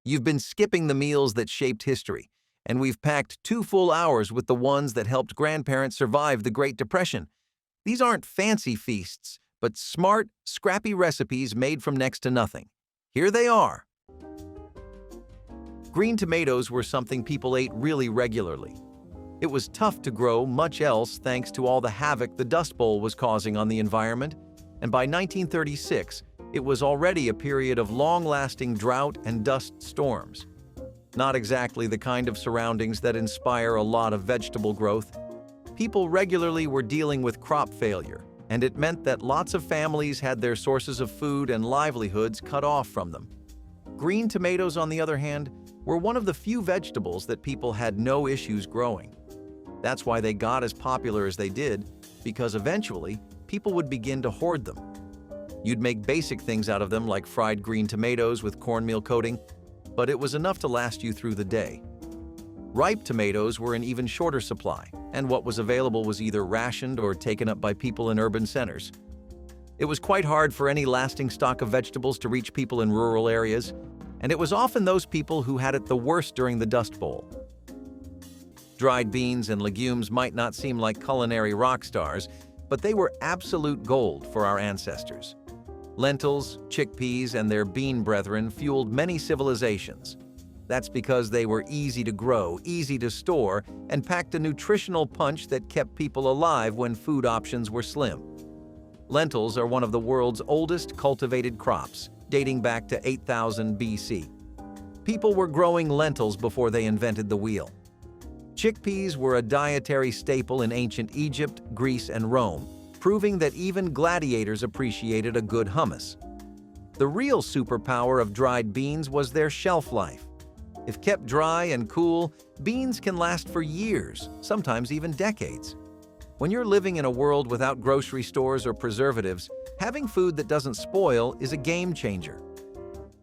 You've been skipping the meals that shaped history, and we've packed 2 full hours with the ones that helped grandparents survive the Great Depression. These aren't fancy feasts, but smart, scrappy recipes made from next to nothing. Here they are. Green tomatoes were something people ate really regularly. It was tough to grow much else thanks to all the havoc the Dust Bowl was causing on the environment, and by 1936, it was already a period of long-lasting drought and dust storms. Not exactly the kind of surroundings that inspire a lot of vegetable growth. People regularly were dealing with crop failure, and it meant that lots of families had their sources of food and livelihoods cut off from them. Green tomatoes, on the other hand, were one of the few vegetables that people had no issues growing. That's why they got as popular as they did, because eventually, people would begin to hoard them. You'd make basic things out of them like fried green tomatoes with cornmeal coating, but it was enough to last you through the day. Ripe tomatoes were in even shorter supply, and what was available was either rationed or taken up by people in urban centers. It was quite hard for any lasting stock of vegetables to reach people in rural areas, and it was often those people who had it the worst during the Dust Bowl. Dried beans and legumes might not seem like culinary rock stars, but they were absolute gold for our ancestors. Lentils, chickpeas, and their bean brethren fueled many civilizations. That's because they were easy to grow, easy to store, and packed a nutritional punch that kept people alive when food options were slim. Lentils are one of the world's oldest cultivated crops, dating back to 8000 BC. People were growing lentils before they invented the wheel. Chickpeas were a dietary staple in ancient Egypt, Greece, and Rome, proving that even gladiators appreciated a good hummus. The real superpower of dried beans was their shelf life. If kept dry and cool, beans can last for years, sometimes even decades. When you're living in a world without grocery stores or preservatives, having food that doesn't spoil is a game changer.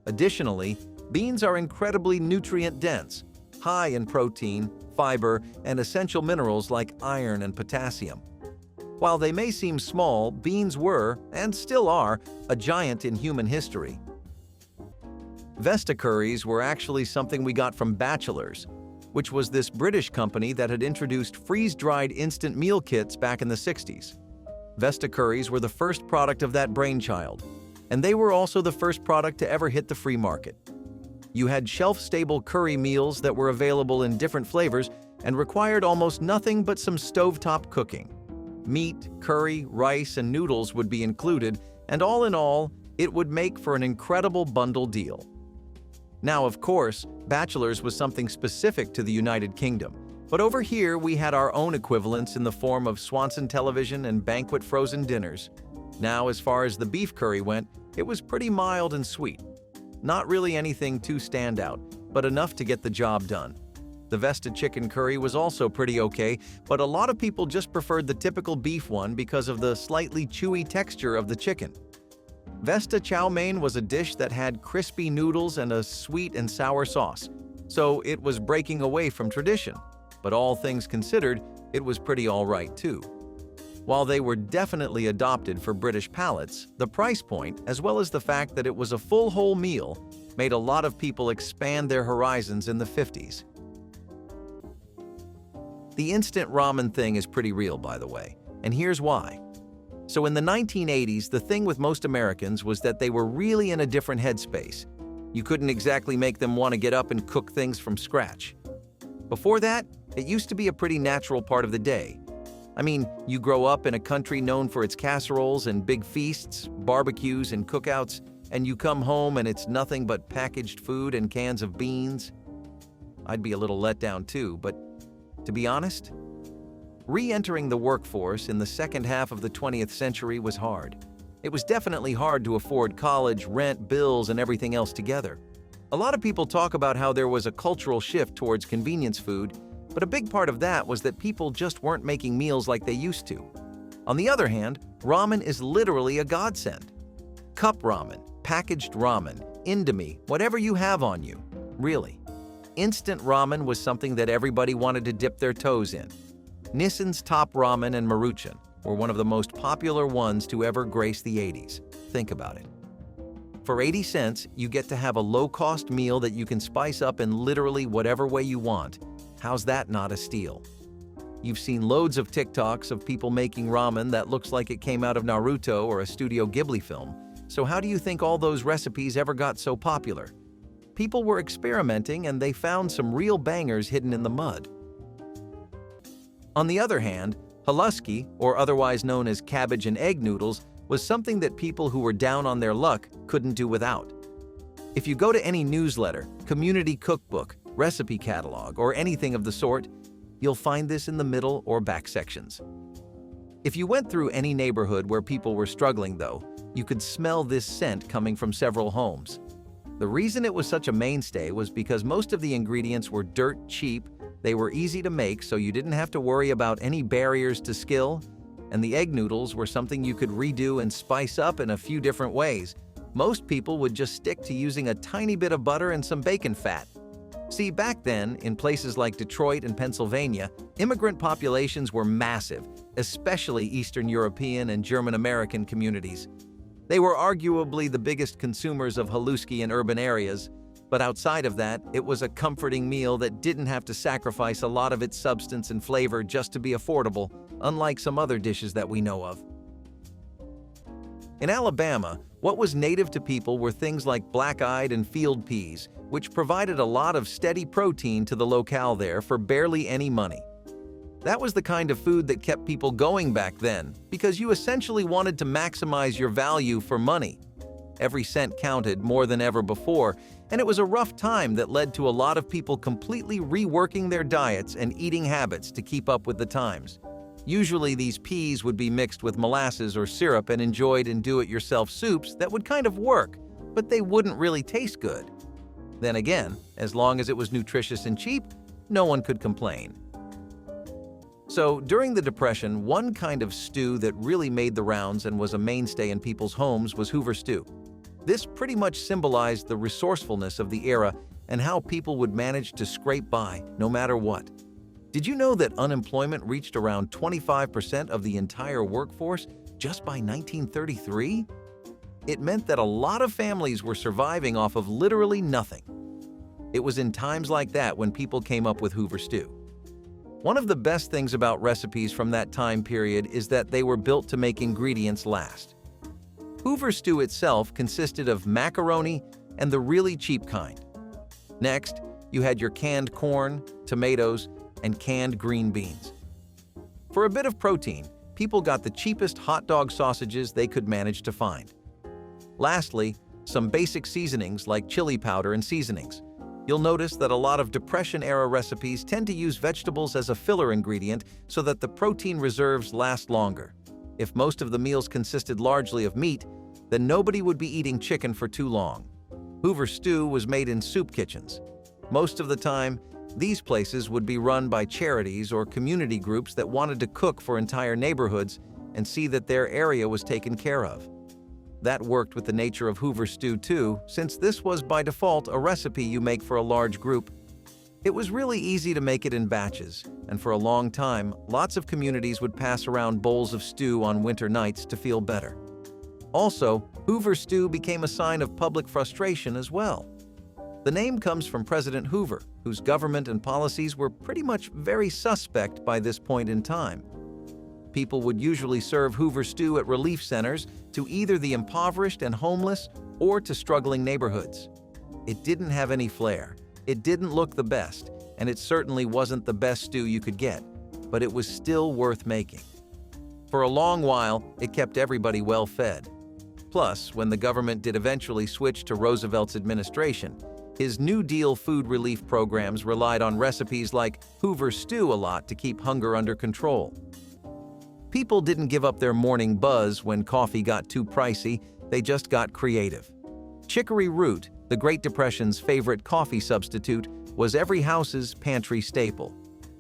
Additionally, beans are incredibly nutrient-dense, high in protein, fiber, and essential minerals like iron and potassium. While they may seem small, beans were, and still are, a giant in human history. Vesta curries were actually something we got from Batchelors, which was this British company that had introduced freeze-dried instant meal kits back in the 60s. Vesta curries were the first product of that brainchild, and they were also the first product to ever hit the free market. You had shelf-stable curry meals that were available in different flavors and required almost nothing but some stovetop cooking. Meat, curry, rice, and noodles would be included, and all in all, it would make for an incredible bundle deal. Now, of course, Batchelors was something specific to the United Kingdom, but over here we had our own equivalents in the form of Swanson television and banquet frozen dinners. Now, as far as the beef curry went, it was pretty mild and sweet. Not really anything too standout, but enough to get the job done. The Vesta chicken curry was also pretty okay, but a lot of people just preferred the typical beef one because of the slightly chewy texture of the chicken. Vesta chow mein was a dish that had crispy noodles and a sweet and sour sauce, so it was breaking away from tradition. But all things considered, it was pretty alright too. While they were definitely adopted for British palates, the price point, as well as the fact that it was a full whole meal, made a lot of people expand their horizons in the 50s. The instant ramen thing is pretty real, by the way, and here's why. So in the 1980s, the thing with most Americans was that they were really in a different headspace. You couldn't exactly make them want to get up and cook things from scratch. Before that, it used to be a pretty natural part of the day. I mean, you grow up in a country known for its casseroles and big feasts, barbecues and cookouts, and you come home and it's nothing but packaged food and cans of beans. I'd be a little let down too, but to be honest, re-entering the workforce in the second half of the 20th century was hard. It was definitely hard to afford college, rent, bills, and everything else together. A lot of people talk about how there was a cultural shift towards convenience food, but a big part of that was that people just weren't making meals like they used to. On the other hand, ramen is literally a godsend. Cup ramen, packaged ramen, Indomie, whatever you have on you. Really. Instant ramen was something that everybody wanted to dip their toes in. Nissin's Top Ramen and Maruchan were one of the most popular ones to ever grace the 80s. Think about it. For 80 cents, you get to have a low-cost meal that you can spice up in literally whatever way you want. How's that not a steal? You've seen loads of TikToks of people making ramen that looks like it came out of Naruto or a Studio Ghibli film. So how do you think all those recipes ever got so popular? People were experimenting and they found some real bangers hidden in the mud. On the other hand, haluski, or otherwise known as cabbage and egg noodles, was something that people who were down on their luck couldn't do without. If you go to any newsletter, community cookbook, recipe catalog, or anything of the sort, you'll find this in the middle or back sections. If you went through any neighborhood where people were struggling, though, you could smell this scent coming from several homes. The reason it was such a mainstay was because most of the ingredients were dirt cheap, they were easy to make so you didn't have to worry about any barriers to skill, and the egg noodles were something you could redo and spice up in a few different ways. Most people would just stick to using a tiny bit of butter and some bacon fat. See, back then, in places like Detroit and Pennsylvania, immigrant populations were massive, especially Eastern European and German American communities. They were arguably the biggest consumers of haluski in urban areas, but outside of that, it was a comforting meal that didn't have to sacrifice a lot of its substance and flavor just to be affordable, unlike some other dishes that we know of. In Alabama, what was native to people were things like black-eyed and field peas, which provided a lot of steady protein to the locale there for barely any money. That was the kind of food that kept people going back then, because you essentially wanted to maximize your value for money. Every cent counted more than ever before, and it was a rough time that led to a lot of people completely reworking their diets and eating habits to keep up with the times. Usually these peas would be mixed with molasses or syrup and enjoyed in do-it-yourself soups that would kind of work, but they wouldn't really taste good. Then again, as long as it was nutritious and cheap, no one could complain. So, during the Depression, one kind of stew that really made the rounds and was a mainstay in people's homes was Hoover stew. This pretty much symbolized the resourcefulness of the era and how people would manage to scrape by no matter what. Did you know that unemployment reached around 25% of the entire workforce just by 1933? It meant that a lot of families were surviving off of literally nothing. It was in times like that when people came up with Hoover stew. One of the best things about recipes from that time period is that they were built to make ingredients last. Hoover stew itself consisted of macaroni and the really cheap kind. Next, you had your canned corn, tomatoes, and canned green beans. For a bit of protein, people got the cheapest hot dog sausages they could manage to find. Lastly, some basic seasonings like chili powder and seasonings. You'll notice that a lot of Depression-era recipes tend to use vegetables as a filler ingredient so that the protein reserves last longer. If most of the meals consisted largely of meat, then nobody would be eating chicken for too long. Hoover stew was made in soup kitchens. Most of the time, these places would be run by charities or community groups that wanted to cook for entire neighborhoods and see that their area was taken care of. That worked with the nature of Hoover stew too, since this was by default a recipe you make for a large group. It was really easy to make it in batches, and for a long time, lots of communities would pass around bowls of stew on winter nights to feel better. Also, Hoover stew became a sign of public frustration as well. The name comes from President Hoover, whose government and policies were pretty much very suspect by this point in time. People would usually serve Hoover stew at relief centers to either the impoverished and homeless or to struggling neighborhoods. It didn't have any flair, it didn't look the best, and it certainly wasn't the best stew you could get, but it was still worth making. For a long while, it kept everybody well fed. Plus, when the government did eventually switch to Roosevelt's administration, his New Deal food relief programs relied on recipes like Hoover stew a lot to keep hunger under control. People didn't give up their morning buzz when coffee got too pricey, they just got creative. Chicory root, the Great Depression's favorite coffee substitute, was every house's pantry staple.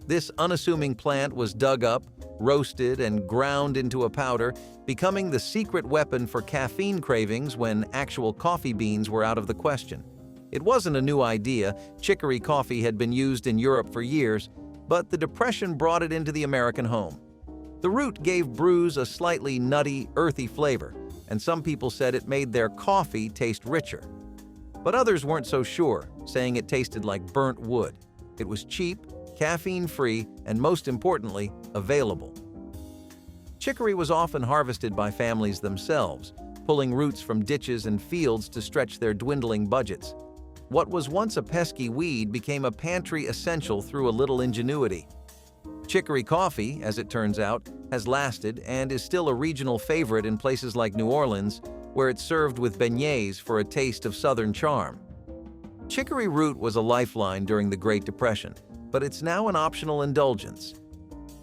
This unassuming plant was dug up, roasted, and ground into a powder, becoming the secret weapon for caffeine cravings when actual coffee beans were out of the question. It wasn't a new idea, chicory coffee had been used in Europe for years, but the Depression brought it into the American home. The root gave brews a slightly nutty, earthy flavor, and some people said it made their coffee taste richer. But others weren't so sure, saying it tasted like burnt wood. It was cheap, caffeine-free, and most importantly, available. Chicory was often harvested by families themselves, pulling roots from ditches and fields to stretch their dwindling budgets. What was once a pesky weed became a pantry essential through a little ingenuity. Chicory coffee, as it turns out, has lasted and is still a regional favorite in places like New Orleans, where it's served with beignets for a taste of Southern charm. Chicory root was a lifeline during the Great Depression, but it's now an optional indulgence.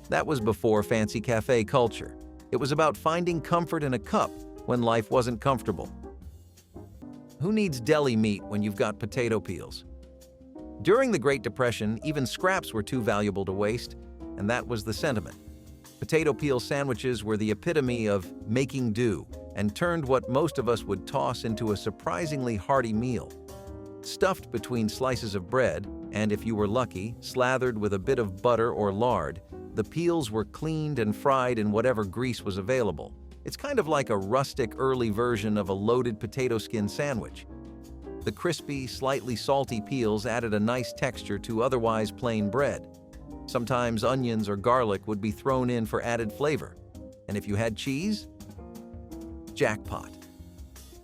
That was before fancy cafe culture. It was about finding comfort in a cup when life wasn't comfortable. Who needs deli meat when you've got potato peels? During the Great Depression, even scraps were too valuable to waste, and that was the sentiment. Potato peel sandwiches were the epitome of making do and turned what most of us would toss into a surprisingly hearty meal. Stuffed between slices of bread, and if you were lucky, slathered with a bit of butter or lard, the peels were cleaned and fried in whatever grease was available. It's kind of like a rustic early version of a loaded potato skin sandwich. The crispy, slightly salty peels added a nice texture to otherwise plain bread. Sometimes onions or garlic would be thrown in for added flavor. And if you had cheese, jackpot.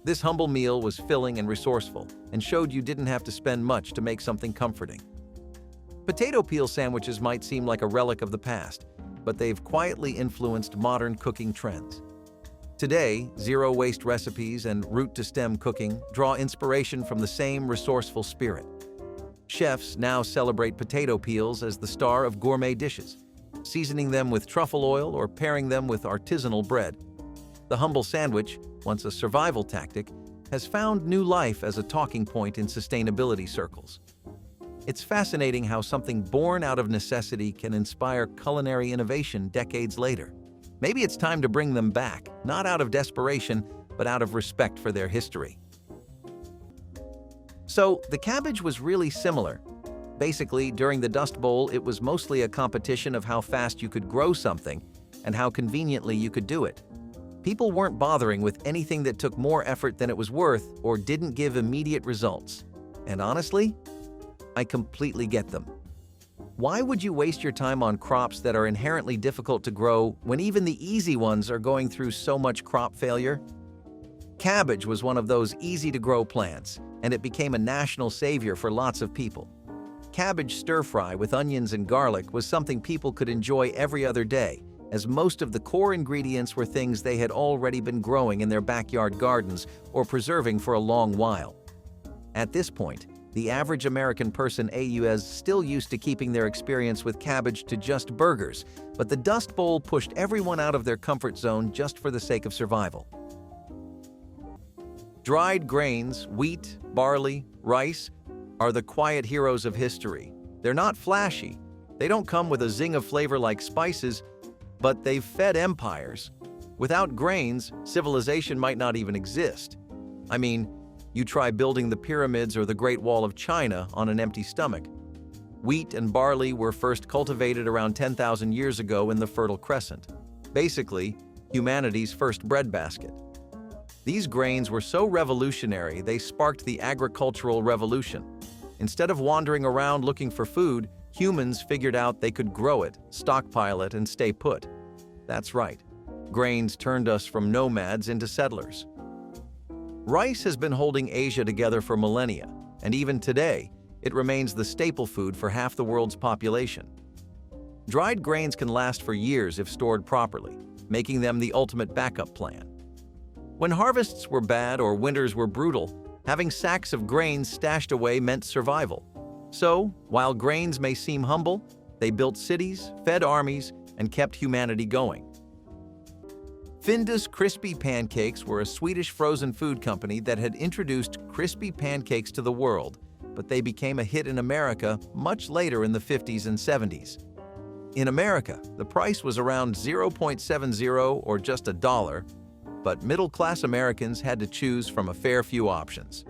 This humble meal was filling and resourceful and showed you didn't have to spend much to make something comforting. Potato peel sandwiches might seem like a relic of the past, but they've quietly influenced modern cooking trends. Today, zero-waste recipes and root-to-stem cooking draw inspiration from the same resourceful spirit. Chefs now celebrate potato peels as the star of gourmet dishes, seasoning them with truffle oil or pairing them with artisanal bread. The humble sandwich, once a survival tactic, has found new life as a talking point in sustainability circles. It's fascinating how something born out of necessity can inspire culinary innovation decades later. Maybe it's time to bring them back, not out of desperation, but out of respect for their history. So, the cabbage was really similar. Basically, during the Dust Bowl, it was mostly a competition of how fast you could grow something and how conveniently you could do it. People weren't bothering with anything that took more effort than it was worth or didn't give immediate results. And honestly, I completely get them. Why would you waste your time on crops that are inherently difficult to grow when even the easy ones are going through so much crop failure? Cabbage was one of those easy-to-grow plants, and it became a national savior for lots of people. Cabbage stir-fry with onions and garlic was something people could enjoy every other day, as most of the core ingredients were things they had already been growing in their backyard gardens or preserving for a long while. At this point, the average American person is still used to keeping their experience with cabbage to just burgers, but the Dust Bowl pushed everyone out of their comfort zone just for the sake of survival. Dried grains, wheat, barley, rice, are the quiet heroes of history. They're not flashy. They don't come with a zing of flavor like spices, but they've fed empires. Without grains, civilization might not even exist. I mean, you try building the pyramids or the Great Wall of China on an empty stomach. Wheat and barley were first cultivated around 10,000 years ago in the Fertile Crescent. Basically, humanity's first breadbasket. These grains were so revolutionary, they sparked the agricultural revolution. Instead of wandering around looking for food, humans figured out they could grow it, stockpile it, and stay put. That's right. Grains turned us from nomads into settlers. Rice has been holding Asia together for millennia, and even today, it remains the staple food for half the world's population. Dried grains can last for years if stored properly, making them the ultimate backup plan. When harvests were bad or winters were brutal, having sacks of grains stashed away meant survival. So, while grains may seem humble, they built cities, fed armies, and kept humanity going. Findus Crispy Pancakes were a Swedish frozen food company that had introduced crispy pancakes to the world, but they became a hit in America much later in the 50s and 70s. In America, the price was around 0.70 or just $1, but middle-class Americans had to choose from a fair few options.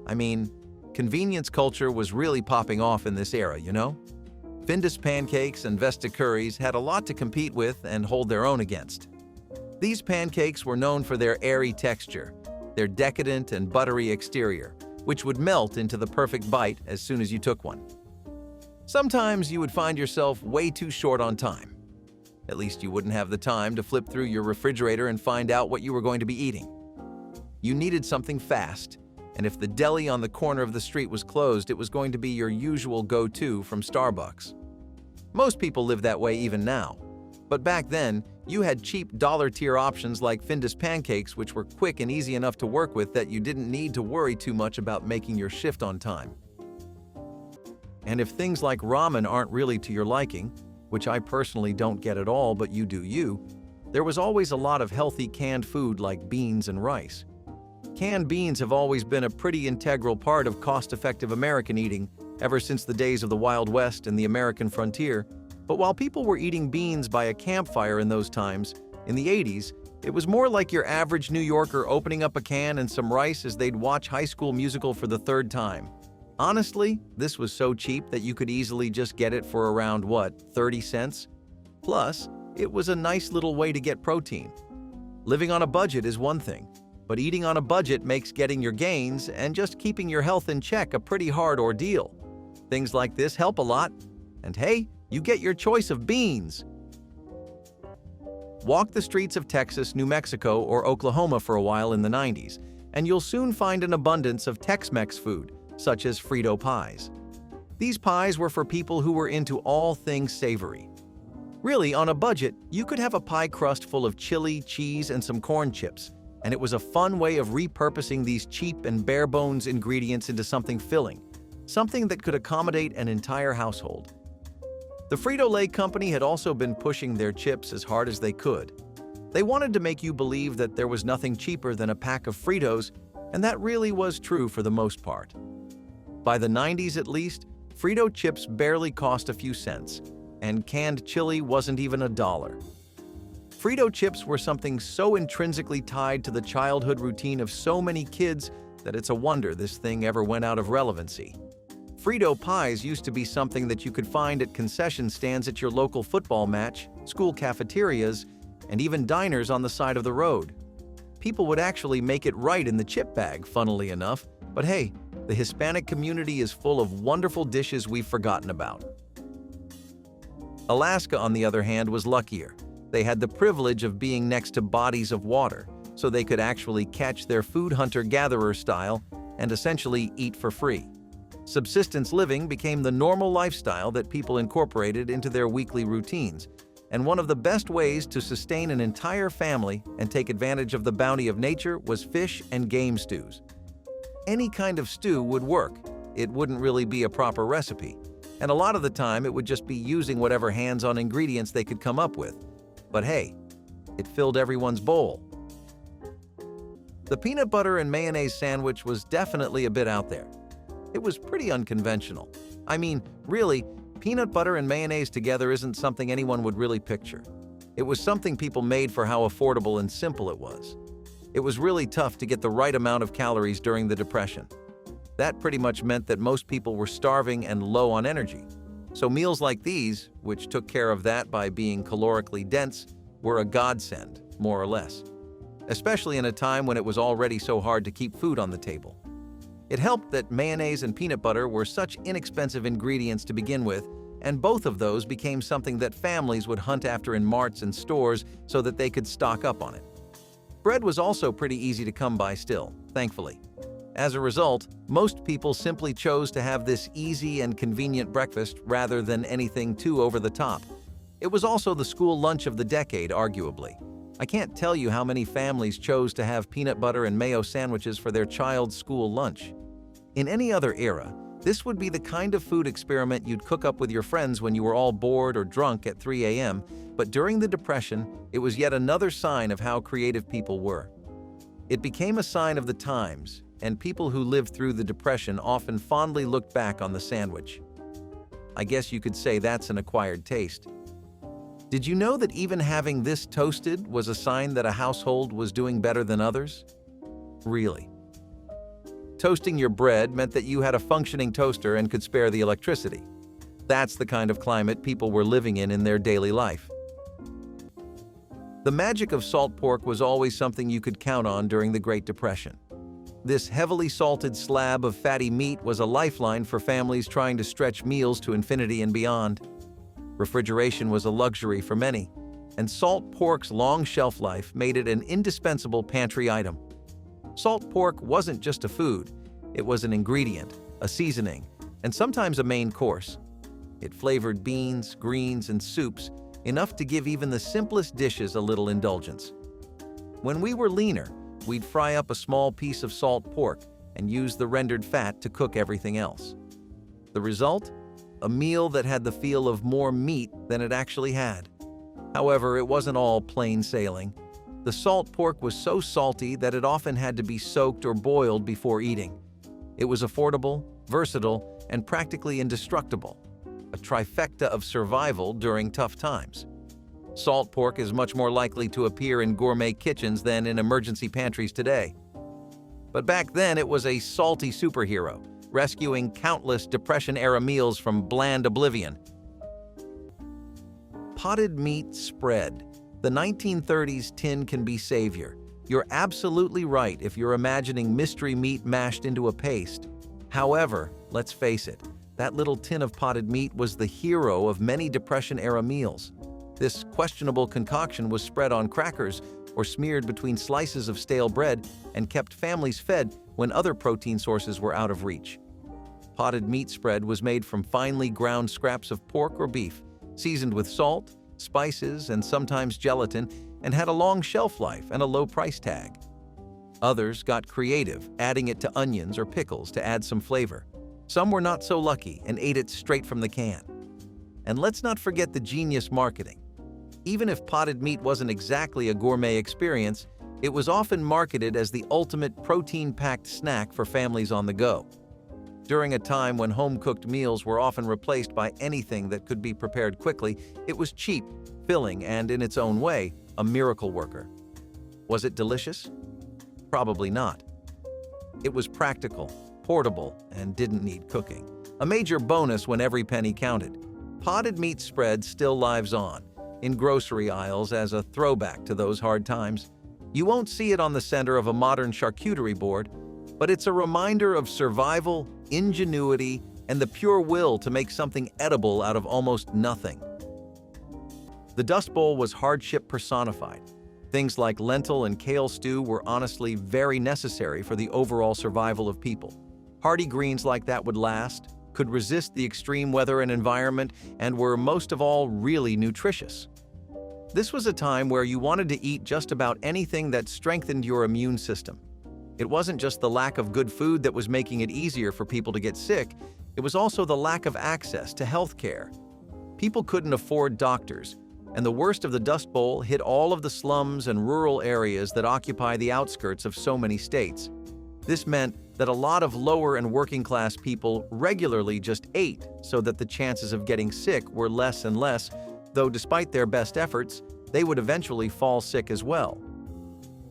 I mean, convenience culture was really popping off in this era, you know? Findus pancakes and Vesta curries had a lot to compete with and hold their own against. These pancakes were known for their airy texture, their decadent and buttery exterior, which would melt into the perfect bite as soon as you took one. Sometimes you would find yourself way too short on time. At least you wouldn't have the time to flip through your refrigerator and find out what you were going to be eating. You needed something fast, and if the deli on the corner of the street was closed, it was going to be your usual go-to from Starbucks. Most people live that way even now. But back then, you had cheap dollar-tier options like Findus pancakes, which were quick and easy enough to work with that you didn't need to worry too much about making your shift on time. And if things like ramen aren't really to your liking, which I personally don't get at all, but you do you, there was always a lot of healthy canned food like beans and rice. Canned beans have always been a pretty integral part of cost-effective American eating ever since the days of the Wild West and the American frontier. But while people were eating beans by a campfire in those times, in the 80s, it was more like your average New Yorker opening up a can and some rice as they'd watch High School Musical for the third time. Honestly, this was so cheap that you could easily just get it for around, 30 cents? Plus, it was a nice little way to get protein. Living on a budget is one thing, but eating on a budget makes getting your gains and just keeping your health in check a pretty hard ordeal. Things like this help a lot, and hey, you get your choice of beans. Walk the streets of Texas, New Mexico, or Oklahoma for a while in the 90s, and you'll soon find an abundance of Tex-Mex food, such as Frito pies. These pies were for people who were into all things savory. Really, on a budget, you could have a pie crust full of chili, cheese, and some corn chips, and it was a fun way of repurposing these cheap and bare-bones ingredients into something filling, something that could accommodate an entire household. The Frito-Lay company had also been pushing their chips as hard as they could. They wanted to make you believe that there was nothing cheaper than a pack of Fritos, and that really was true for the most part. By the 90s at least, Frito chips barely cost a few cents, and canned chili wasn't even $1. Frito chips were something so intrinsically tied to the childhood routine of so many kids that it's a wonder this thing ever went out of relevancy. Frito pies used to be something that you could find at concession stands at your local football match, school cafeterias, and even diners on the side of the road. People would actually make it right in the chip bag, funnily enough, but hey, the Hispanic community is full of wonderful dishes we've forgotten about. Alaska, on the other hand, was luckier. They had the privilege of being next to bodies of water, so they could actually catch their food hunter-gatherer style and essentially eat for free. Subsistence living became the normal lifestyle that people incorporated into their weekly routines, and one of the best ways to sustain an entire family and take advantage of the bounty of nature was fish and game stews. Any kind of stew would work. It wouldn't really be a proper recipe, and a lot of the time it would just be using whatever hands-on ingredients they could come up with. But hey, it filled everyone's bowl. The peanut butter and mayonnaise sandwich was definitely a bit out there. It was pretty unconventional. I mean, really, peanut butter and mayonnaise together isn't something anyone would really picture. It was something people made for how affordable and simple it was. It was really tough to get the right amount of calories during the Depression. That pretty much meant that most people were starving and low on energy. So meals like these, which took care of that by being calorically dense, were a godsend, more or less. Especially in a time when it was already so hard to keep food on the table. It helped that mayonnaise and peanut butter were such inexpensive ingredients to begin with, and both of those became something that families would hunt after in marts and stores so that they could stock up on it. Bread was also pretty easy to come by still, thankfully. As a result, most people simply chose to have this easy and convenient breakfast rather than anything too over the top. It was also the school lunch of the decade, arguably. I can't tell you how many families chose to have peanut butter and mayo sandwiches for their child's school lunch. In any other era, this would be the kind of food experiment you'd cook up with your friends when you were all bored or drunk at 3 a.m., but during the Depression, it was yet another sign of how creative people were. It became a sign of the times, and people who lived through the Depression often fondly looked back on the sandwich. I guess you could say that's an acquired taste. Did you know that even having this toasted was a sign that a household was doing better than others? Really. Toasting your bread meant that you had a functioning toaster and could spare the electricity. That's the kind of climate people were living in their daily life. The magic of salt pork was always something you could count on during the Great Depression. This heavily salted slab of fatty meat was a lifeline for families trying to stretch meals to infinity and beyond. Refrigeration was a luxury for many, and salt pork's long shelf life made it an indispensable pantry item. Salt pork wasn't just a food, it was an ingredient, a seasoning, and sometimes a main course. It flavored beans, greens, and soups, enough to give even the simplest dishes a little indulgence. When we were leaner, we'd fry up a small piece of salt pork and use the rendered fat to cook everything else. The result? A meal that had the feel of more meat than it actually had. However, it wasn't all plain sailing. The salt pork was so salty that it often had to be soaked or boiled before eating. It was affordable, versatile, and practically indestructible. A trifecta of survival during tough times. Salt pork is much more likely to appear in gourmet kitchens than in emergency pantries today. But back then, it was a salty superhero, rescuing countless Depression-era meals from bland oblivion. Potted meat spread. The 1930s tin can be savior. You're absolutely right if you're imagining mystery meat mashed into a paste. However, let's face it, that little tin of potted meat was the hero of many Depression-era meals. This questionable concoction was spread on crackers or smeared between slices of stale bread and kept families fed when other protein sources were out of reach. Potted meat spread was made from finely ground scraps of pork or beef, seasoned with salt, spices, and sometimes gelatin, and had a long shelf life and a low price tag. Others got creative, adding it to onions or pickles to add some flavor. Some were not so lucky and ate it straight from the can. And let's not forget the genius marketing. Even if potted meat wasn't exactly a gourmet experience, it was often marketed as the ultimate protein-packed snack for families on the go. During a time when home-cooked meals were often replaced by anything that could be prepared quickly, it was cheap, filling, and in its own way, a miracle worker. Was it delicious? Probably not. It was practical, portable, and didn't need cooking. A major bonus when every penny counted. Potted meat spread still lives on, in grocery aisles as a throwback to those hard times. You won't see it on the center of a modern charcuterie board, but it's a reminder of survival, ingenuity, and the pure will to make something edible out of almost nothing. The Dust Bowl was hardship personified. Things like lentil and kale stew were honestly very necessary for the overall survival of people. Hearty greens like that would last, could resist the extreme weather and environment, and were most of all really nutritious. This was a time where you wanted to eat just about anything that strengthened your immune system. It wasn't just the lack of good food that was making it easier for people to get sick, it was also the lack of access to health care. People couldn't afford doctors, and the worst of the Dust Bowl hit all of the slums and rural areas that occupy the outskirts of so many states. This meant that a lot of lower and working class people regularly just ate so that the chances of getting sick were less and less, though despite their best efforts, they would eventually fall sick as well.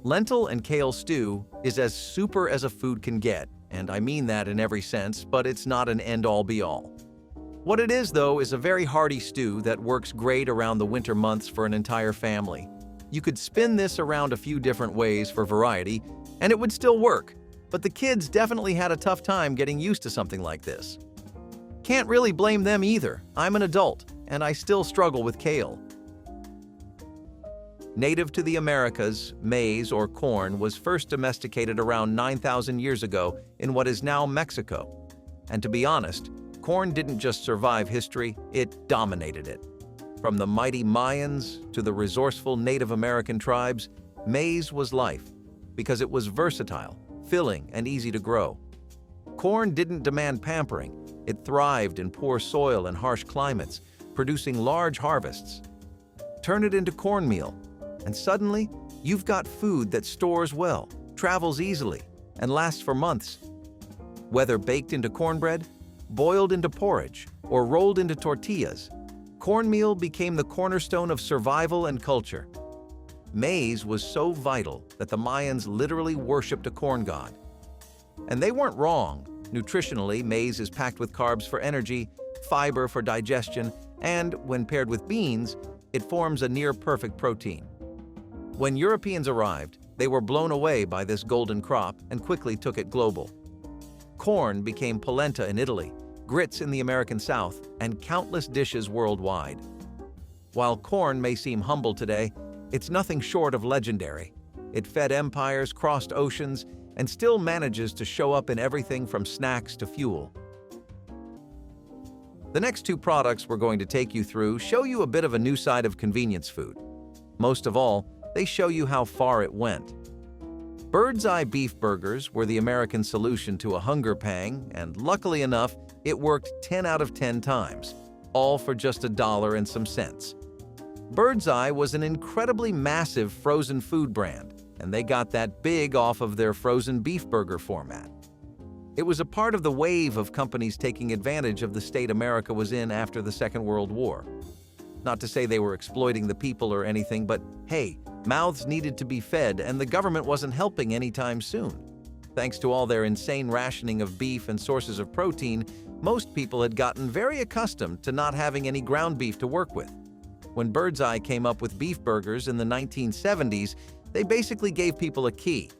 Lentil and kale stew is as super as a food can get, and I mean that in every sense, but it's not an end-all be-all. What it is, though, is a very hearty stew that works great around the winter months for an entire family. You could spin this around a few different ways for variety, and it would still work, but the kids definitely had a tough time getting used to something like this. Can't really blame them either. I'm an adult, and I still struggle with kale. Native to the Americas, maize or corn was first domesticated around 9,000 years ago in what is now Mexico. And to be honest, corn didn't just survive history, it dominated it. From the mighty Mayans to the resourceful Native American tribes, maize was life because it was versatile, filling, and easy to grow. Corn didn't demand pampering. It thrived in poor soil and harsh climates, producing large harvests. Turn it into cornmeal, and suddenly, you've got food that stores well, travels easily, and lasts for months. Whether baked into cornbread, boiled into porridge, or rolled into tortillas, cornmeal became the cornerstone of survival and culture. Maize was so vital that the Mayans literally worshipped a corn god. And they weren't wrong. Nutritionally, maize is packed with carbs for energy, fiber for digestion, and, when paired with beans, it forms a near-perfect protein. When Europeans arrived, they were blown away by this golden crop and quickly took it global. Corn became polenta in Italy, grits in the American South, and countless dishes worldwide. While corn may seem humble today, it's nothing short of legendary. It fed empires, crossed oceans, and still manages to show up in everything from snacks to fuel. The next two products we're going to take you through show you a bit of a new side of convenience food. Most of all, they show you how far it went. Bird's Eye beef burgers were the American solution to a hunger pang, and luckily enough, it worked 10 out of 10 times, all for just $1 and some cents. Bird's Eye was an incredibly massive frozen food brand, and they got that big off of their frozen beef burger format. It was a part of the wave of companies taking advantage of the state America was in after the Second World War. Not to say they were exploiting the people or anything, but hey, mouths needed to be fed and the government wasn't helping anytime soon. Thanks to all their insane rationing of beef and sources of protein, most people had gotten very accustomed to not having any ground beef to work with. When Bird's Eye came up with beef burgers in the 1970s, they basically gave people a key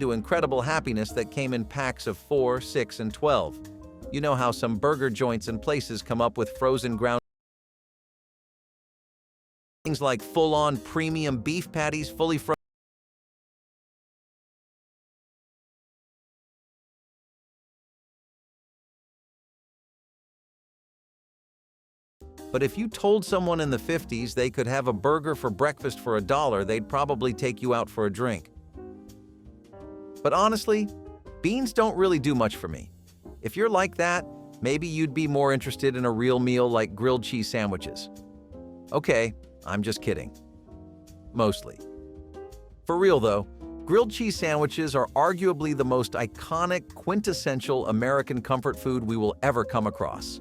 to incredible happiness that came in packs of 4, 6, and 12. You know how some burger joints and places come up with frozen ground things like full-on premium beef patties fully frozen. But if you told someone in the 50s they could have a burger for breakfast for $1, they'd probably take you out for a drink. But honestly, beans don't really do much for me. If you're like that, maybe you'd be more interested in a real meal like grilled cheese sandwiches. Okay, I'm just kidding. Mostly. For real though, grilled cheese sandwiches are arguably the most iconic, quintessential American comfort food we will ever come across.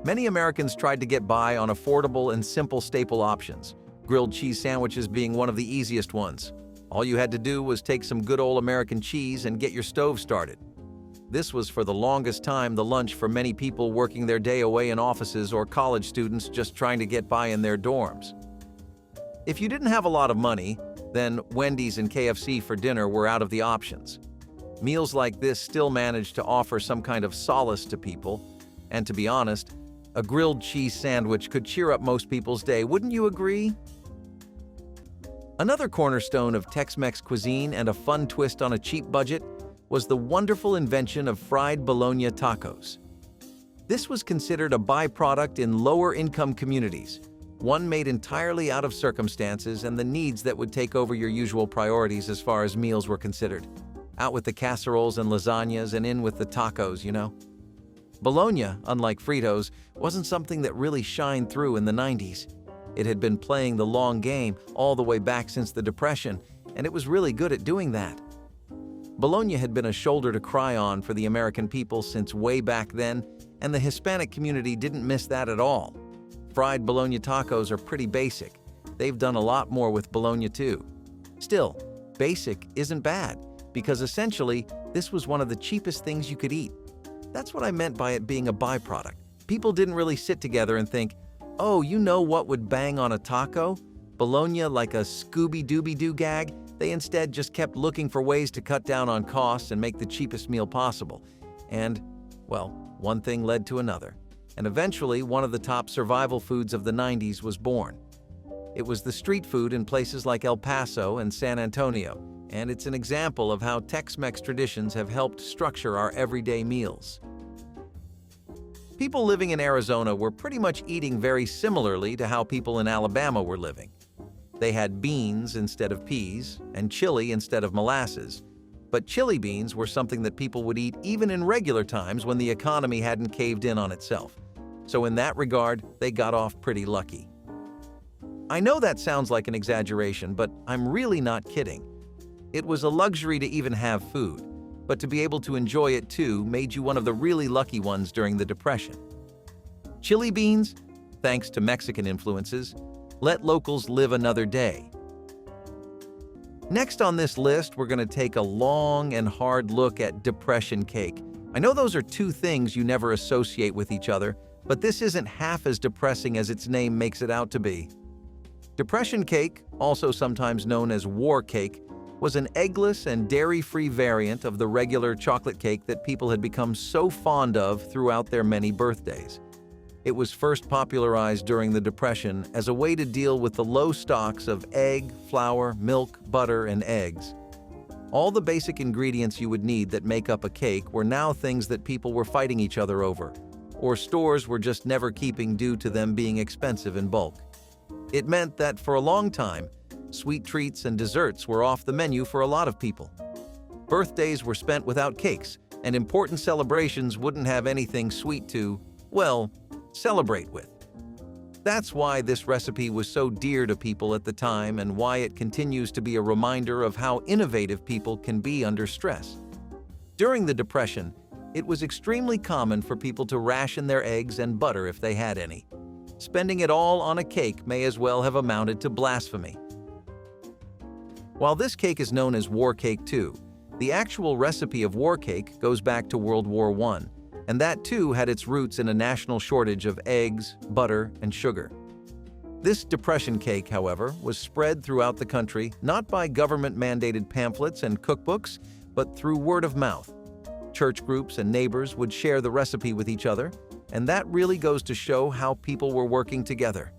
Many Americans tried to get by on affordable and simple staple options, grilled cheese sandwiches being one of the easiest ones. All you had to do was take some good old American cheese and get your stove started. This was for the longest time the lunch for many people working their day away in offices or college students just trying to get by in their dorms. If you didn't have a lot of money, then Wendy's and KFC for dinner were out of the options. Meals like this still managed to offer some kind of solace to people, and to be honest, a grilled cheese sandwich could cheer up most people's day, wouldn't you agree? Another cornerstone of Tex-Mex cuisine and a fun twist on a cheap budget was the wonderful invention of fried Bologna tacos. This was considered a byproduct in lower-income communities, one made entirely out of circumstances and the needs that would take over your usual priorities as far as meals were considered. Out with the casseroles and lasagnas and in with the tacos, you know? Bologna, unlike Fritos, wasn't something that really shined through in the 90s. It had been playing the long game all the way back since the Depression, and it was really good at doing that. Bologna had been a shoulder to cry on for the American people since way back then, and the Hispanic community didn't miss that at all. Fried Bologna tacos are pretty basic. They've done a lot more with Bologna too. Still, basic isn't bad, because essentially, this was one of the cheapest things you could eat. That's what I meant by it being a byproduct. People didn't really sit together and think, oh, you know what would bang on a taco? Bologna like a Scooby-Dooby-Doo gag? They instead just kept looking for ways to cut down on costs and make the cheapest meal possible. And, well, one thing led to another. And eventually, one of the top survival foods of the 90s was born. It was the street food in places like El Paso and San Antonio, and it's an example of how Tex-Mex traditions have helped structure our everyday meals. People living in Arizona were pretty much eating very similarly to how people in Alabama were living. They had beans instead of peas and chili instead of molasses, but chili beans were something that people would eat even in regular times when the economy hadn't caved in on itself. So in that regard, they got off pretty lucky. I know that sounds like an exaggeration, but I'm really not kidding. It was a luxury to even have food, but to be able to enjoy it too made you one of the really lucky ones during the Depression. Chili beans, thanks to Mexican influences, let locals live another day. Next on this list, we're going to take a long and hard look at depression cake. I know those are two things you never associate with each other, but this isn't half as depressing as its name makes it out to be. Depression cake, also sometimes known as war cake, was an eggless and dairy-free variant of the regular chocolate cake that people had become so fond of throughout their many birthdays. It was first popularized during the Depression as a way to deal with the low stocks of egg, flour, milk, butter, and eggs. All the basic ingredients you would need that make up a cake were now things that people were fighting each other over, or stores were just never keeping due to them being expensive in bulk. It meant that for a long time, sweet treats and desserts were off the menu for a lot of people. Birthdays were spent without cakes, and important celebrations wouldn't have anything sweet to, well, celebrate with. That's why this recipe was so dear to people at the time and why it continues to be a reminder of how innovative people can be under stress. During the Depression, it was extremely common for people to ration their eggs and butter if they had any. Spending it all on a cake may as well have amounted to blasphemy. While this cake is known as war cake too, the actual recipe of war cake goes back to World War I, and that too had its roots in a national shortage of eggs, butter, and sugar. This Depression cake, however, was spread throughout the country not by government-mandated pamphlets and cookbooks, but through word of mouth. Church groups and neighbors would share the recipe with each other, and that really goes to show how people were working together.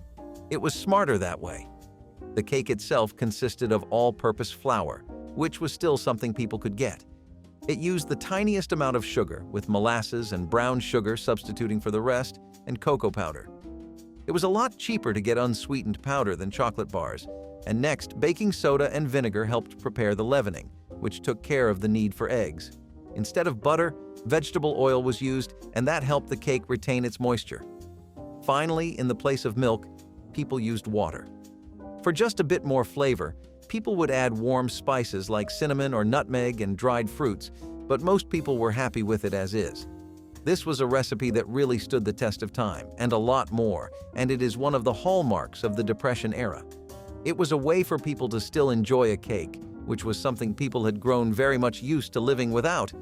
It was smarter that way. The cake itself consisted of all-purpose flour, which was still something people could get. It used the tiniest amount of sugar, with molasses and brown sugar substituting for the rest, and cocoa powder. It was a lot cheaper to get unsweetened powder than chocolate bars, and next, baking soda and vinegar helped prepare the leavening, which took care of the need for eggs. Instead of butter, vegetable oil was used, and that helped the cake retain its moisture. Finally, in the place of milk, people used water. For just a bit more flavor, people would add warm spices like cinnamon or nutmeg and dried fruits, but most people were happy with it as is. This was a recipe that really stood the test of time, and a lot more, and it is one of the hallmarks of the Depression era. It was a way for people to still enjoy a cake, which was something people had grown very much used to living without.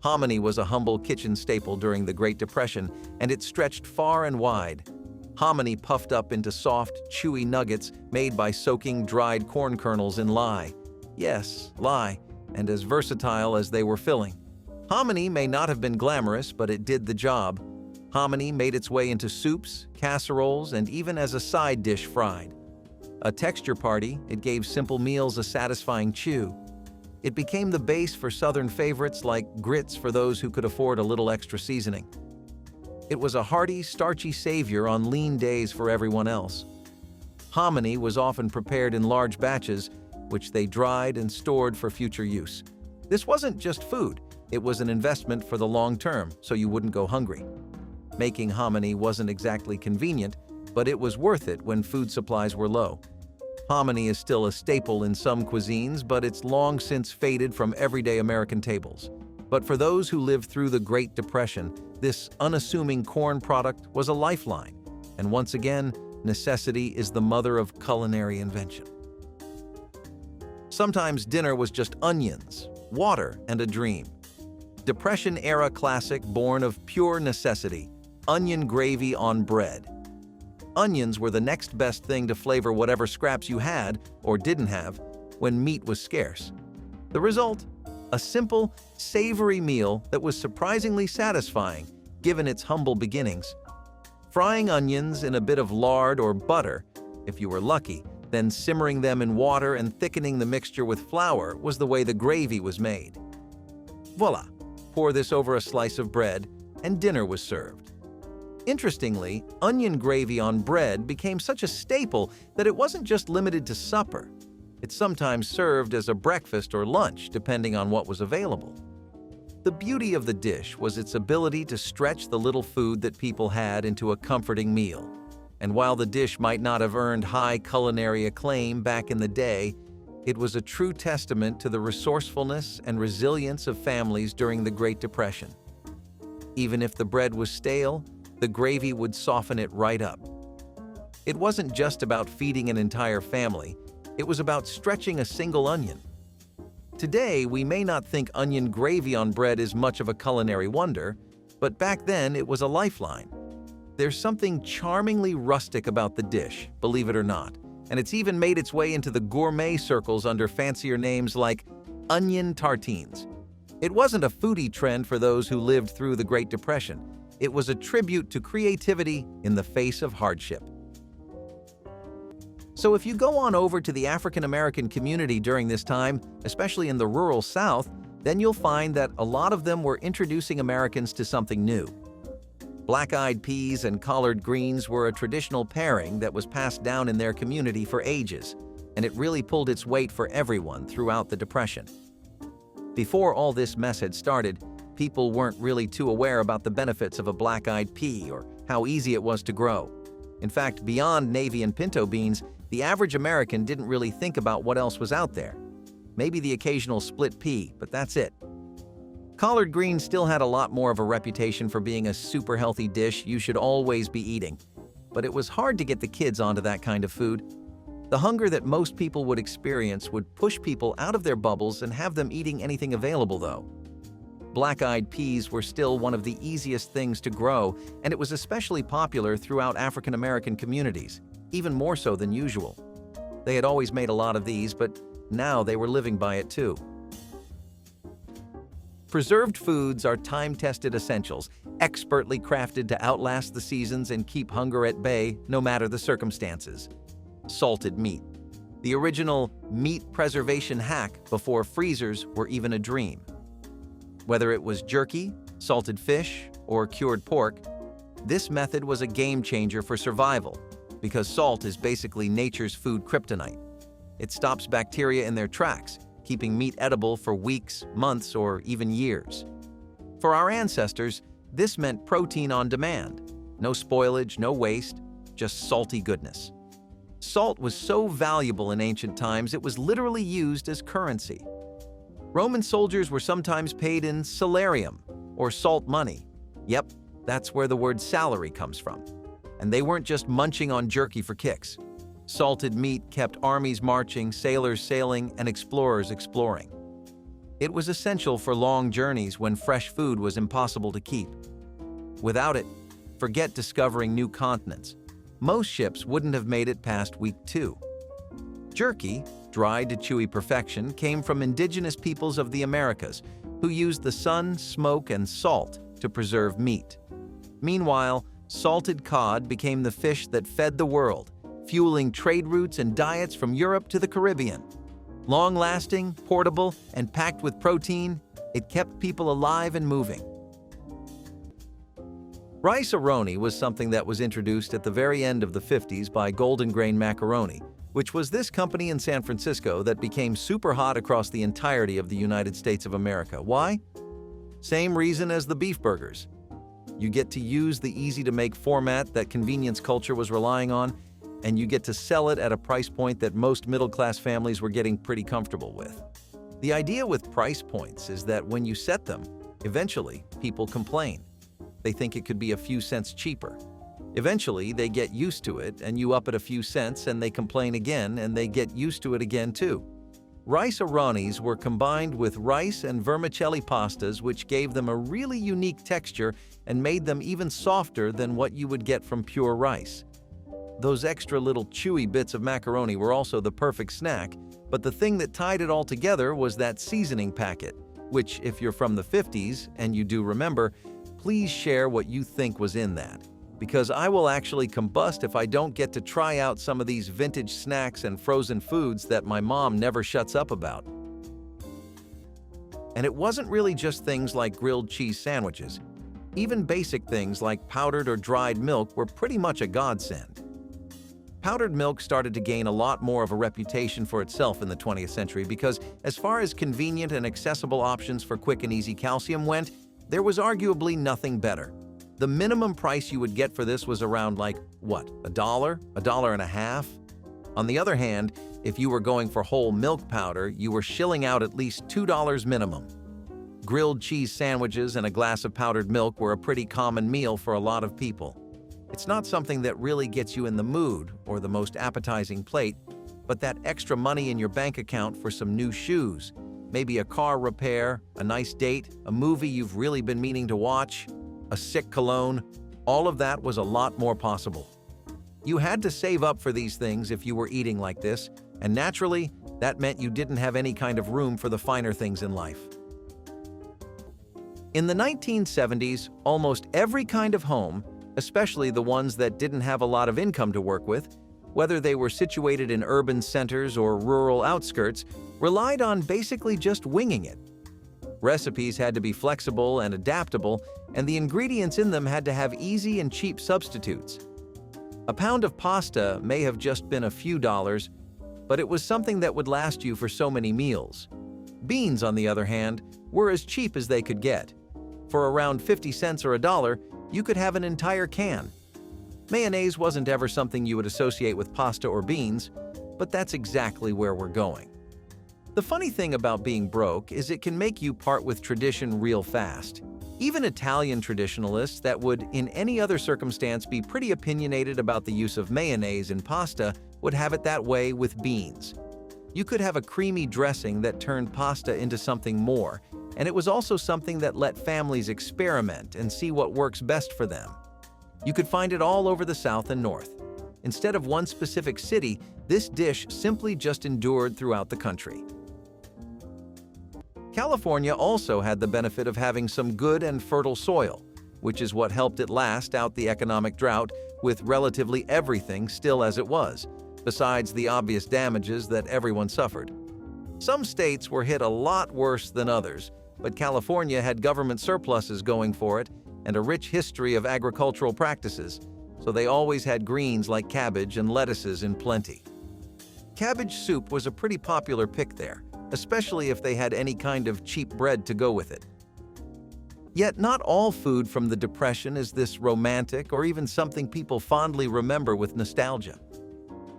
Hominy was a humble kitchen staple during the Great Depression, and it stretched far and wide. Hominy puffed up into soft, chewy nuggets made by soaking dried corn kernels in lye. Yes, lye, and as versatile as they were filling. Hominy may not have been glamorous, but it did the job. Hominy made its way into soups, casseroles, and even as a side dish fried. A texture party, it gave simple meals a satisfying chew. It became the base for Southern favorites like grits for those who could afford a little extra seasoning. It was a hearty, starchy savior on lean days for everyone else. Hominy was often prepared in large batches, which they dried and stored for future use. This wasn't just food, it was an investment for the long term, so you wouldn't go hungry. Making hominy wasn't exactly convenient, but it was worth it when food supplies were low. Hominy is still a staple in some cuisines, but it's long since faded from everyday American tables. But for those who lived through the Great Depression, this unassuming corn product was a lifeline. And once again, necessity is the mother of culinary invention. Sometimes dinner was just onions, water, and a dream. Depression-era classic born of pure necessity, onion gravy on bread. Onions were the next best thing to flavor whatever scraps you had, or didn't have, when meat was scarce. The result? A simple, savory meal that was surprisingly satisfying, given its humble beginnings. Frying onions in a bit of lard or butter, if you were lucky, then simmering them in water and thickening the mixture with flour was the way the gravy was made. Voila! Pour this over a slice of bread, and dinner was served. Interestingly, onion gravy on bread became such a staple that it wasn't just limited to supper. It sometimes served as a breakfast or lunch, depending on what was available. The beauty of the dish was its ability to stretch the little food that people had into a comforting meal. And while the dish might not have earned high culinary acclaim back in the day, it was a true testament to the resourcefulness and resilience of families during the Great Depression. Even if the bread was stale, the gravy would soften it right up. It wasn't just about feeding an entire family, it was about stretching a single onion. Today, we may not think onion gravy on bread is much of a culinary wonder, but back then it was a lifeline. There's something charmingly rustic about the dish, believe it or not. and it's even made its way into the gourmet circles under fancier names like onion tartines. It wasn't a foodie trend for those who lived through the Great Depression. It was a tribute to creativity in the face of hardship. So if you go on over to the African American community during this time, especially in the rural South, then you'll find that a lot of them were introducing Americans to something new. Black-eyed peas and collard greens were a traditional pairing that was passed down in their community for ages, and it really pulled its weight for everyone throughout the Depression. Before all this mess had started, people weren't really too aware about the benefits of a black-eyed pea or how easy it was to grow. In fact, beyond navy and pinto beans, the average American didn't really think about what else was out there. Maybe the occasional split pea, but that's it. Collard greens still had a lot more of a reputation for being a super healthy dish you should always be eating, but it was hard to get the kids onto that kind of food. The hunger that most people would experience would push people out of their bubbles and have them eating anything available, though. Black-eyed peas were still one of the easiest things to grow, and it was especially popular throughout African American communities, even more so than usual. They had always made a lot of these, but now they were living by it too. Preserved foods are time-tested essentials, expertly crafted to outlast the seasons and keep hunger at bay no matter the circumstances. Salted meat, the original meat preservation hack before freezers were even a dream. Whether it was jerky, salted fish, or cured pork, this method was a game changer for survival because salt is basically nature's food kryptonite. It stops bacteria in their tracks, keeping meat edible for weeks, months, or even years. For our ancestors, this meant protein on demand. No spoilage, no waste, just salty goodness. Salt was so valuable in ancient times it was literally used as currency. Roman soldiers were sometimes paid in salarium, or salt money. Yep, that's where the word salary comes from. And they weren't just munching on jerky for kicks. Salted meat kept armies marching, sailors sailing, and explorers exploring. It was essential for long journeys when fresh food was impossible to keep. Without it, forget discovering new continents. Most ships wouldn't have made it past week 2. Jerky, dried to chewy perfection, came from indigenous peoples of the Americas, who used the sun, smoke, and salt to preserve meat. Meanwhile, salted cod became the fish that fed the world, fueling trade routes and diets from Europe to the Caribbean. Long-lasting, portable, and packed with protein, it kept people alive and moving. Rice-a-Roni was something that was introduced at the very end of the 50s by Golden Grain Macaroni, which was this company in San Francisco that became super hot across the entirety of the United States of America. Why? Same reason as the beef burgers. You get to use the easy-to-make format that convenience culture was relying on, and you get to sell it at a price point that most middle-class families were getting pretty comfortable with. The idea with price points is that when you set them, eventually people complain. They think it could be a few cents cheaper. Eventually, they get used to it, and you up it a few cents, and they complain again, and they get used to it again too. Rice-a-Ronis were combined with rice and vermicelli pastas, which gave them a really unique texture and made them even softer than what you would get from pure rice. Those extra little chewy bits of macaroni were also the perfect snack, but the thing that tied it all together was that seasoning packet, which, if you're from the 50s, and you do remember, please share what you think was in that, because I will actually combust if I don't get to try out some of these vintage snacks and frozen foods that my mom never shuts up about. And it wasn't really just things like grilled cheese sandwiches. Even basic things like powdered or dried milk were pretty much a godsend. Powdered milk started to gain a lot more of a reputation for itself in the 20th century because, as far as convenient and accessible options for quick and easy calcium went, there was arguably nothing better. The minimum price you would get for this was around $1, $1.50? On the other hand, if you were going for whole milk powder, you were shilling out at least $2 minimum. Grilled cheese sandwiches and a glass of powdered milk were a pretty common meal for a lot of people. It's not something that really gets you in the mood or the most appetizing plate, but that extra money in your bank account for some new shoes, maybe a car repair, a nice date, a movie you've really been meaning to watch, a sick cologne, all of that was a lot more possible. You had to save up for these things if you were eating like this, and naturally, that meant you didn't have any kind of room for the finer things in life. In the 1970s, almost every kind of home, especially the ones that didn't have a lot of income to work with, whether they were situated in urban centers or rural outskirts, relied on basically just winging it. Recipes had to be flexible and adaptable, and the ingredients in them had to have easy and cheap substitutes. A pound of pasta may have just been a few dollars, but it was something that would last you for so many meals. Beans, on the other hand, were as cheap as they could get. For around 50 cents or $1, you could have an entire can. Mayonnaise wasn't ever something you would associate with pasta or beans, but that's exactly where we're going. The funny thing about being broke is it can make you part with tradition real fast. Even Italian traditionalists that would, in any other circumstance, be pretty opinionated about the use of mayonnaise in pasta would have it that way with beans. You could have a creamy dressing that turned pasta into something more, and it was also something that let families experiment and see what works best for them. You could find it all over the South and North. Instead of one specific city, this dish simply just endured throughout the country. California also had the benefit of having some good and fertile soil, which is what helped it last out the economic drought with relatively everything still as it was, besides the obvious damages that everyone suffered. Some states were hit a lot worse than others, but California had government surpluses going for it and a rich history of agricultural practices, so they always had greens like cabbage and lettuces in plenty. Cabbage soup was a pretty popular pick there, especially if they had any kind of cheap bread to go with it. Yet not all food from the Depression is this romantic or even something people fondly remember with nostalgia.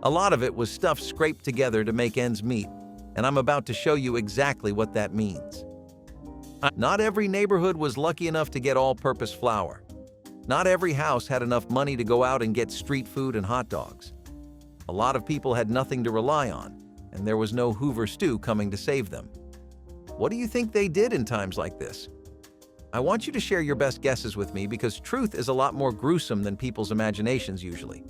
A lot of it was stuff scraped together to make ends meet, and I'm about to show you exactly what that means. Not every neighborhood was lucky enough to get all-purpose flour. Not every house had enough money to go out and get street food and hot dogs. A lot of people had nothing to rely on, and there was no Hoover stew coming to save them. What do you think they did in times like this? I want you to share your best guesses with me because truth is a lot more gruesome than people's imaginations usually.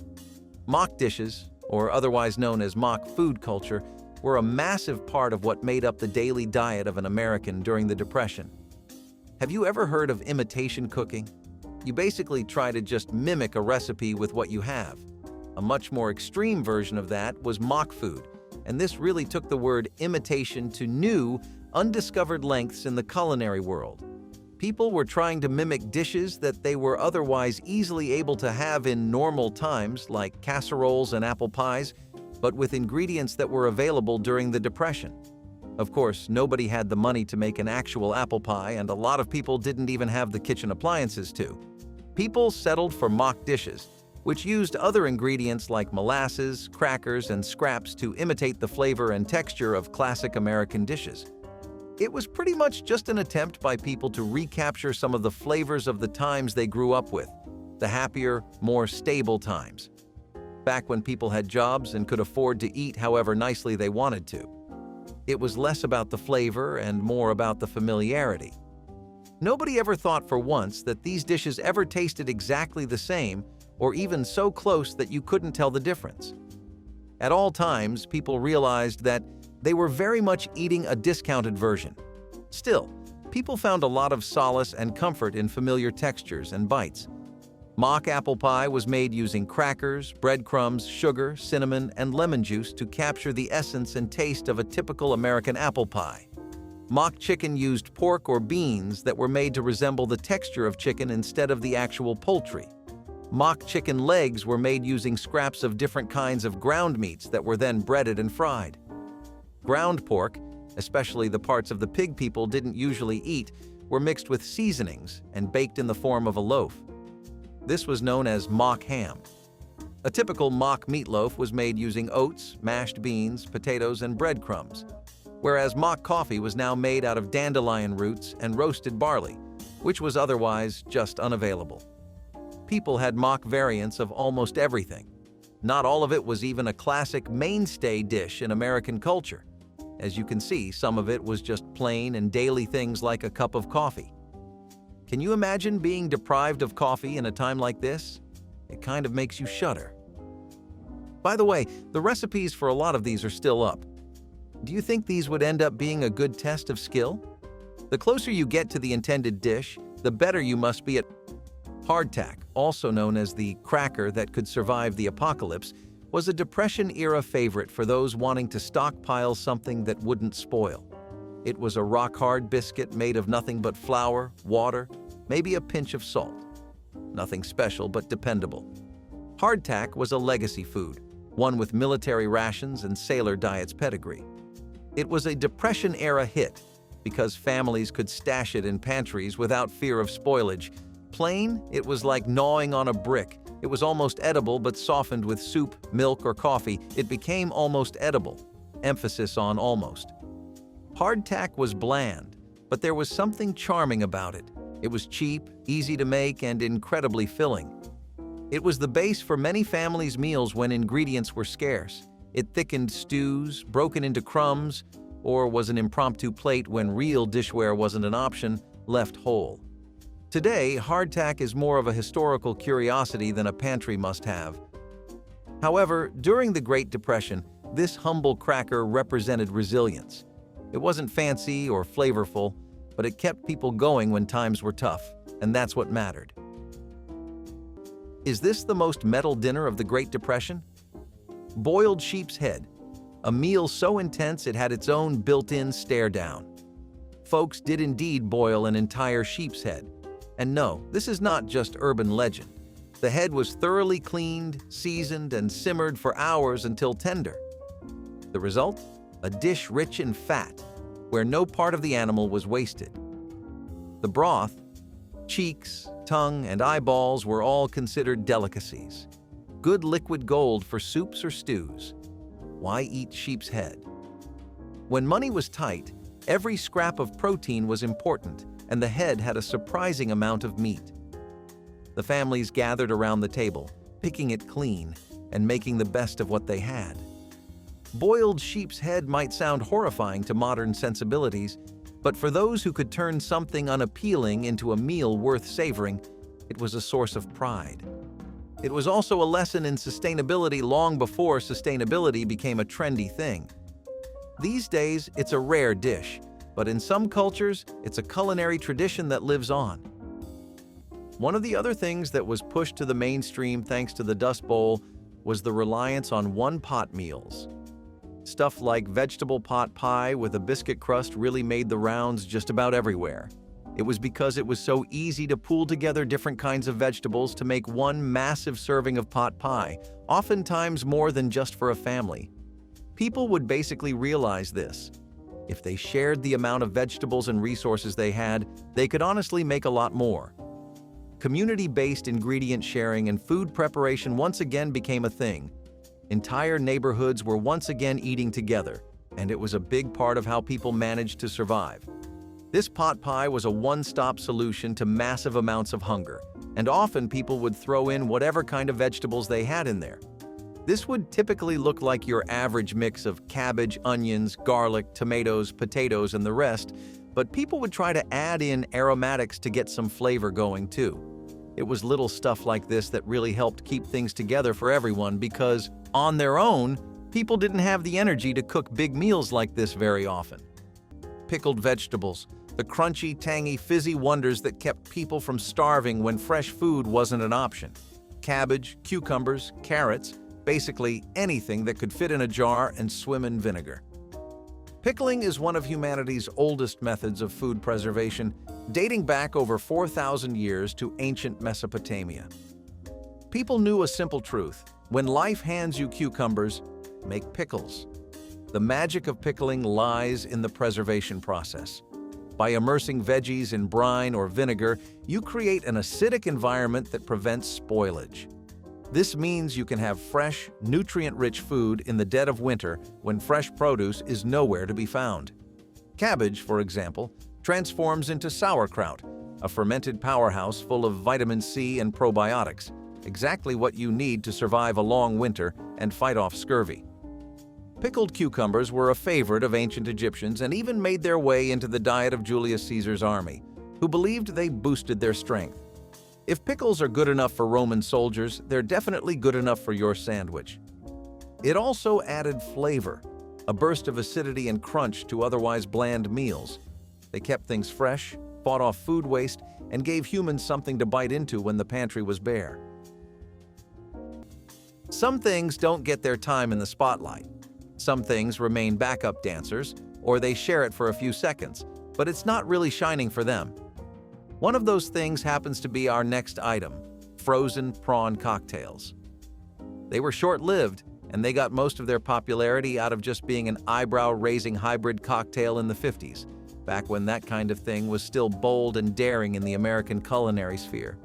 Mock dishes, or otherwise known as mock food culture, were a massive part of what made up the daily diet of an American during the Depression. Have you ever heard of imitation cooking? You basically try to just mimic a recipe with what you have. A much more extreme version of that was mock food, and this really took the word imitation to new, undiscovered lengths in the culinary world. People were trying to mimic dishes that they were otherwise easily able to have in normal times, like casseroles and apple pies, but with ingredients that were available during the Depression. Of course, nobody had the money to make an actual apple pie, and a lot of people didn't even have the kitchen appliances to. People settled for mock dishes, which used other ingredients like molasses, crackers, and scraps to imitate the flavor and texture of classic American dishes. It was pretty much just an attempt by people to recapture some of the flavors of the times they grew up with, the happier, more stable times. Back when people had jobs and could afford to eat however nicely they wanted to. It was less about the flavor and more about the familiarity. Nobody ever thought for once that these dishes ever tasted exactly the same or even so close that you couldn't tell the difference. At all times, people realized that they were very much eating a discounted version. Still, people found a lot of solace and comfort in familiar textures and bites. Mock apple pie was made using crackers, breadcrumbs, sugar, cinnamon, and lemon juice to capture the essence and taste of a typical American apple pie. Mock chicken used pork or beans that were made to resemble the texture of chicken instead of the actual poultry. Mock chicken legs were made using scraps of different kinds of ground meats that were then breaded and fried. Ground pork, especially the parts of the pig people didn't usually eat, were mixed with seasonings and baked in the form of a loaf. This was known as mock ham. A typical mock meatloaf was made using oats, mashed beans, potatoes, and breadcrumbs, whereas mock coffee was now made out of dandelion roots and roasted barley, which was otherwise just unavailable. People had mock variants of almost everything. Not all of it was even a classic mainstay dish in American culture. As you can see, some of it was just plain and daily things like a cup of coffee. Can you imagine being deprived of coffee in a time like this? It kind of makes you shudder. By the way, the recipes for a lot of these are still up. Do you think these would end up being a good test of skill? The closer you get to the intended dish, the better you must be at. Hardtack, also known as the cracker that could survive the apocalypse, was a Depression-era favorite for those wanting to stockpile something that wouldn't spoil. It was a rock-hard biscuit made of nothing but flour, water, maybe a pinch of salt. Nothing special, but dependable. Hardtack was a legacy food, one with military rations and sailor diets pedigree. It was a Depression-era hit because families could stash it in pantries without fear of spoilage. Plain, it was like gnawing on a brick. It was almost edible, but softened with soup, milk, or coffee, it became almost edible. Emphasis on almost. Hardtack was bland, but there was something charming about it. It was cheap, easy to make, and incredibly filling. It was the base for many families' meals when ingredients were scarce. It thickened stews, broken into crumbs, or was an impromptu plate when real dishware wasn't an option, left whole. Today, hardtack is more of a historical curiosity than a pantry must-have. However, during the Great Depression, this humble cracker represented resilience. It wasn't fancy or flavorful, but it kept people going when times were tough, and that's what mattered. Is this the most metal dinner of the Great Depression? Boiled sheep's head, a meal so intense it had its own built-in stare-down. Folks did indeed boil an entire sheep's head. And no, this is not just urban legend. The head was thoroughly cleaned, seasoned, and simmered for hours until tender. The result? A dish rich in fat, where no part of the animal was wasted. The broth, cheeks, tongue, and eyeballs were all considered delicacies. Good liquid gold for soups or stews. Why eat sheep's head? When money was tight, every scrap of protein was important, and the head had a surprising amount of meat. The families gathered around the table, picking it clean and making the best of what they had. Boiled sheep's head might sound horrifying to modern sensibilities, but for those who could turn something unappealing into a meal worth savoring, it was a source of pride. It was also a lesson in sustainability long before sustainability became a trendy thing. These days, it's a rare dish, but in some cultures, it's a culinary tradition that lives on. One of the other things that was pushed to the mainstream thanks to the Dust Bowl was the reliance on one-pot meals. Stuff like vegetable pot pie with a biscuit crust really made the rounds just about everywhere. It was because it was so easy to pool together different kinds of vegetables to make one massive serving of pot pie, oftentimes more than just for a family. People would basically realize this. If they shared the amount of vegetables and resources they had, they could honestly make a lot more. Community-based ingredient sharing and food preparation once again became a thing. Entire neighborhoods were once again eating together, and it was a big part of how people managed to survive. This pot pie was a one-stop solution to massive amounts of hunger, and often people would throw in whatever kind of vegetables they had in there. This would typically look like your average mix of cabbage, onions, garlic, tomatoes, potatoes, and the rest, but people would try to add in aromatics to get some flavor going too. It was little stuff like this that really helped keep things together for everyone because, on their own, people didn't have the energy to cook big meals like this very often. Pickled vegetables, the crunchy, tangy, fizzy wonders that kept people from starving when fresh food wasn't an option. Cabbage, cucumbers, carrots, basically anything that could fit in a jar and swim in vinegar. Pickling is one of humanity's oldest methods of food preservation, dating back over 4,000 years to ancient Mesopotamia. People knew a simple truth: when life hands you cucumbers, make pickles. The magic of pickling lies in the preservation process. By immersing veggies in brine or vinegar, you create an acidic environment that prevents spoilage. This means you can have fresh, nutrient-rich food in the dead of winter when fresh produce is nowhere to be found. Cabbage, for example, transforms into sauerkraut, a fermented powerhouse full of vitamin C and probiotics, exactly what you need to survive a long winter and fight off scurvy. Pickled cucumbers were a favorite of ancient Egyptians and even made their way into the diet of Julius Caesar's army, who believed they boosted their strength. If pickles are good enough for Roman soldiers, they're definitely good enough for your sandwich. It also added flavor, a burst of acidity and crunch to otherwise bland meals. They kept things fresh, fought off food waste, and gave humans something to bite into when the pantry was bare. Some things don't get their time in the spotlight. Some things remain backup dancers, or they share it for a few seconds, but it's not really shining for them. One of those things happens to be our next item: frozen prawn cocktails. They were short-lived, and they got most of their popularity out of just being an eyebrow-raising hybrid cocktail in the 50s, back when that kind of thing was still bold and daring in the American culinary sphere.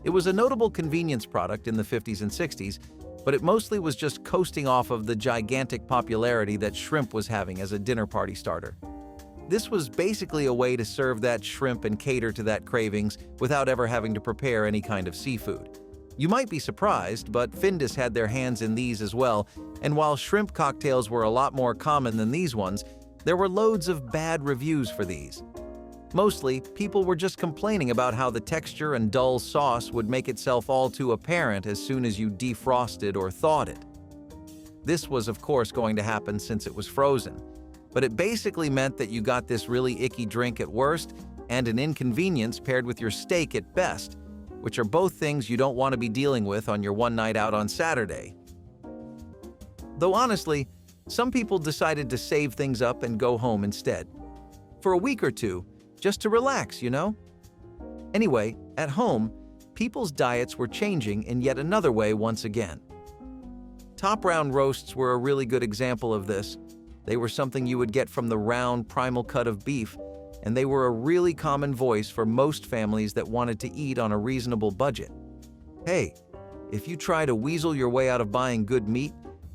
It was a notable convenience product in the 50s and 60s, but it mostly was just coasting off of the gigantic popularity that shrimp was having as a dinner party starter. This was basically a way to serve that shrimp and cater to that cravings without ever having to prepare any kind of seafood. You might be surprised, but Findus had their hands in these as well, and while shrimp cocktails were a lot more common than these ones, there were loads of bad reviews for these. Mostly, people were just complaining about how the texture and dull sauce would make itself all too apparent as soon as you defrosted or thawed it. This was, of course, going to happen since it was frozen, but it basically meant that you got this really icky drink at worst and an inconvenience paired with your steak at best, which are both things you don't want to be dealing with on your one night out on Saturday. Though honestly, some people decided to save things up and go home instead. For a week or two, just to relax, you know? Anyway, at home, people's diets were changing in yet another way once again. Top round roasts were a really good example of this. They were something you would get from the round, primal cut of beef, and they were a really common voice for most families that wanted to eat on a reasonable budget. Hey, if you try to weasel your way out of buying good meat,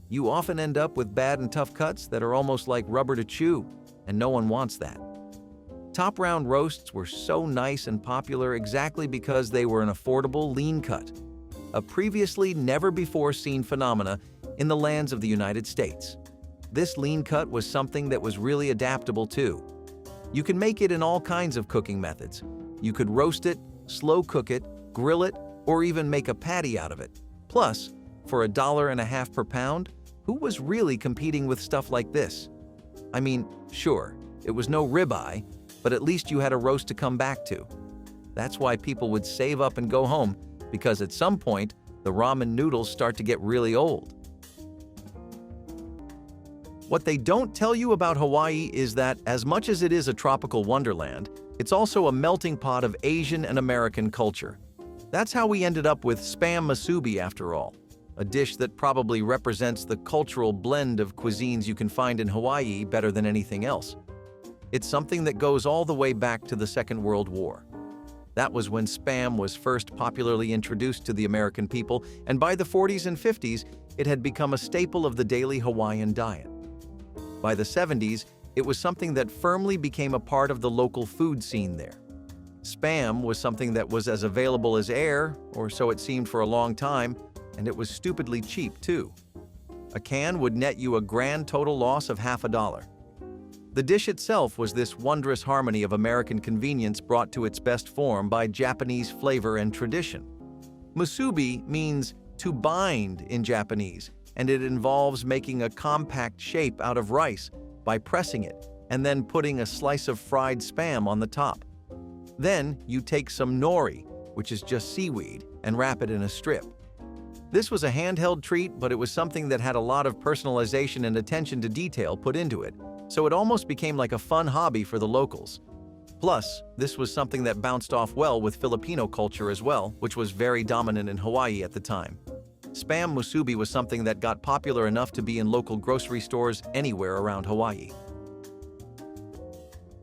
you often end up with bad and tough cuts that are almost like rubber to chew, and no one wants that. Top round roasts were so nice and popular exactly because they were an affordable lean cut, a previously never-before-seen phenomena in the lands of the United States. This lean cut was something that was really adaptable too. You can make it in all kinds of cooking methods. You could roast it, slow cook it, grill it, or even make a patty out of it. Plus, for $1.50 per pound, who was really competing with stuff like this? I mean, sure, it was no ribeye, but at least you had a roast to come back to. That's why people would save up and go home, because at some point, the ramen noodles start to get really old. What they don't tell you about Hawaii is that, as much as it is a tropical wonderland, it's also a melting pot of Asian and American culture. That's how we ended up with Spam musubi after all, a dish that probably represents the cultural blend of cuisines you can find in Hawaii better than anything else. It's something that goes all the way back to the Second World War. That was when Spam was first popularly introduced to the American people, and by the 40s and 50s, it had become a staple of the daily Hawaiian diet. By the 70s, it was something that firmly became a part of the local food scene there. Spam was something that was as available as air, or so it seemed for a long time, and it was stupidly cheap too. A can would net you a grand total loss of $50. The dish itself was this wondrous harmony of American convenience brought to its best form by Japanese flavor and tradition. Musubi means to bind in Japanese, and it involves making a compact shape out of rice by pressing it and then putting a slice of fried Spam on the top. Then you take some nori, which is just seaweed, and wrap it in a strip. This was a handheld treat, but it was something that had a lot of personalization and attention to detail put into it, so it almost became like a fun hobby for the locals. Plus, this was something that bounced off well with Filipino culture as well, which was very dominant in Hawaii at the time. Spam musubi was something that got popular enough to be in local grocery stores anywhere around Hawaii.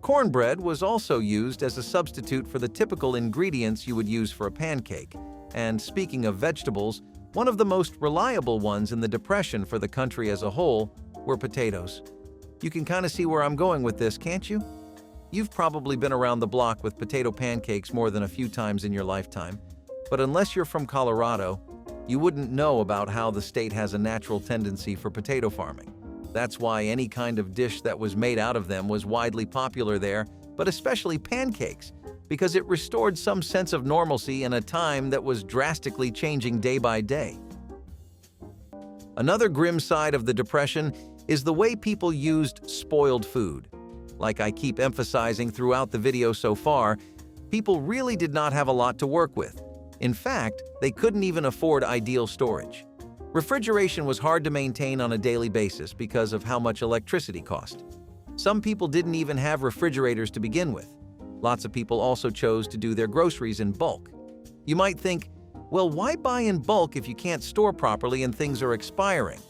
Cornbread was also used as a substitute for the typical ingredients you would use for a pancake. And speaking of vegetables, one of the most reliable ones in the Depression for the country as a whole were potatoes. You can kind of see where I'm going with this, can't you? You've probably been around the block with potato pancakes more than a few times in your lifetime, but unless you're from Colorado, you wouldn't know about how the state has a natural tendency for potato farming. That's why any kind of dish that was made out of them was widely popular there, but especially pancakes, because it restored some sense of normalcy in a time that was drastically changing day by day. Another grim side of the Depression is the way people used spoiled food. Like I keep emphasizing throughout the video so far, people really did not have a lot to work with. In fact, they couldn't even afford ideal storage. Refrigeration was hard to maintain on a daily basis because of how much electricity cost. Some people didn't even have refrigerators to begin with. Lots of people also chose to do their groceries in bulk. You might think, well, why buy in bulk if you can't store properly and things are expiring?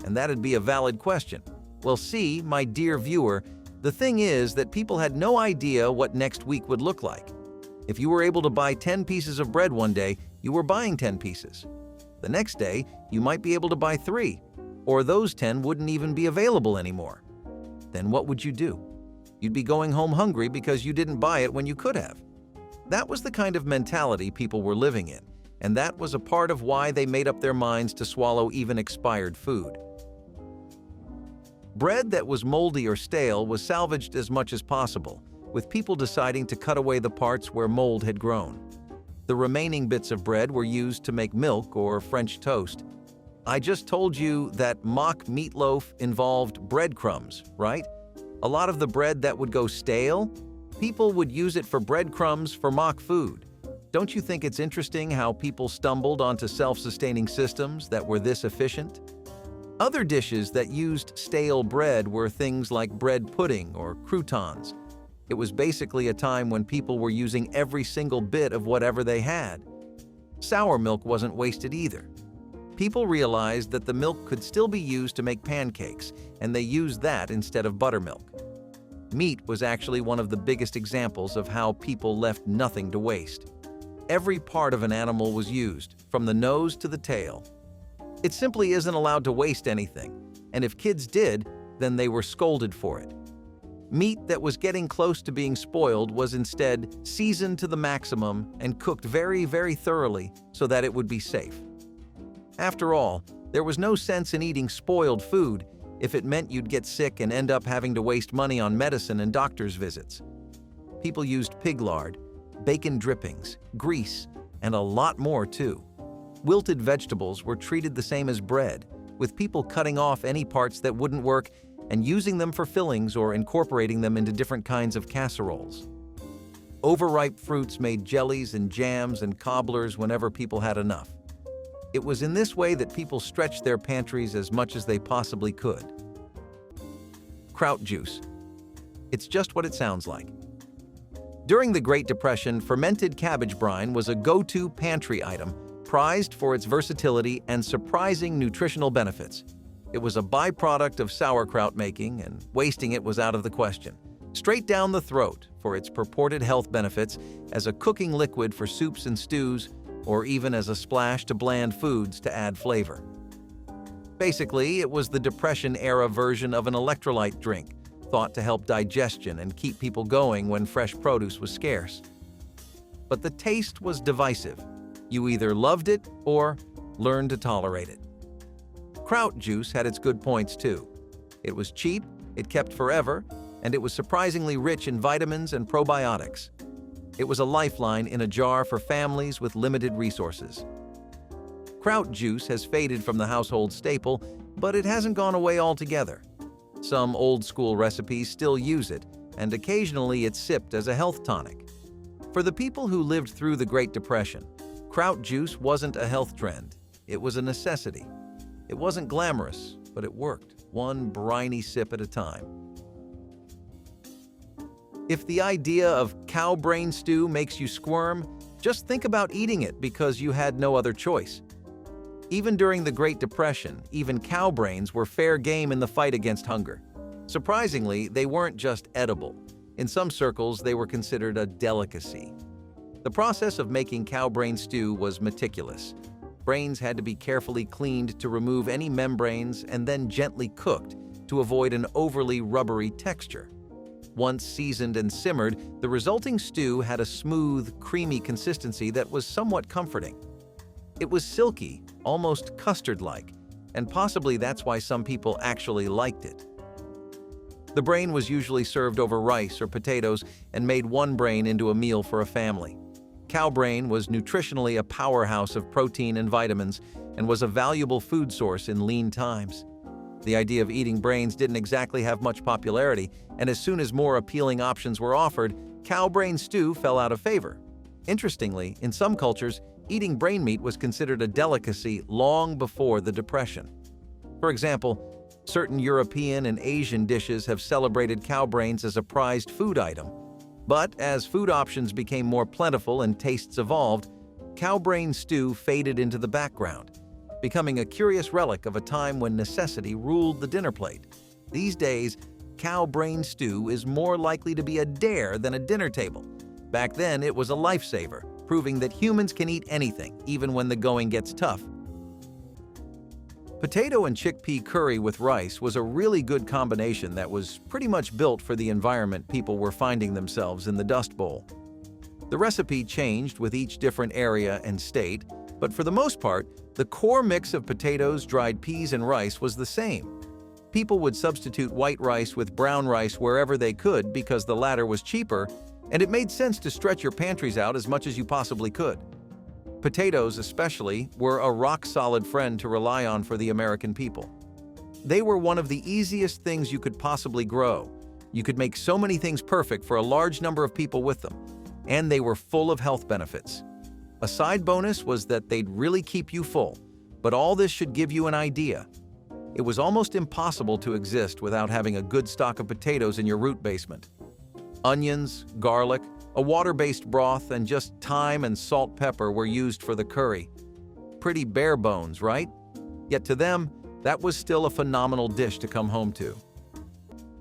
And that'd be a valid question. Well, see, my dear viewer, the thing is that people had no idea what next week would look like. If you were able to buy 10 pieces of bread one day, you were buying 10 pieces. The next day, you might be able to buy 3, or those 10 wouldn't even be available anymore. Then what would you do? You'd be going home hungry because you didn't buy it when you could have. That was the kind of mentality people were living in, and that was a part of why they made up their minds to swallow even expired food. Bread that was moldy or stale was salvaged as much as possible, with people deciding to cut away the parts where mold had grown. The remaining bits of bread were used to make milk or French toast. I just told you that mock meatloaf involved breadcrumbs, right? A lot of the bread that would go stale, people would use it for breadcrumbs for mock food. Don't you think it's interesting how people stumbled onto self-sustaining systems that were this efficient? Other dishes that used stale bread were things like bread pudding or croutons. It was basically a time when people were using every single bit of whatever they had. Sour milk wasn't wasted either. People realized that the milk could still be used to make pancakes, and they used that instead of buttermilk. Meat was actually one of the biggest examples of how people left nothing to waste. Every part of an animal was used, from the nose to the tail. It simply isn't allowed to waste anything, and if kids did, then they were scolded for it. Meat that was getting close to being spoiled was instead seasoned to the maximum and cooked very, very thoroughly so that it would be safe. After all, there was no sense in eating spoiled food if it meant you'd get sick and end up having to waste money on medicine and doctor's visits. People used pig lard, bacon drippings, grease, and a lot more too. Wilted vegetables were treated the same as bread, with people cutting off any parts that wouldn't work and using them for fillings or incorporating them into different kinds of casseroles. Overripe fruits made jellies and jams and cobblers whenever people had enough. It was in this way that people stretched their pantries as much as they possibly could. Kraut juice. It's just what it sounds like. During the Great Depression, fermented cabbage brine was a go-to pantry item, prized for its versatility and surprising nutritional benefits. It was a byproduct of sauerkraut making, and wasting it was out of the question. Straight down the throat for its purported health benefits as a cooking liquid for soups and stews, or even as a splash to bland foods to add flavor. Basically, it was the Depression-era version of an electrolyte drink, thought to help digestion and keep people going when fresh produce was scarce. But the taste was divisive. You either loved it or learned to tolerate it. Kraut juice had its good points too. It was cheap, it kept forever, and it was surprisingly rich in vitamins and probiotics. It was a lifeline in a jar for families with limited resources. Kraut juice has faded from the household staple, but it hasn't gone away altogether. Some old-school recipes still use it, and occasionally it's sipped as a health tonic. For the people who lived through the Great Depression, Kraut juice wasn't a health trend. It was a necessity. It wasn't glamorous, but it worked, one briny sip at a time. If the idea of cow brain stew makes you squirm, just think about eating it because you had no other choice. Even during the Great Depression, even cow brains were fair game in the fight against hunger. Surprisingly, they weren't just edible. In some circles, they were considered a delicacy. The process of making cow brain stew was meticulous. Brains had to be carefully cleaned to remove any membranes and then gently cooked to avoid an overly rubbery texture. Once seasoned and simmered, the resulting stew had a smooth, creamy consistency that was somewhat comforting. It was silky, almost custard-like, and possibly that's why some people actually liked it. The brain was usually served over rice or potatoes and made one brain into a meal for a family. Cow brain was nutritionally a powerhouse of protein and vitamins and was a valuable food source in lean times. The idea of eating brains didn't exactly have much popularity, and as soon as more appealing options were offered, cow brain stew fell out of favor. Interestingly, in some cultures, eating brain meat was considered a delicacy long before the Depression. For example, certain European and Asian dishes have celebrated cow brains as a prized food item. But as food options became more plentiful and tastes evolved, cow brain stew faded into the background, becoming a curious relic of a time when necessity ruled the dinner plate. These days, cow brain stew is more likely to be a dare than a dinner table. Back then, it was a lifesaver, proving that humans can eat anything, even when the going gets tough. Potato and chickpea curry with rice was a really good combination that was pretty much built for the environment people were finding themselves in the Dust Bowl. The recipe changed with each different area and state, but for the most part, the core mix of potatoes, dried peas, and rice was the same. People would substitute white rice with brown rice wherever they could because the latter was cheaper, and it made sense to stretch your pantries out as much as you possibly could. Potatoes, especially, were a rock-solid friend to rely on for the American people. They were one of the easiest things you could possibly grow. You could make so many things perfect for a large number of people with them, and they were full of health benefits. A side bonus was that they'd really keep you full, but all this should give you an idea. It was almost impossible to exist without having a good stock of potatoes in your root basement. Onions, garlic, a water-based broth, and just thyme and salt pepper were used for the curry. Pretty bare bones, right? Yet to them, that was still a phenomenal dish to come home to.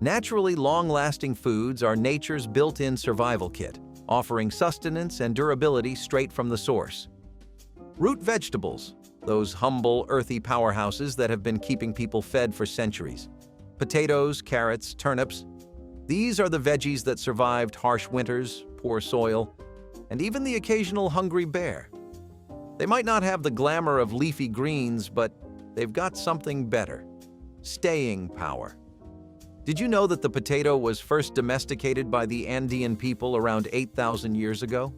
Naturally long-lasting foods are nature's built-in survival kit, offering sustenance and durability straight from the source. Root vegetables, those humble, earthy powerhouses that have been keeping people fed for centuries. Potatoes, carrots, turnips. These are the veggies that survived harsh winters, poor soil, and even the occasional hungry bear. They might not have the glamour of leafy greens, but they've got something better: staying power. Did you know that the potato was first domesticated by the Andean people around 8,000 years ago?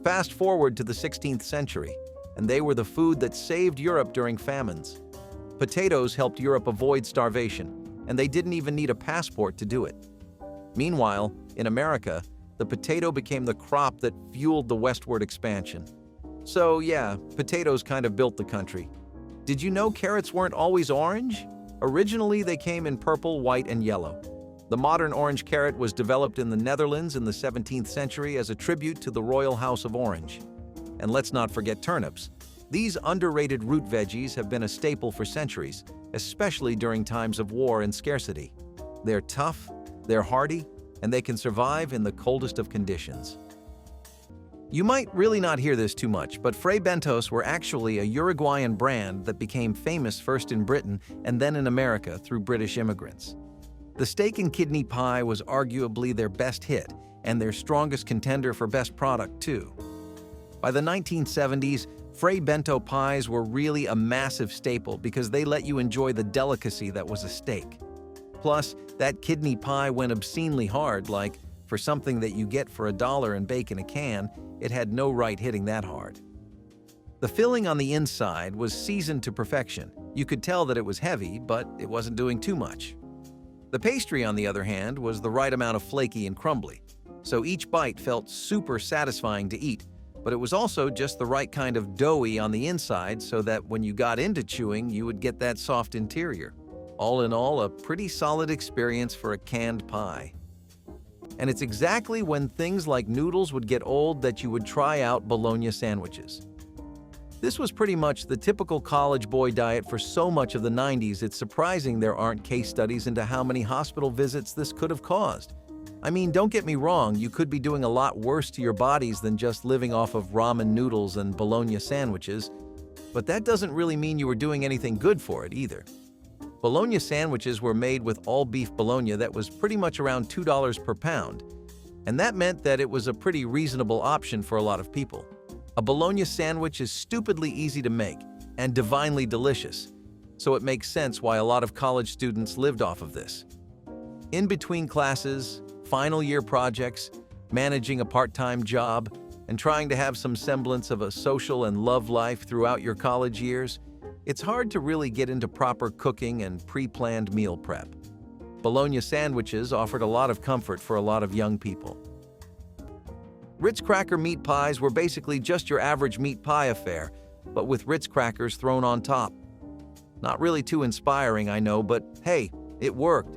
Fast forward to the 16th century, and they were the food that saved Europe during famines. Potatoes helped Europe avoid starvation, and they didn't even need a passport to do it. Meanwhile, in America, the potato became the crop that fueled the westward expansion. So yeah, potatoes kind of built the country. Did you know carrots weren't always orange? Originally, they came in purple, white, and yellow. The modern orange carrot was developed in the Netherlands in the 17th century as a tribute to the Royal House of Orange. And let's not forget turnips. These underrated root veggies have been a staple for centuries, especially during times of war and scarcity. They're tough, they're hardy, and they can survive in the coldest of conditions. You might really not hear this too much, but Fray Bentos were actually a Uruguayan brand that became famous first in Britain and then in America through British immigrants. The steak and kidney pie was arguably their best hit and their strongest contender for best product too. By the 1970s, Fray Bento pies were really a massive staple because they let you enjoy the delicacy that was a steak. Plus, that kidney pie went obscenely hard, like, for something that you get for $1 and bake in a can, it had no right hitting that hard. The filling on the inside was seasoned to perfection. You could tell that it was heavy, but it wasn't doing too much. The pastry, on the other hand, was the right amount of flaky and crumbly, so each bite felt super satisfying to eat, but it was also just the right kind of doughy on the inside so that when you got into chewing, you would get that soft interior. All in all, a pretty solid experience for a canned pie. And it's exactly when things like noodles would get old that you would try out Bologna sandwiches. This was pretty much the typical college boy diet for so much of the 90s, it's surprising there aren't case studies into how many hospital visits this could have caused. I mean, don't get me wrong, you could be doing a lot worse to your bodies than just living off of ramen noodles and Bologna sandwiches, but that doesn't really mean you were doing anything good for it either. Bologna sandwiches were made with all-beef bologna that was pretty much around $2 per pound, and that meant that it was a pretty reasonable option for a lot of people. A Bologna sandwich is stupidly easy to make and divinely delicious, so it makes sense why a lot of college students lived off of this. In between classes, final year projects, managing a part-time job, and trying to have some semblance of a social and love life throughout your college years, it's hard to really get into proper cooking and pre-planned meal prep. Bologna sandwiches offered a lot of comfort for a lot of young people. Ritz cracker meat pies were basically just your average meat pie affair, but with Ritz crackers thrown on top. Not really too inspiring, I know, but hey, it worked.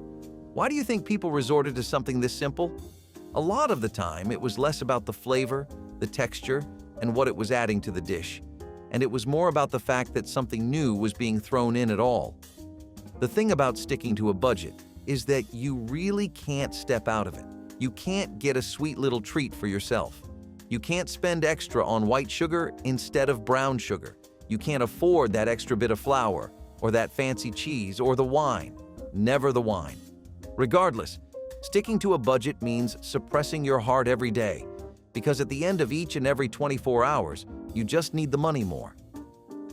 Why do you think people resorted to something this simple? A lot of the time, it was less about the flavor, the texture, and what it was adding to the dish, and it was more about the fact that something new was being thrown in at all. The thing about sticking to a budget is that you really can't step out of it. You can't get a sweet little treat for yourself. You can't spend extra on white sugar instead of brown sugar. You can't afford that extra bit of flour, or that fancy cheese, or the wine. Never the wine. Regardless, sticking to a budget means suppressing your heart every day, because at the end of each and every 24 hours, you just need the money more.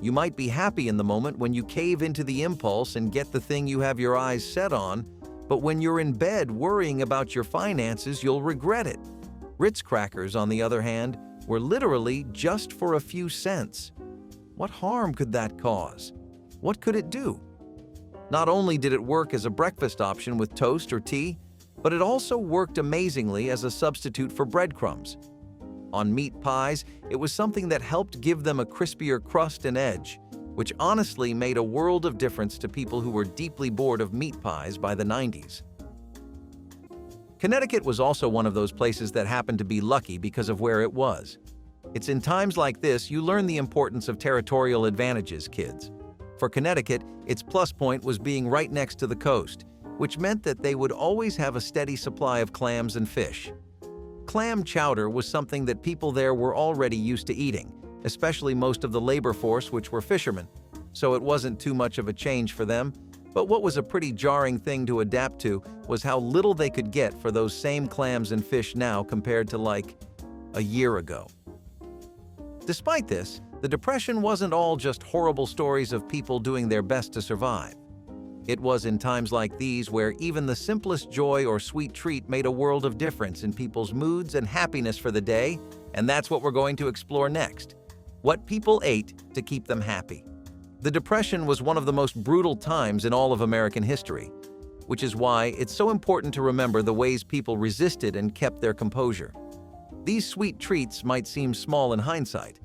You might be happy in the moment when you cave into the impulse and get the thing you have your eyes set on, but when you're in bed worrying about your finances, you'll regret it. Ritz crackers, on the other hand, were literally just for a few cents. What harm could that cause? What could it do? Not only did it work as a breakfast option with toast or tea, but it also worked amazingly as a substitute for breadcrumbs. On meat pies, it was something that helped give them a crispier crust and edge, which honestly made a world of difference to people who were deeply bored of meat pies by the 90s. Connecticut was also one of those places that happened to be lucky because of where it was. It's in times like this you learn the importance of territorial advantages, kids. For Connecticut, its plus point was being right next to the coast, which meant that they would always have a steady supply of clams and fish. Clam chowder was something that people there were already used to eating, especially most of the labor force, which were fishermen, so it wasn't too much of a change for them. But what was a pretty jarring thing to adapt to was how little they could get for those same clams and fish now compared to like a year ago. Despite this, the Depression wasn't all just horrible stories of people doing their best to survive. It was in times like these where even the simplest joy or sweet treat made a world of difference in people's moods and happiness for the day, and that's what we're going to explore next. What people ate to keep them happy. The Depression was one of the most brutal times in all of American history, which is why it's so important to remember the ways people resisted and kept their composure. These sweet treats might seem small in hindsight,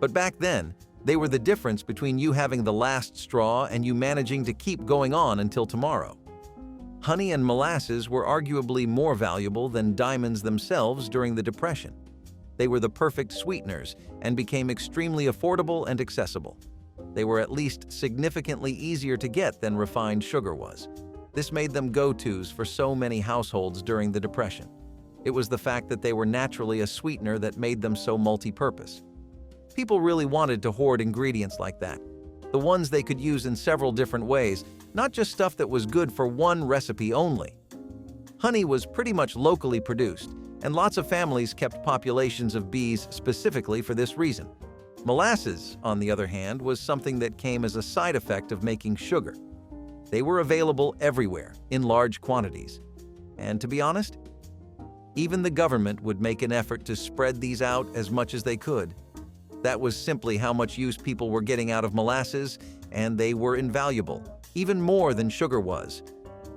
but back then, they were the difference between you having the last straw and you managing to keep going on until tomorrow. Honey and molasses were arguably more valuable than diamonds themselves during the Depression. They were the perfect sweeteners and became extremely affordable and accessible. They were at least significantly easier to get than refined sugar was. This made them go-tos for so many households during the Depression. It was the fact that they were naturally a sweetener that made them so multi-purpose. People really wanted to hoard ingredients like that, the ones they could use in several different ways, not just stuff that was good for one recipe only. Honey was pretty much locally produced, and lots of families kept populations of bees specifically for this reason. Molasses, on the other hand, was something that came as a side effect of making sugar. They were available everywhere, in large quantities. And to be honest, even the government would make an effort to spread these out as much as they could. That was simply how much use people were getting out of molasses, and they were invaluable, even more than sugar was.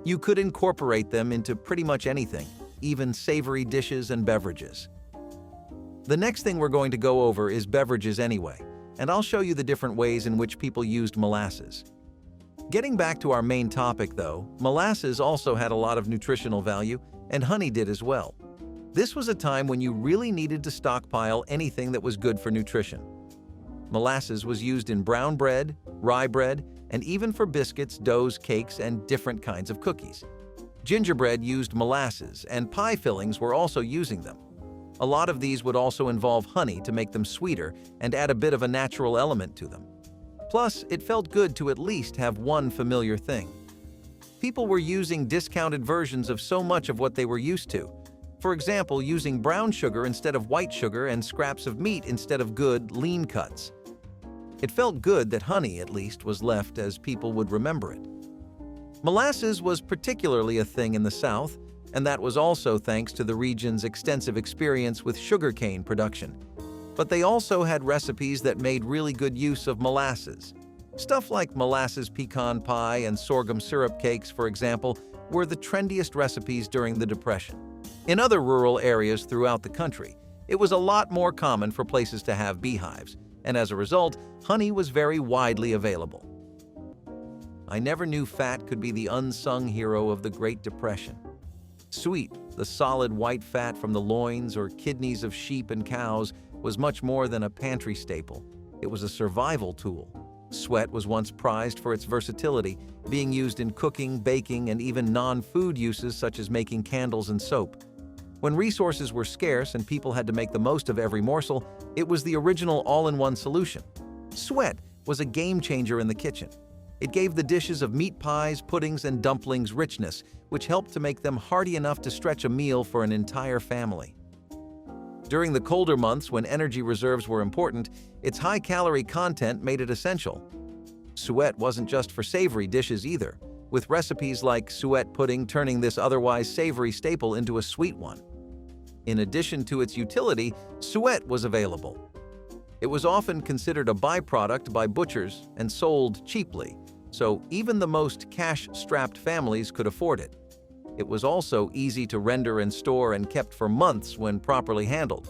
You could incorporate them into pretty much anything, even savory dishes and beverages. The next thing we're going to go over is beverages anyway, and I'll show you the different ways in which people used molasses. Getting back to our main topic though, molasses also had a lot of nutritional value, and honey did as well. This was a time when you really needed to stockpile anything that was good for nutrition. Molasses was used in brown bread, rye bread, and even for biscuits, doughs, cakes, and different kinds of cookies. Gingerbread used molasses, and pie fillings were also using them. A lot of these would also involve honey to make them sweeter and add a bit of a natural element to them. Plus, it felt good to at least have one familiar thing. People were using discounted versions of so much of what they were used to. For example, using brown sugar instead of white sugar and scraps of meat instead of good, lean cuts. It felt good that honey, at least, was left as people would remember it. Molasses was particularly a thing in the South, and that was also thanks to the region's extensive experience with sugarcane production, But they also had recipes that made really good use of molasses. Stuff like molasses pecan pie and sorghum syrup cakes, for example, were the trendiest recipes during the Depression. In other rural areas throughout the country, it was a lot more common for places to have beehives, and as a result, honey was very widely available. I never knew fat could be the unsung hero of the Great Depression. Suet, the solid white fat from the loins or kidneys of sheep and cows, was much more than a pantry staple. It was a survival tool. Suet was once prized for its versatility, being used in cooking, baking, and even non-food uses such as making candles and soap. When resources were scarce and people had to make the most of every morsel, it was the original all-in-one solution. Suet was a game-changer in the kitchen. It gave the dishes of meat pies, puddings, and dumplings richness, which helped to make them hearty enough to stretch a meal for an entire family. During the colder months, when energy reserves were important, its high-calorie content made it essential. Suet wasn't just for savory dishes either, with recipes like suet pudding turning this otherwise savory staple into a sweet one. In addition to its utility, suet was available. It was often considered a byproduct by butchers and sold cheaply, so even the most cash-strapped families could afford it. It was also easy to render and store and kept for months when properly handled.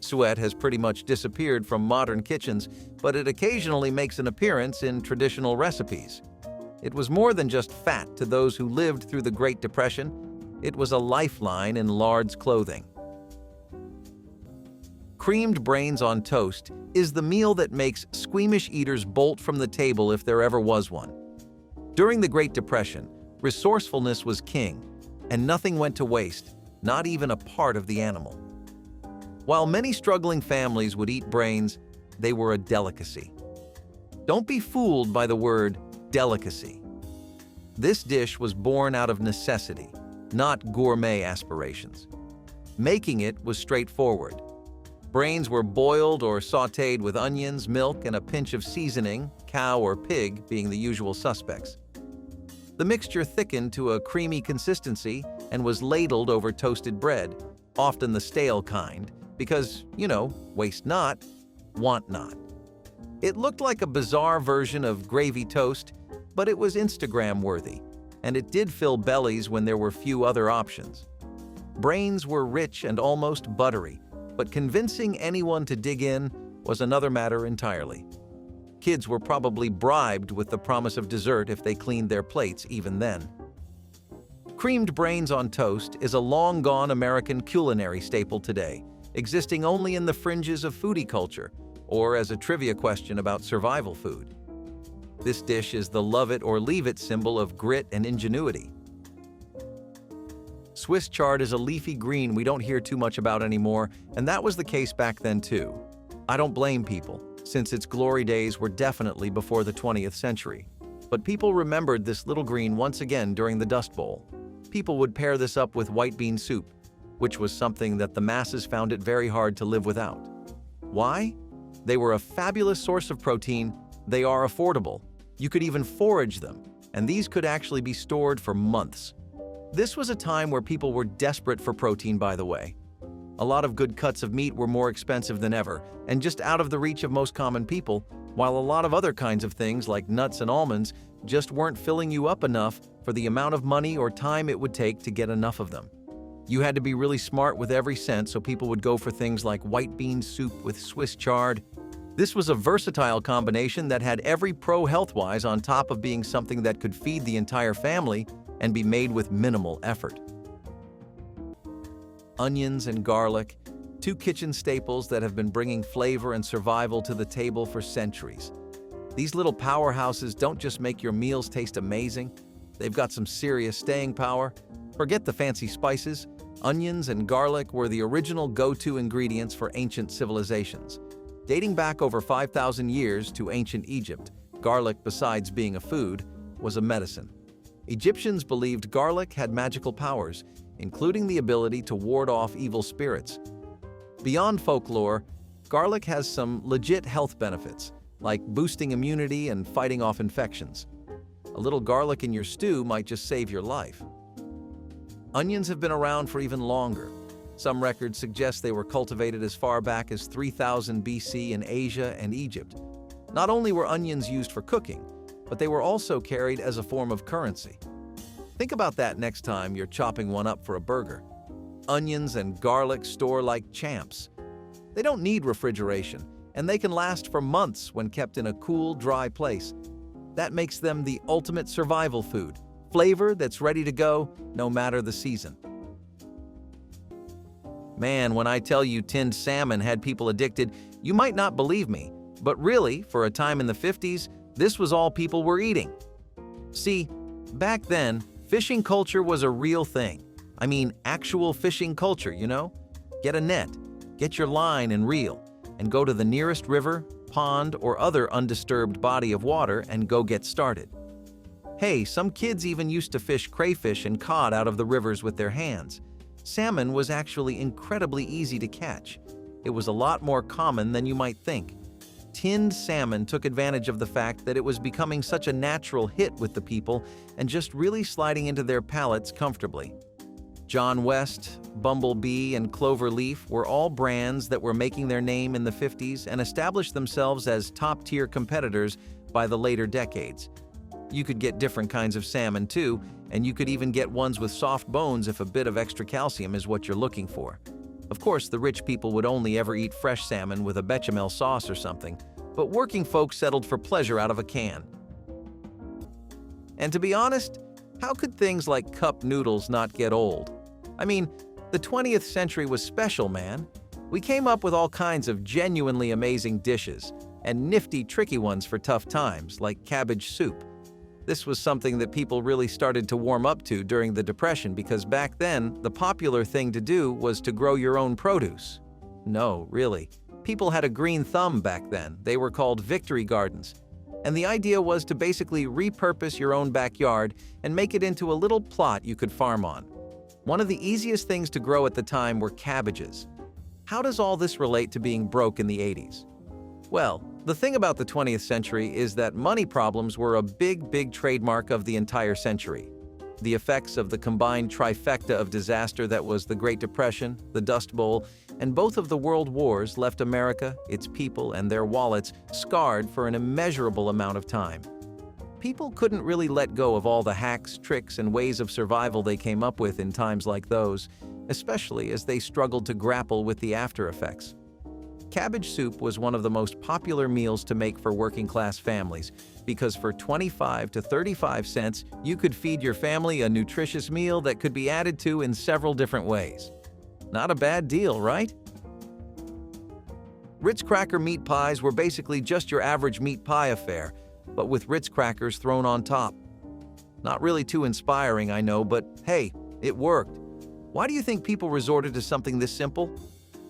Suet has pretty much disappeared from modern kitchens, but it occasionally makes an appearance in traditional recipes. It was more than just fat to those who lived through the Great Depression. It was a lifeline in lard's clothing. Creamed brains on toast is the meal that makes squeamish eaters bolt from the table if there ever was one. During the Great Depression, resourcefulness was king, and nothing went to waste, not even a part of the animal. While many struggling families would eat brains, they were a delicacy. Don't be fooled by the word delicacy. This dish was born out of necessity, not gourmet aspirations. Making it was straightforward. Brains were boiled or sautéed with onions, milk, and a pinch of seasoning, cow or pig being the usual suspects. The mixture thickened to a creamy consistency and was ladled over toasted bread, often the stale kind, because, waste not, want not. It looked like a bizarre version of gravy toast, but it was Instagram-worthy, and it did fill bellies when there were few other options. Brains were rich and almost buttery, but convincing anyone to dig in was another matter entirely. Kids were probably bribed with the promise of dessert if they cleaned their plates even then. Creamed brains on toast is a long-gone American culinary staple today, existing only in the fringes of foodie culture, or as a trivia question about survival food. This dish is the love it or leave it symbol of grit and ingenuity. Swiss chard is a leafy green we don't hear too much about anymore, and that was the case back then too. I don't blame people, since its glory days were definitely before the 20th century. But people remembered this little green once again during the Dust Bowl. People would pair this up with white bean soup, which was something that the masses found it very hard to live without. Why? They were a fabulous source of protein, they are affordable, you could even forage them, and these could actually be stored for months. This was a time where people were desperate for protein, by the way. A lot of good cuts of meat were more expensive than ever, and just out of the reach of most common people, while a lot of other kinds of things like nuts and almonds just weren't filling you up enough for the amount of money or time it would take to get enough of them. You had to be really smart with every cent, so people would go for things like white bean soup with Swiss chard. This was a versatile combination that had every pro health-wise on top of being something that could feed the entire family and be made with minimal effort. Onions and garlic, two kitchen staples that have been bringing flavor and survival to the table for centuries. These little powerhouses don't just make your meals taste amazing, they've got some serious staying power. Forget the fancy spices, onions and garlic were the original go-to ingredients for ancient civilizations. Dating back over 5,000 years to ancient Egypt, garlic, besides being a food, was a medicine. Egyptians believed garlic had magical powers, including the ability to ward off evil spirits. Beyond folklore, garlic has some legit health benefits, like boosting immunity and fighting off infections. A little garlic in your stew might just save your life. Onions have been around for even longer. Some records suggest they were cultivated as far back as 3000 BC in Asia and Egypt. Not only were onions used for cooking, but they were also carried as a form of currency. Think about that next time you're chopping one up for a burger. Onions and garlic store like champs. They don't need refrigeration, and they can last for months when kept in a cool, dry place. That makes them the ultimate survival food, flavor that's ready to go no matter the season. Man, when I tell you tinned salmon had people addicted, you might not believe me, but really, for a time in the 50s, this was all people were eating. See, back then, fishing culture was a real thing. I mean, actual fishing culture, you know? Get a net, get your line and reel, and go to the nearest river, pond, or other undisturbed body of water and go get started. Hey, some kids even used to fish crayfish and cod out of the rivers with their hands. Salmon was actually incredibly easy to catch. It was a lot more common than you might think. Tinned salmon took advantage of the fact that it was becoming such a natural hit with the people and just really sliding into their palates comfortably. John West, Bumblebee, and Cloverleaf were all brands that were making their name in the 50s and established themselves as top-tier competitors by the later decades. You could get different kinds of salmon too, and you could even get ones with soft bones if a bit of extra calcium is what you're looking for. Of course, the rich people would only ever eat fresh salmon with a bechamel sauce or something, but working folks settled for pleasure out of a can. And to be honest, how could things like cup noodles not get old? I mean, the 20th century was special, man. We came up with all kinds of genuinely amazing dishes, and nifty, tricky ones for tough times, like cabbage soup. This was something that people really started to warm up to during the Depression because back then, the popular thing to do was to grow your own produce. No, really. People had a green thumb back then. They were called victory gardens. And the idea was to basically repurpose your own backyard and make it into a little plot you could farm on. One of the easiest things to grow at the time were cabbages. How does all this relate to being broke in the 80s? Well, the thing about the 20th century is that money problems were a big trademark of the entire century. The effects of the combined trifecta of disaster that was the Great Depression, the Dust Bowl, and both of the world wars left America, its people, and their wallets scarred for an immeasurable amount of time. People couldn't really let go of all the hacks, tricks, and ways of survival they came up with in times like those, especially as they struggled to grapple with the after effects. Cabbage soup was one of the most popular meals to make for working-class families because for 25 to 35 cents, you could feed your family a nutritious meal that could be added to in several different ways. Not a bad deal, right? Ritz cracker meat pies were basically just your average meat pie affair, but with Ritz crackers thrown on top. Not really too inspiring, I know, but hey, it worked. Why do you think people resorted to something this simple?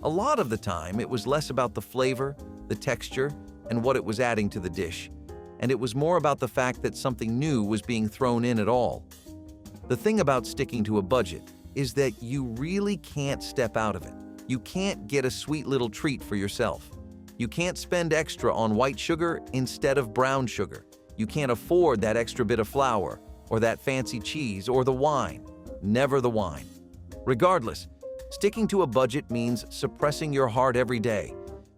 A lot of the time, it was less about the flavor, the texture, and what it was adding to the dish, and it was more about the fact that something new was being thrown in at all. The thing about sticking to a budget is that you really can't step out of it. You can't get a sweet little treat for yourself. You can't spend extra on white sugar instead of brown sugar. You can't afford that extra bit of flour, or that fancy cheese, or the wine. Never the wine. Regardless, sticking to a budget means suppressing your heart every day,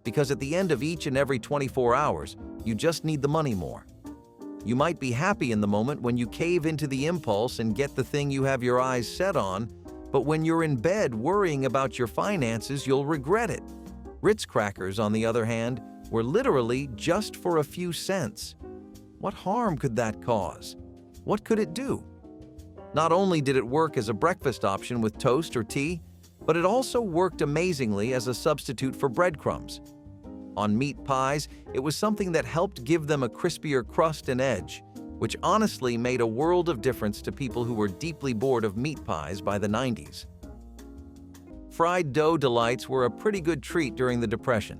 because at the end of each and every 24 hours, you just need the money more. You might be happy in the moment when you cave into the impulse and get the thing you have your eyes set on, but when you're in bed worrying about your finances, you'll regret it. Ritz crackers, on the other hand, were literally just for a few cents. What harm could that cause? What could it do? Not only did it work as a breakfast option with toast or tea, but it also worked amazingly as a substitute for breadcrumbs. On meat pies, it was something that helped give them a crispier crust and edge, which honestly made a world of difference to people who were deeply bored of meat pies by the 90s. Fried dough delights were a pretty good treat during the Depression.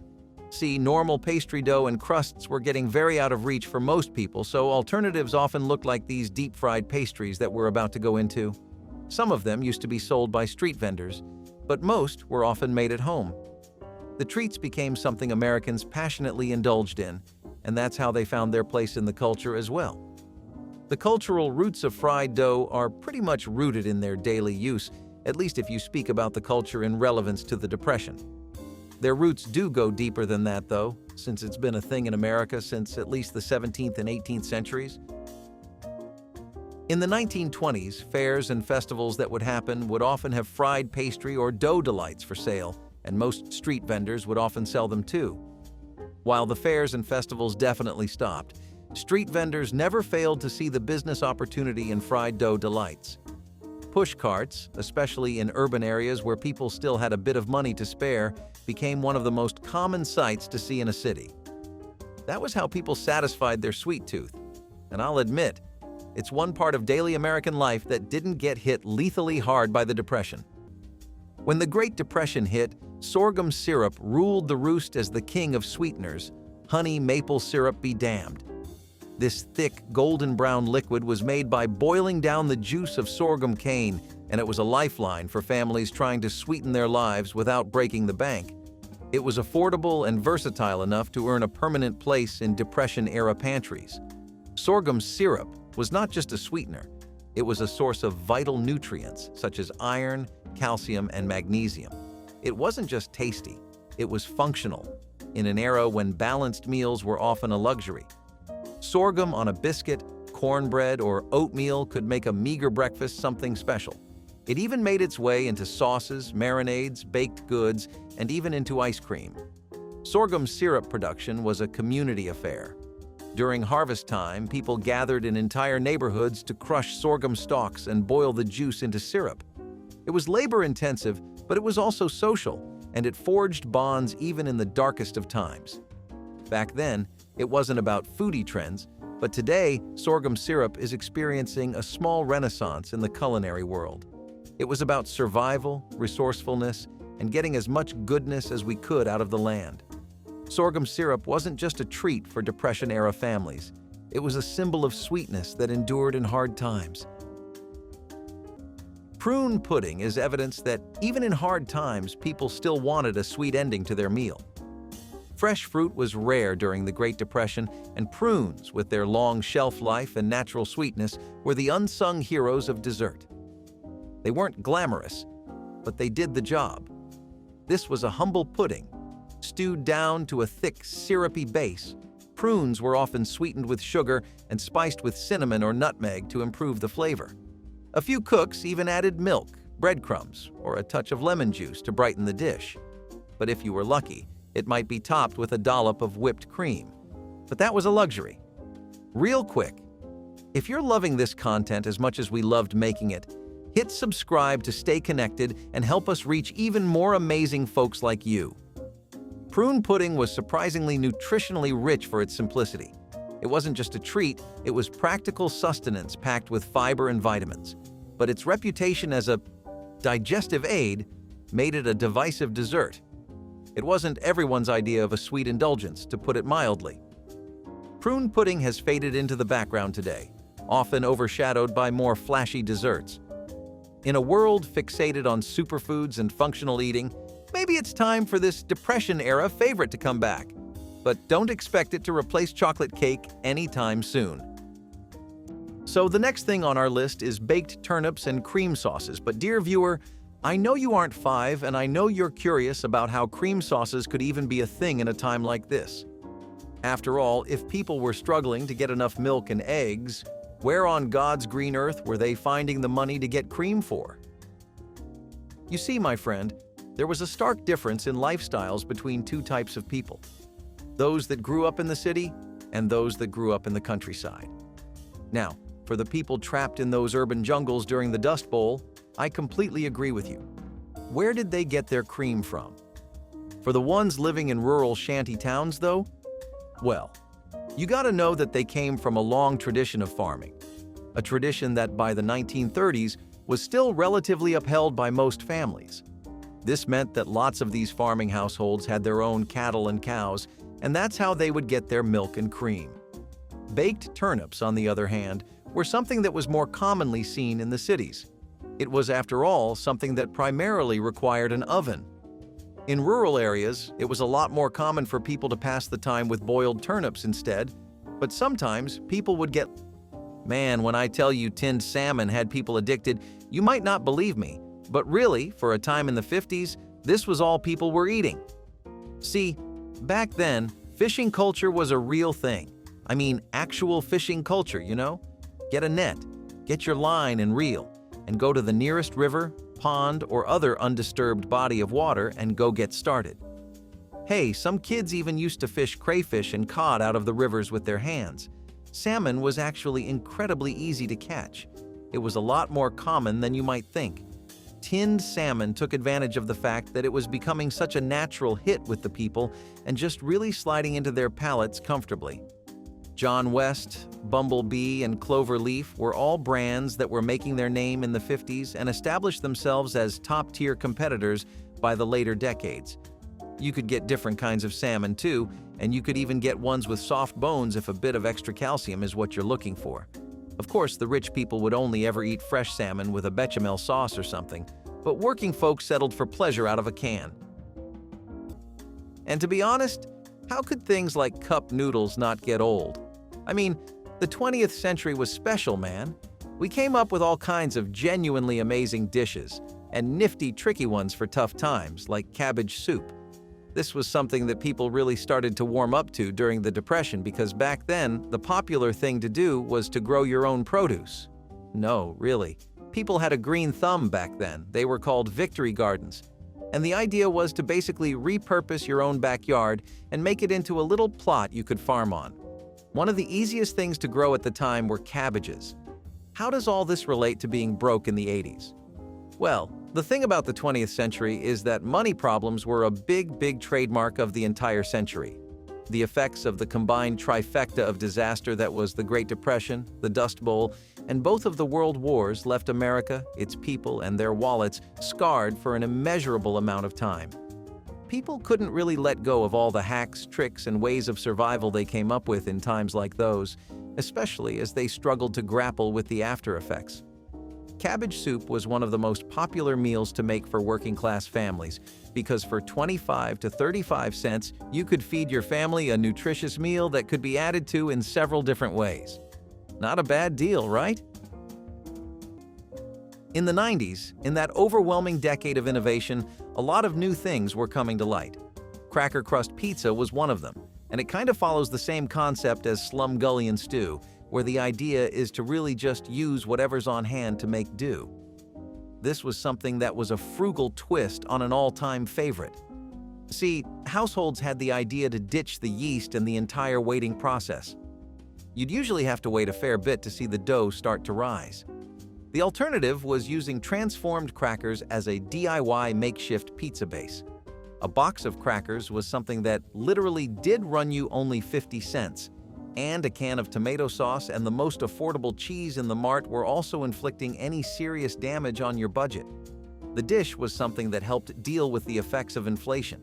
See, normal pastry dough and crusts were getting very out of reach for most people, so alternatives often looked like these deep-fried pastries that we're about to go into. Some of them used to be sold by street vendors, but most were often made at home. The treats became something Americans passionately indulged in, and that's how they found their place in the culture as well. The cultural roots of fried dough are pretty much rooted in their daily use, at least if you speak about the culture in relevance to the Depression. Their roots do go deeper than that, though, since it's been a thing in America since at least the 17th and 18th centuries. In the 1920s, fairs and festivals that would happen would often have fried pastry or dough delights for sale, and most street vendors would often sell them too. While the fairs and festivals definitely stopped, street vendors never failed to see the business opportunity in fried dough delights. Push carts, especially in urban areas where people still had a bit of money to spare, became one of the most common sights to see in a city. That was how people satisfied their sweet tooth. And I'll admit, it's one part of daily American life that didn't get hit lethally hard by the Depression. When the Great Depression hit, sorghum syrup ruled the roost as the king of sweeteners, honey maple syrup be damned. This thick, golden brown liquid was made by boiling down the juice of sorghum cane, and it was a lifeline for families trying to sweeten their lives without breaking the bank. It was affordable and versatile enough to earn a permanent place in Depression-era pantries. Sorghum syrup was not just a sweetener. It was a source of vital nutrients such as iron, calcium, and magnesium. It wasn't just tasty, it was functional, in an era when balanced meals were often a luxury. Sorghum on a biscuit, cornbread, or oatmeal could make a meager breakfast something special. It even made its way into sauces, marinades, baked goods, and even into ice cream. Sorghum syrup production was a community affair. During harvest time, people gathered in entire neighborhoods to crush sorghum stalks and boil the juice into syrup. It was labor-intensive, but it was also social, and it forged bonds even in the darkest of times. Back then, it wasn't about foodie trends, but today, sorghum syrup is experiencing a small renaissance in the culinary world. It was about survival, resourcefulness, and getting as much goodness as we could out of the land. Sorghum syrup wasn't just a treat for Depression-era families. It was a symbol of sweetness that endured in hard times. Prune pudding is evidence that even in hard times, people still wanted a sweet ending to their meal. Fresh fruit was rare during the Great Depression, and prunes, with their long shelf life and natural sweetness, were the unsung heroes of dessert. They weren't glamorous, but they did the job. This was a humble pudding. Stewed down to a thick, syrupy base, prunes were often sweetened with sugar and spiced with cinnamon or nutmeg to improve the flavor. A few cooks even added milk, breadcrumbs, or a touch of lemon juice to brighten the dish. But if you were lucky, it might be topped with a dollop of whipped cream. But that was a luxury. Real quick, if you're loving this content as much as we loved making it, hit subscribe to stay connected and help us reach even more amazing folks like you. Prune pudding was surprisingly nutritionally rich for its simplicity. It wasn't just a treat, it was practical sustenance packed with fiber and vitamins. But its reputation as a digestive aid made it a divisive dessert. It wasn't everyone's idea of a sweet indulgence, to put it mildly. Prune pudding has faded into the background today, often overshadowed by more flashy desserts. In a world fixated on superfoods and functional eating, maybe it's time for this Depression-era favorite to come back. But don't expect it to replace chocolate cake anytime soon. So the next thing on our list is baked turnips and cream sauces. But dear viewer, I know you aren't 5, and I know you're curious about how cream sauces could even be a thing in a time like this. After all, if people were struggling to get enough milk and eggs, where on God's green earth were they finding the money to get cream for? You see, my friend, there was a stark difference in lifestyles between two types of people. Those that grew up in the city and those that grew up in the countryside. Now, for the people trapped in those urban jungles during the Dust Bowl, I completely agree with you. Where did they get their cream from? For the ones living in rural shanty towns, though, well, you gotta know that they came from a long tradition of farming. A tradition that by the 1930s was still relatively upheld by most families. This meant that lots of these farming households had their own cattle and cows, and that's how they would get their milk and cream. Baked turnips, on the other hand, were something that was more commonly seen in the cities. It was, after all, something that primarily required an oven. In rural areas, it was a lot more common for people to pass the time with boiled turnips instead, but sometimes people would get... Man, when I tell you tinned salmon had people addicted, you might not believe me, But really, for a time in the 50s, this was all people were eating. See, back then, fishing culture was a real thing. I mean, actual fishing culture, you know? Get a net, get your line and reel, and go to the nearest river, pond, or other undisturbed body of water and go get started. Hey, some kids even used to fish crayfish and cod out of the rivers with their hands. Salmon was actually incredibly easy to catch. It was a lot more common than you might think. Tinned salmon took advantage of the fact that it was becoming such a natural hit with the people and just really sliding into their palates comfortably. John West, Bumblebee, and Clover Leaf were all brands that were making their name in the 50s and established themselves as top-tier competitors by the later decades. You could get different kinds of salmon too, and you could even get ones with soft bones if a bit of extra calcium is what you're looking for. Of course, the rich people would only ever eat fresh salmon with a bechamel sauce or something, but working folks settled for pleasure out of a can. And to be honest, how could things like cup noodles not get old? I mean, the 20th century was special, man. We came up with all kinds of genuinely amazing dishes, and nifty, tricky ones for tough times, like cabbage soup. This was something that people really started to warm up to during the Depression because back then, the popular thing to do was to grow your own produce. No, really. People had a green thumb back then. They were called victory gardens. And the idea was to basically repurpose your own backyard and make it into a little plot you could farm on. One of the easiest things to grow at the time were cabbages. How does all this relate to being broke in the 80s? Well, the thing about the 20th century is that money problems were a big trademark of the entire century. The effects of the combined trifecta of disaster that was the Great Depression, the Dust Bowl, and both of the world wars left America, its people, and their wallets scarred for an immeasurable amount of time. People couldn't really let go of all the hacks, tricks, and ways of survival they came up with in times like those, especially as they struggled to grapple with the after effects. Cabbage soup was one of the most popular meals to make for working-class families because for 25 to 35 cents, you could feed your family a nutritious meal that could be added to in several different ways. Not a bad deal, right? In the 90s, in that overwhelming decade of innovation, a lot of new things were coming to light. Cracker crust pizza was one of them, and it kind of follows the same concept as slumgullion stew, where the idea is to really just use whatever's on hand to make do. This was something that was a frugal twist on an all-time favorite. See, households had the idea to ditch the yeast and the entire waiting process. You'd usually have to wait a fair bit to see the dough start to rise. The alternative was using transformed crackers as a DIY makeshift pizza base. A box of crackers was something that literally did run you only 50 cents, and a can of tomato sauce and the most affordable cheese in the mart were also inflicting any serious damage on your budget. The dish was something that helped deal with the effects of inflation,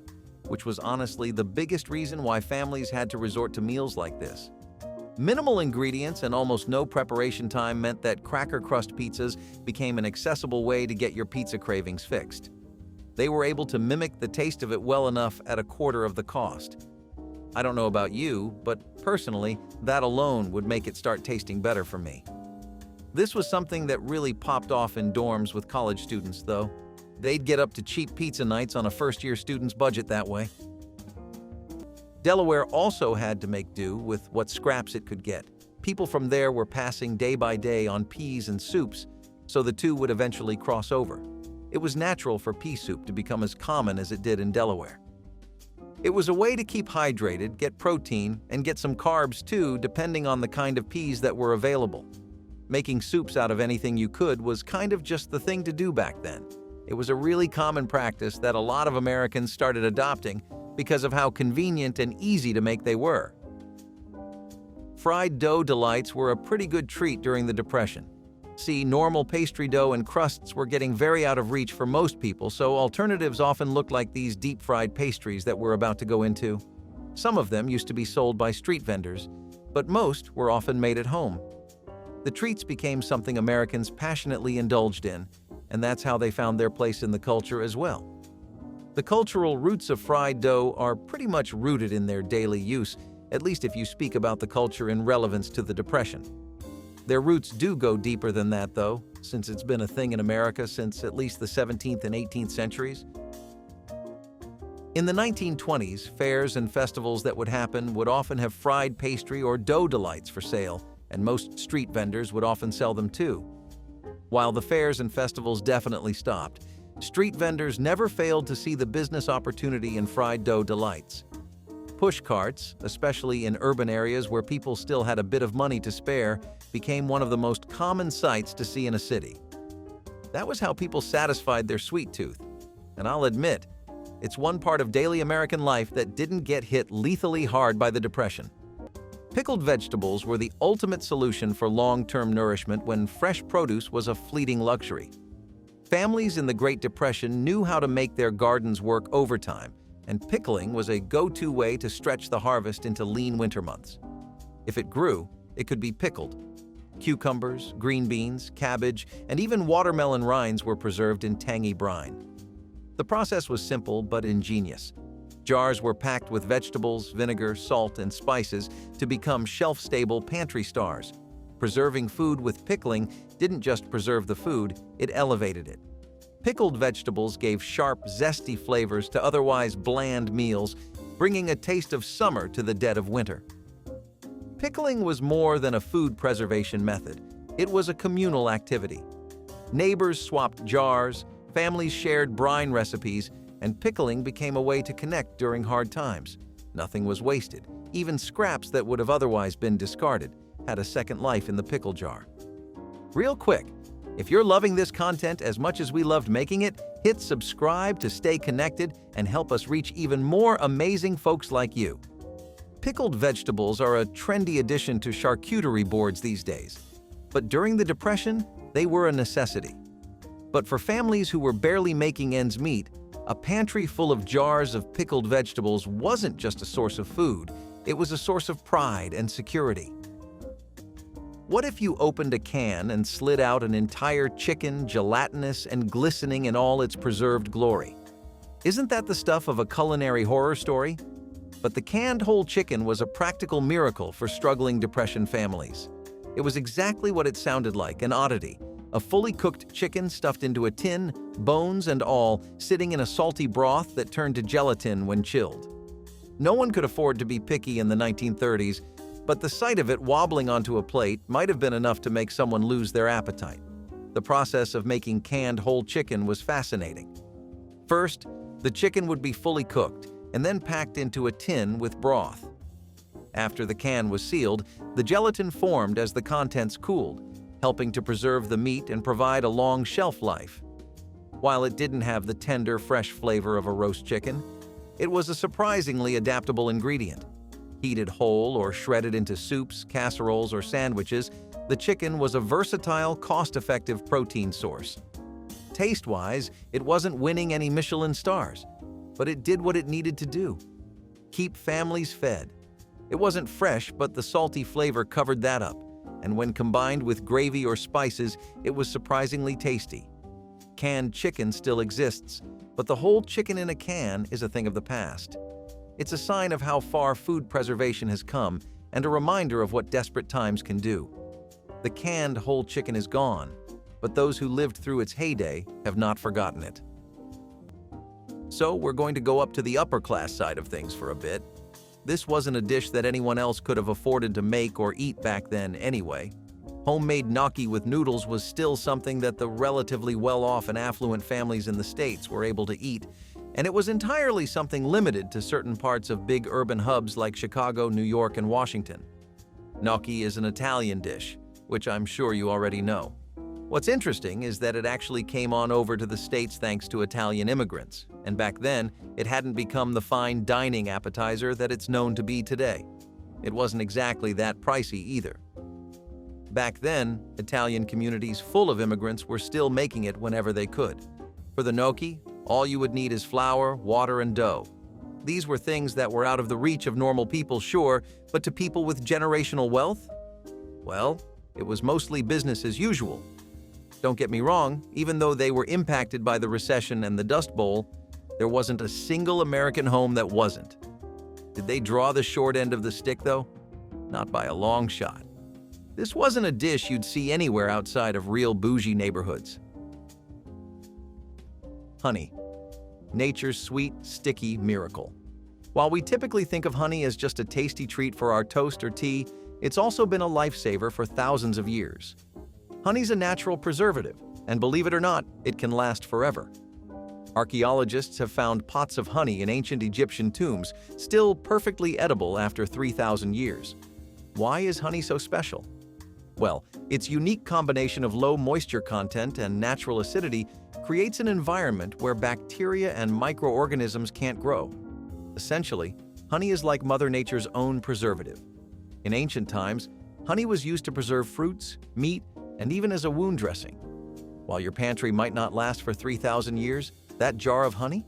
which was honestly the biggest reason why families had to resort to meals like this. Minimal ingredients and almost no preparation time meant that cracker crust pizzas became an accessible way to get your pizza cravings fixed. They were able to mimic the taste of it well enough at a quarter of the cost. I don't know about you, but personally, that alone would make it start tasting better for me. This was something that really popped off in dorms with college students, though. They'd get up to cheap pizza nights on a first-year student's budget that way. Delaware also had to make do with what scraps it could get. People from there were passing day by day on peas and soups, so the two would eventually cross over. It was natural for pea soup to become as common as it did in Delaware. It was a way to keep hydrated, get protein, and get some carbs too, depending on the kind of peas that were available. Making soups out of anything you could was kind of just the thing to do back then. It was a really common practice that a lot of Americans started adopting because of how convenient and easy to make they were. Fried dough delights were a pretty good treat during the Depression. See, normal pastry dough and crusts were getting very out of reach for most people, so alternatives often looked like these deep-fried pastries that we're about to go into. Some of them used to be sold by street vendors, but most were often made at home. The treats became something Americans passionately indulged in, and that's how they found their place in the culture as well. The cultural roots of fried dough are pretty much rooted in their daily use, at least if you speak about the culture in relevance to the Depression. Their roots do go deeper than that, though. since it's been a thing in America since at least the 17th and 18th centuries. In the 1920s, fairs and festivals that would happen would often have fried pastry or dough delights for sale, and most street vendors would often sell them too. While the fairs and festivals definitely stopped, street vendors never failed to see the business opportunity in fried dough delights. Push carts, especially in urban areas where people still had a bit of money to spare, became one of the most common sights to see in a city. That was how people satisfied their sweet tooth. And I'll admit, it's one part of daily American life that didn't get hit lethally hard by the Depression. Pickled vegetables were the ultimate solution for long-term nourishment when fresh produce was a fleeting luxury. Families in the Great Depression knew how to make their gardens work overtime, and pickling was a go-to way to stretch the harvest into lean winter months. If it grew, it could be pickled. Cucumbers, green beans, cabbage, and even watermelon rinds were preserved in tangy brine. The process was simple but ingenious. Jars were packed with vegetables, vinegar, salt, and spices to become shelf-stable pantry stars. Preserving food with pickling didn't just preserve the food, it elevated it. Pickled vegetables gave sharp, zesty flavors to otherwise bland meals, bringing a taste of summer to the dead of winter. Pickling was more than a food preservation method. It was a communal activity. Neighbors swapped jars, families shared brine recipes, and pickling became a way to connect during hard times. Nothing was wasted. Even scraps that would have otherwise been discarded had a second life in the pickle jar. Real quick, if you're loving this content as much as we loved making it, hit subscribe to stay connected and help us reach even more amazing folks like you. Pickled vegetables are a trendy addition to charcuterie boards these days, but during the Depression, they were a necessity. But for families who were barely making ends meet, a pantry full of jars of pickled vegetables wasn't just a source of food, it was a source of pride and security. What if you opened a can and slid out an entire chicken, gelatinous and glistening in all its preserved glory? Isn't that the stuff of a culinary horror story? But the canned whole chicken was a practical miracle for struggling Depression families. It was exactly what it sounded like, an oddity. A fully cooked chicken stuffed into a tin, bones and all, sitting in a salty broth that turned to gelatin when chilled. No one could afford to be picky in the 1930s, but the sight of it wobbling onto a plate might have been enough to make someone lose their appetite. The process of making canned whole chicken was fascinating. First, the chicken would be fully cooked and then packed into a tin with broth. After the can was sealed, the gelatin formed as the contents cooled, helping to preserve the meat and provide a long shelf life. While it didn't have the tender, fresh flavor of a roast chicken, it was a surprisingly adaptable ingredient. Heated whole or shredded into soups, casseroles, or sandwiches, the chicken was a versatile, cost-effective protein source. Taste-wise, it wasn't winning any Michelin stars, but it did what it needed to do: keep families fed. It wasn't fresh, but the salty flavor covered that up, and when combined with gravy or spices, it was surprisingly tasty. Canned chicken still exists, but the whole chicken in a can is a thing of the past. It's a sign of how far food preservation has come and a reminder of what desperate times can do. The canned whole chicken is gone, but those who lived through its heyday have not forgotten it. So we're going to go up to the upper class side of things for a bit. This wasn't a dish that anyone else could have afforded to make or eat back then anyway. Homemade gnocchi with noodles was still something that the relatively well-off and affluent families in the States were able to eat, and it was entirely something limited to certain parts of big urban hubs like Chicago, New York, and Washington. Gnocchi is an Italian dish, which I'm sure you already know. What's interesting is that it actually came on over to the States thanks to Italian immigrants, and back then, it hadn't become the fine dining appetizer that it's known to be today. It wasn't exactly that pricey either. Back then, Italian communities full of immigrants were still making it whenever they could. For the gnocchi, all you would need is flour, water, and dough. These were things that were out of the reach of normal people, sure, but to people with generational wealth? Well, it was mostly business as usual. Don't get me wrong, even though they were impacted by the recession and the Dust Bowl, there wasn't a single American home that wasn't. Did they draw the short end of the stick, though? Not by a long shot. This wasn't a dish you'd see anywhere outside of real bougie neighborhoods. Honey, nature's sweet, sticky miracle. While we typically think of honey as just a tasty treat for our toast or tea, it's also been a lifesaver for thousands of years. Honey's a natural preservative, and believe it or not, it can last forever. Archaeologists have found pots of honey in ancient Egyptian tombs, still perfectly edible after 3,000 years. Why is honey so special? Well, its unique combination of low moisture content and natural acidity creates an environment where bacteria and microorganisms can't grow. Essentially, honey is like Mother Nature's own preservative. In ancient times, honey was used to preserve fruits, meat, and even as a wound dressing. While your pantry might not last for 3,000 years, that jar of honey?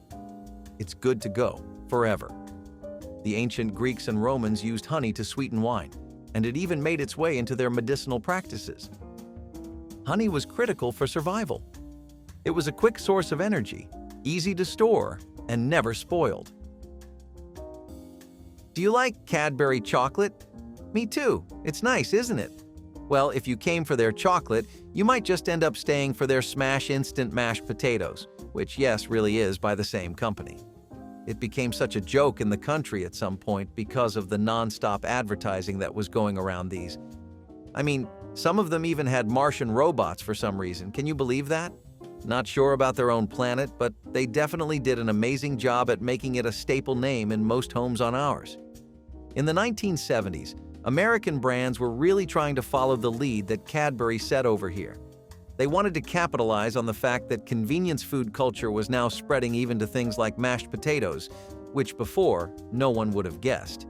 It's good to go, forever. The ancient Greeks and Romans used honey to sweeten wine, and it even made its way into their medicinal practices. Honey was critical for survival. It was a quick source of energy, easy to store, and never spoiled. Do you like Cadbury chocolate? Me too. It's nice, isn't it? Well, if you came for their chocolate, you might just end up staying for their Smash Instant Mashed Potatoes, which, yes, really is by the same company. It became such a joke in the country at some point because of the non-stop advertising that was going around these. I mean, some of them even had Martian robots for some reason. Can you believe that? Not sure about their own planet, but they definitely did an amazing job at making it a staple name in most homes on ours. In the 1970s, American brands were really trying to follow the lead that Cadbury set over here. They wanted to capitalize on the fact that convenience food culture was now spreading even to things like mashed potatoes, which before, no one would have guessed.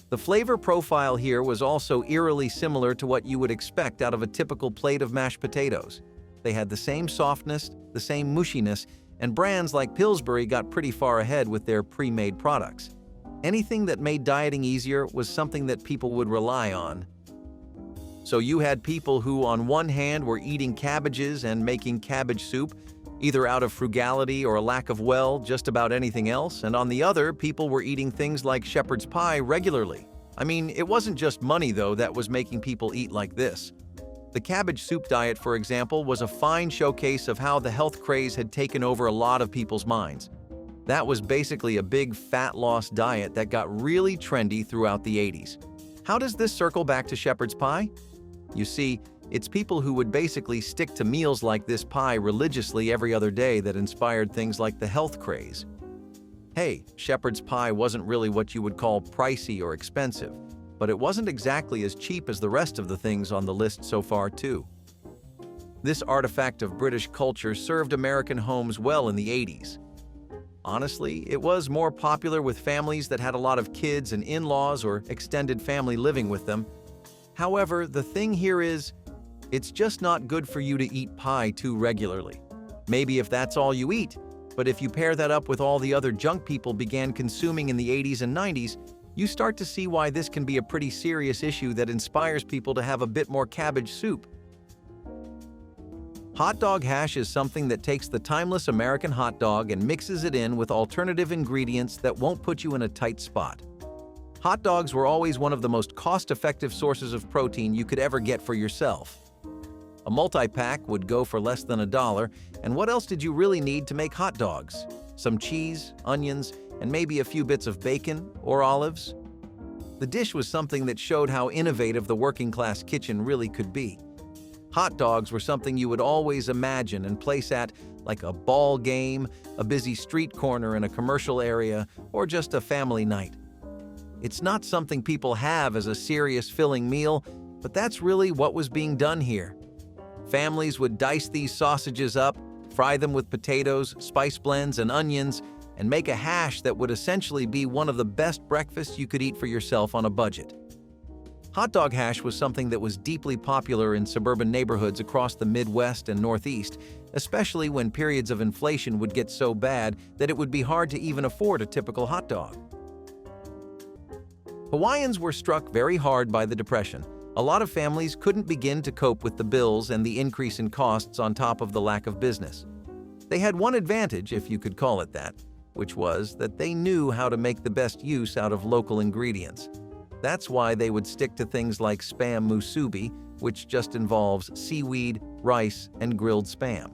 The flavor profile here was also eerily similar to what you would expect out of a typical plate of mashed potatoes. They had the same softness, the same mushiness, and brands like Pillsbury got pretty far ahead with their pre-made products. Anything that made dieting easier was something that people would rely on. So you had people who, on one hand, were eating cabbages and making cabbage soup, either out of frugality or a lack of, well, just about anything else, and on the other, people were eating things like shepherd's pie regularly. I mean, it wasn't just money, though, that was making people eat like this. The cabbage soup diet, for example, was a fine showcase of how the health craze had taken over a lot of people's minds. That was basically a big fat loss diet that got really trendy throughout the 80s. How does this circle back to shepherd's pie? You see, it's people who would basically stick to meals like this pie religiously every other day that inspired things like the health craze. Hey, shepherd's pie wasn't really what you would call pricey or expensive, but it wasn't exactly as cheap as the rest of the things on the list so far, too. This artifact of British culture served American homes well in the 80s. Honestly, it was more popular with families that had a lot of kids and in-laws or extended family living with them. However, the thing here is, it's just not good for you to eat pie too regularly. Maybe if that's all you eat, but if you pair that up with all the other junk people began consuming in the 80s and 90s, you start to see why this can be a pretty serious issue that inspires people to have a bit more cabbage soup. Hot dog hash is something that takes the timeless American hot dog and mixes it in with alternative ingredients that won't put you in a tight spot. Hot dogs were always one of the most cost-effective sources of protein you could ever get for yourself. A multi-pack would go for less than $1, and what else did you really need to make hot dogs? Some cheese, onions, and maybe a few bits of bacon or olives? The dish was something that showed how innovative the working-class kitchen really could be. Hot dogs were something you would always imagine and place at, like a ball game, a busy street corner in a commercial area, or just a family night. It's not something people have as a serious filling meal, but that's really what was being done here. Families would dice these sausages up, fry them with potatoes, spice blends, and onions, and make a hash that would essentially be one of the best breakfasts you could eat for yourself on a budget. Hot dog hash was something that was deeply popular in suburban neighborhoods across the Midwest and Northeast, especially when periods of inflation would get so bad that it would be hard to even afford a typical hot dog. Hawaiians were struck very hard by the Depression. A lot of families couldn't begin to cope with the bills and the increase in costs on top of the lack of business. They had one advantage, if you could call it that, which was that they knew how to make the best use out of local ingredients. That's why they would stick to things like spam musubi, which just involves seaweed, rice, and grilled spam.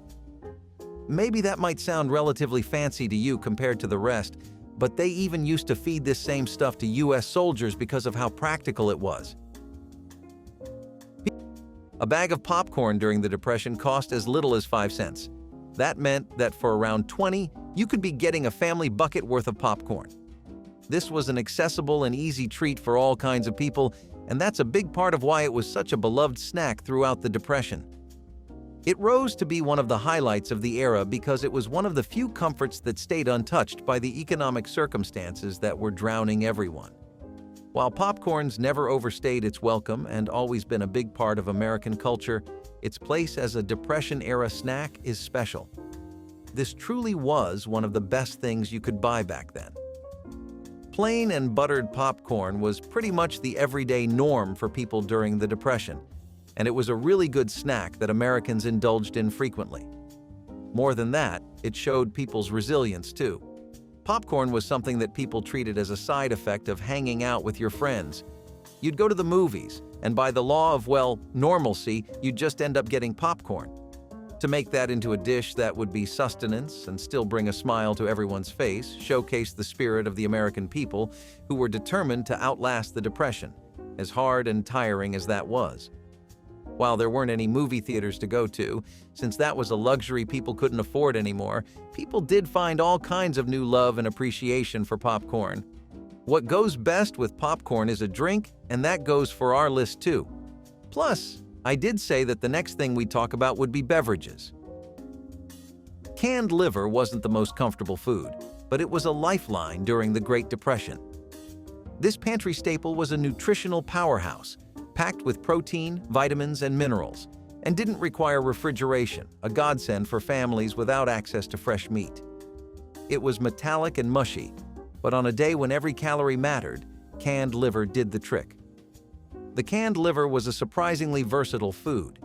Maybe that might sound relatively fancy to you compared to the rest, but they even used to feed this same stuff to US soldiers because of how practical it was. A bag of popcorn during the Depression cost as little as 5 cents. That meant that for around 20, you could be getting a family bucket worth of popcorn. This was an accessible and easy treat for all kinds of people, and that's a big part of why it was such a beloved snack throughout the Depression. It rose to be one of the highlights of the era because it was one of the few comforts that stayed untouched by the economic circumstances that were drowning everyone. While popcorn's never overstayed its welcome and always been a big part of American culture, its place as a Depression-era snack is special. This truly was one of the best things you could buy back then. Plain and buttered popcorn was pretty much the everyday norm for people during the Depression, and it was a really good snack that Americans indulged in frequently. More than that, it showed people's resilience too. Popcorn was something that people treated as a side effect of hanging out with your friends. You'd go to the movies, and by the law of, well, normalcy, you'd just end up getting popcorn. To make that into a dish that would be sustenance and still bring a smile to everyone's face showcased the spirit of the American people who were determined to outlast the Depression, as hard and tiring as that was. While there weren't any movie theaters to go to, since that was a luxury people couldn't afford anymore, people did find all kinds of new love and appreciation for popcorn. What goes best with popcorn is a drink, and that goes for our list too. Plus, I did say that the next thing we'd talk about would be beverages. Canned liver wasn't the most comfortable food, but it was a lifeline during the Great Depression. This pantry staple was a nutritional powerhouse, packed with protein, vitamins, and minerals, and didn't require refrigeration, a godsend for families without access to fresh meat. It was metallic and mushy, but on a day when every calorie mattered, canned liver did the trick. The canned liver was a surprisingly versatile food.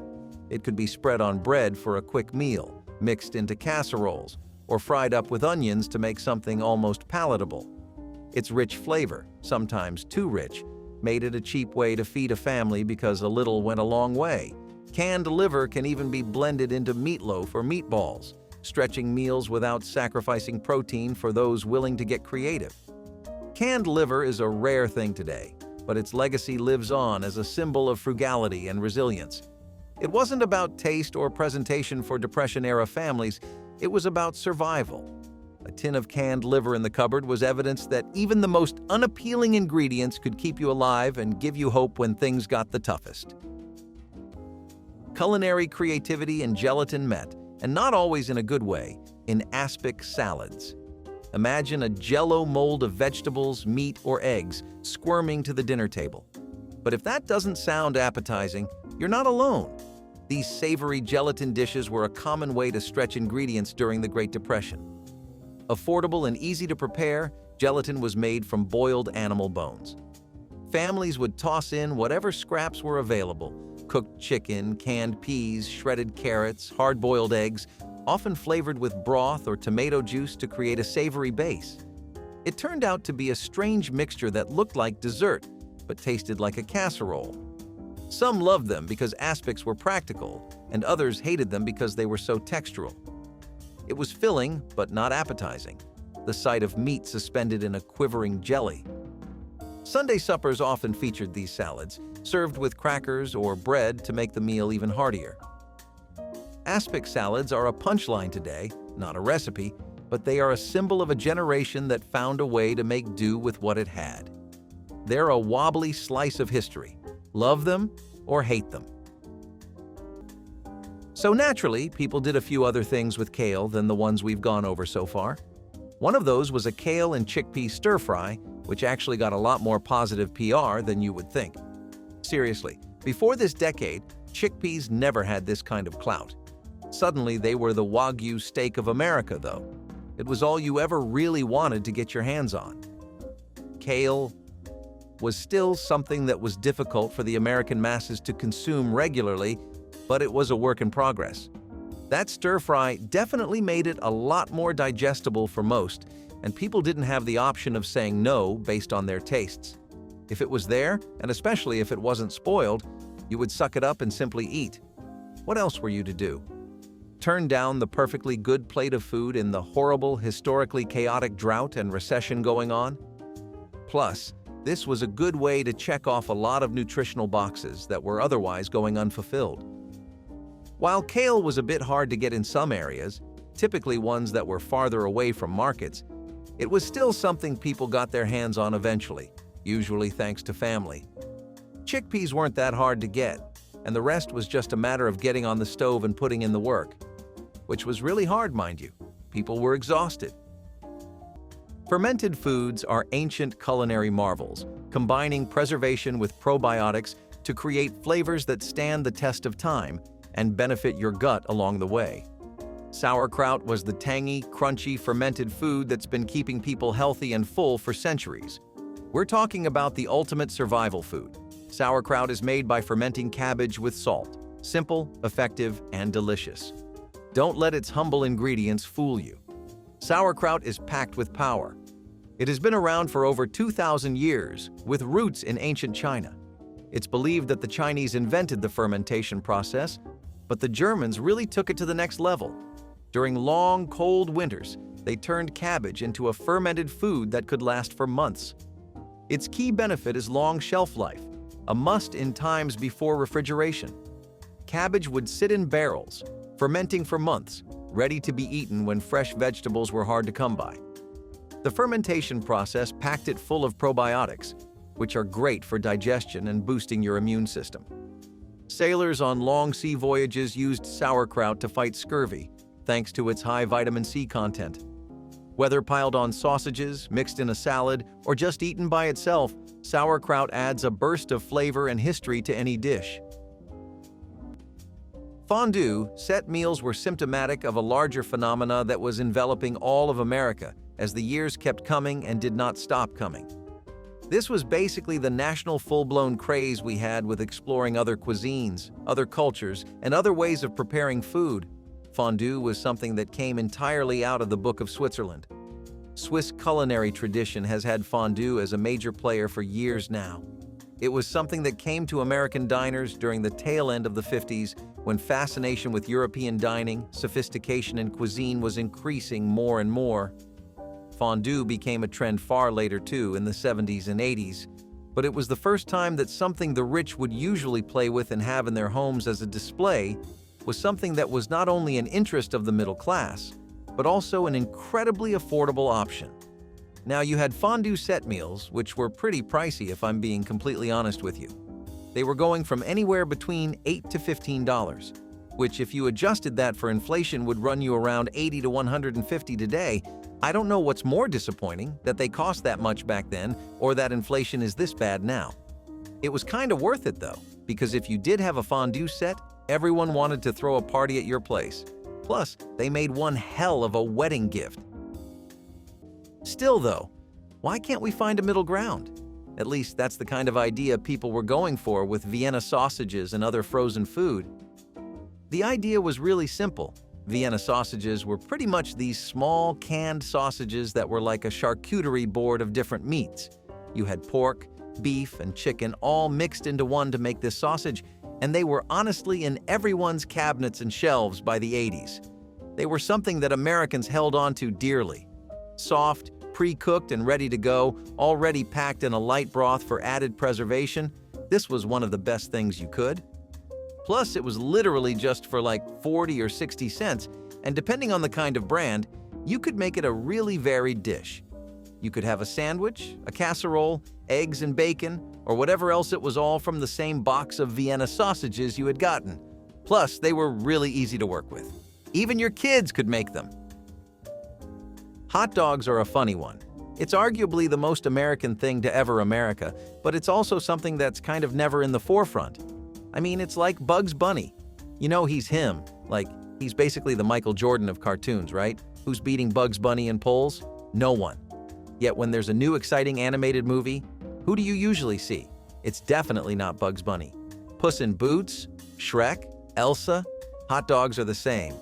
It could be spread on bread for a quick meal, mixed into casseroles, or fried up with onions to make something almost palatable. Its rich flavor, sometimes too rich, made it a cheap way to feed a family because a little went a long way. Canned liver can even be blended into meatloaf or meatballs, stretching meals without sacrificing protein for those willing to get creative. Canned liver is a rare thing today, but its legacy lives on as a symbol of frugality and resilience. It wasn't about taste or presentation for Depression-era families, it was about survival. A tin of canned liver in the cupboard was evidence that even the most unappealing ingredients could keep you alive and give you hope when things got the toughest. Culinary creativity and gelatin met, and not always in a good way, in aspic salads. Imagine a jello mold of vegetables, meat, or eggs squirming to the dinner table. But if that doesn't sound appetizing, you're not alone. These savory gelatin dishes were a common way to stretch ingredients during the Great Depression. Affordable and easy to prepare, gelatin was made from boiled animal bones. Families would toss in whatever scraps were available: cooked chicken, canned peas, shredded carrots, hard-boiled eggs, often flavored with broth or tomato juice to create a savory base. It turned out to be a strange mixture that looked like dessert, but tasted like a casserole. Some loved them because aspics were practical, and others hated them because they were so textural. It was filling, but not appetizing, the sight of meat suspended in a quivering jelly. Sunday suppers often featured these salads, served with crackers or bread to make the meal even heartier. Aspic salads are a punchline today, not a recipe, but they are a symbol of a generation that found a way to make do with what it had. They're a wobbly slice of history. Love them or hate them. So naturally, people did a few other things with kale than the ones we've gone over so far. One of those was a kale and chickpea stir-fry, which actually got a lot more positive PR than you would think. Seriously, before this decade, chickpeas never had this kind of clout. Suddenly, they were the Wagyu steak of America, though. It was all you ever really wanted to get your hands on. Kale was still something that was difficult for the American masses to consume regularly, but it was a work in progress. That stir-fry definitely made it a lot more digestible for most, and people didn't have the option of saying no based on their tastes. If it was there, and especially if it wasn't spoiled, you would suck it up and simply eat. What else were you to do? Turn down the perfectly good plate of food in the horrible, historically chaotic drought and recession going on? Plus, this was a good way to check off a lot of nutritional boxes that were otherwise going unfulfilled. While kale was a bit hard to get in some areas, typically ones that were farther away from markets, it was still something people got their hands on eventually, usually thanks to family. Chickpeas weren't that hard to get, and the rest was just a matter of getting on the stove and putting in the work, which was really hard, mind you. People were exhausted. Fermented foods are ancient culinary marvels, combining preservation with probiotics to create flavors that stand the test of time and benefit your gut along the way. Sauerkraut was the tangy, crunchy, fermented food that's been keeping people healthy and full for centuries. We're talking about the ultimate survival food. Sauerkraut is made by fermenting cabbage with salt. Simple, effective, and delicious. Don't let its humble ingredients fool you. Sauerkraut is packed with power. It has been around for over 2,000 years, with roots in ancient China. It's believed that the Chinese invented the fermentation process, but the Germans really took it to the next level. During long, cold winters, they turned cabbage into a fermented food that could last for months. Its key benefit is long shelf life, a must in times before refrigeration. Cabbage would sit in barrels, fermenting for months, ready to be eaten when fresh vegetables were hard to come by. The fermentation process packed it full of probiotics, which are great for digestion and boosting your immune system. Sailors on long sea voyages used sauerkraut to fight scurvy, thanks to its high vitamin C content. Whether piled on sausages, mixed in a salad, or just eaten by itself, sauerkraut adds a burst of flavor and history to any dish. Fondue set meals were symptomatic of a larger phenomena that was enveloping all of America as the years kept coming and did not stop coming. This was basically the national full-blown craze we had with exploring other cuisines, other cultures, and other ways of preparing food. Fondue was something that came entirely out of the Book of Switzerland. Swiss culinary tradition has had fondue as a major player for years now. It was something that came to American diners during the tail end of the 50s, when fascination with European dining, sophistication, and cuisine was increasing more and more. Fondue became a trend far later too, in the 70s and 80s, but it was the first time that something the rich would usually play with and have in their homes as a display was something that was not only an interest of the middle class, but also an incredibly affordable option. Now, you had fondue set meals, which were pretty pricey if I'm being completely honest with you. They were going from anywhere between $8 to $15, which if you adjusted that for inflation would run you around $80 to $150 today. I don't know what's more disappointing, that they cost that much back then or that inflation is this bad now. It was kind of worth it though, because if you did have a fondue set, everyone wanted to throw a party at your place. Plus, they made one hell of a wedding gift. Still though, why can't we find a middle ground? At least that's the kind of idea people were going for with Vienna sausages and other frozen food. The idea was really simple. Vienna sausages were pretty much these small canned sausages that were like a charcuterie board of different meats. You had pork, beef, and chicken all mixed into one to make this sausage, and they were honestly in everyone's cabinets and shelves by the 80s. They were something that Americans held on to dearly. Soft, pre-cooked and ready to go, already packed in a light broth for added preservation, this was one of the best things you could. Plus, it was literally just for like 40 or 60 cents, and depending on the kind of brand, you could make it a really varied dish. You could have a sandwich, a casserole, eggs and bacon, or whatever else, it was all from the same box of Vienna sausages you had gotten. Plus, they were really easy to work with. Even your kids could make them. Hot dogs are a funny one. It's arguably the most American thing to ever America, but it's also something that's kind of never in the forefront. I mean, it's like Bugs Bunny. You know he's him, like he's basically the Michael Jordan of cartoons, right? Who's beating Bugs Bunny in polls? No one. Yet when there's a new exciting animated movie, who do you usually see? It's definitely not Bugs Bunny. Puss in Boots, Shrek, Elsa, hot dogs are the same.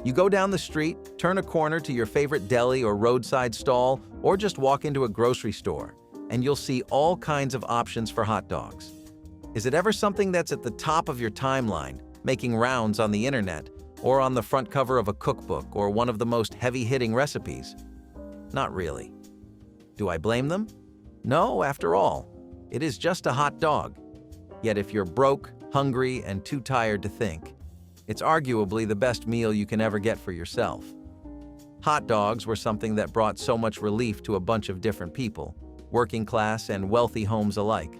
You go down the street, turn a corner to your favorite deli or roadside stall, or just walk into a grocery store, and you'll see all kinds of options for hot dogs. Is it ever something that's at the top of your timeline, making rounds on the internet, or on the front cover of a cookbook or one of the most heavy-hitting recipes? Not really. Do I blame them? No, after all, it is just a hot dog. Yet if you're broke, hungry, and too tired to think, it's arguably the best meal you can ever get for yourself. Hot dogs were something that brought so much relief to a bunch of different people, working class and wealthy homes alike.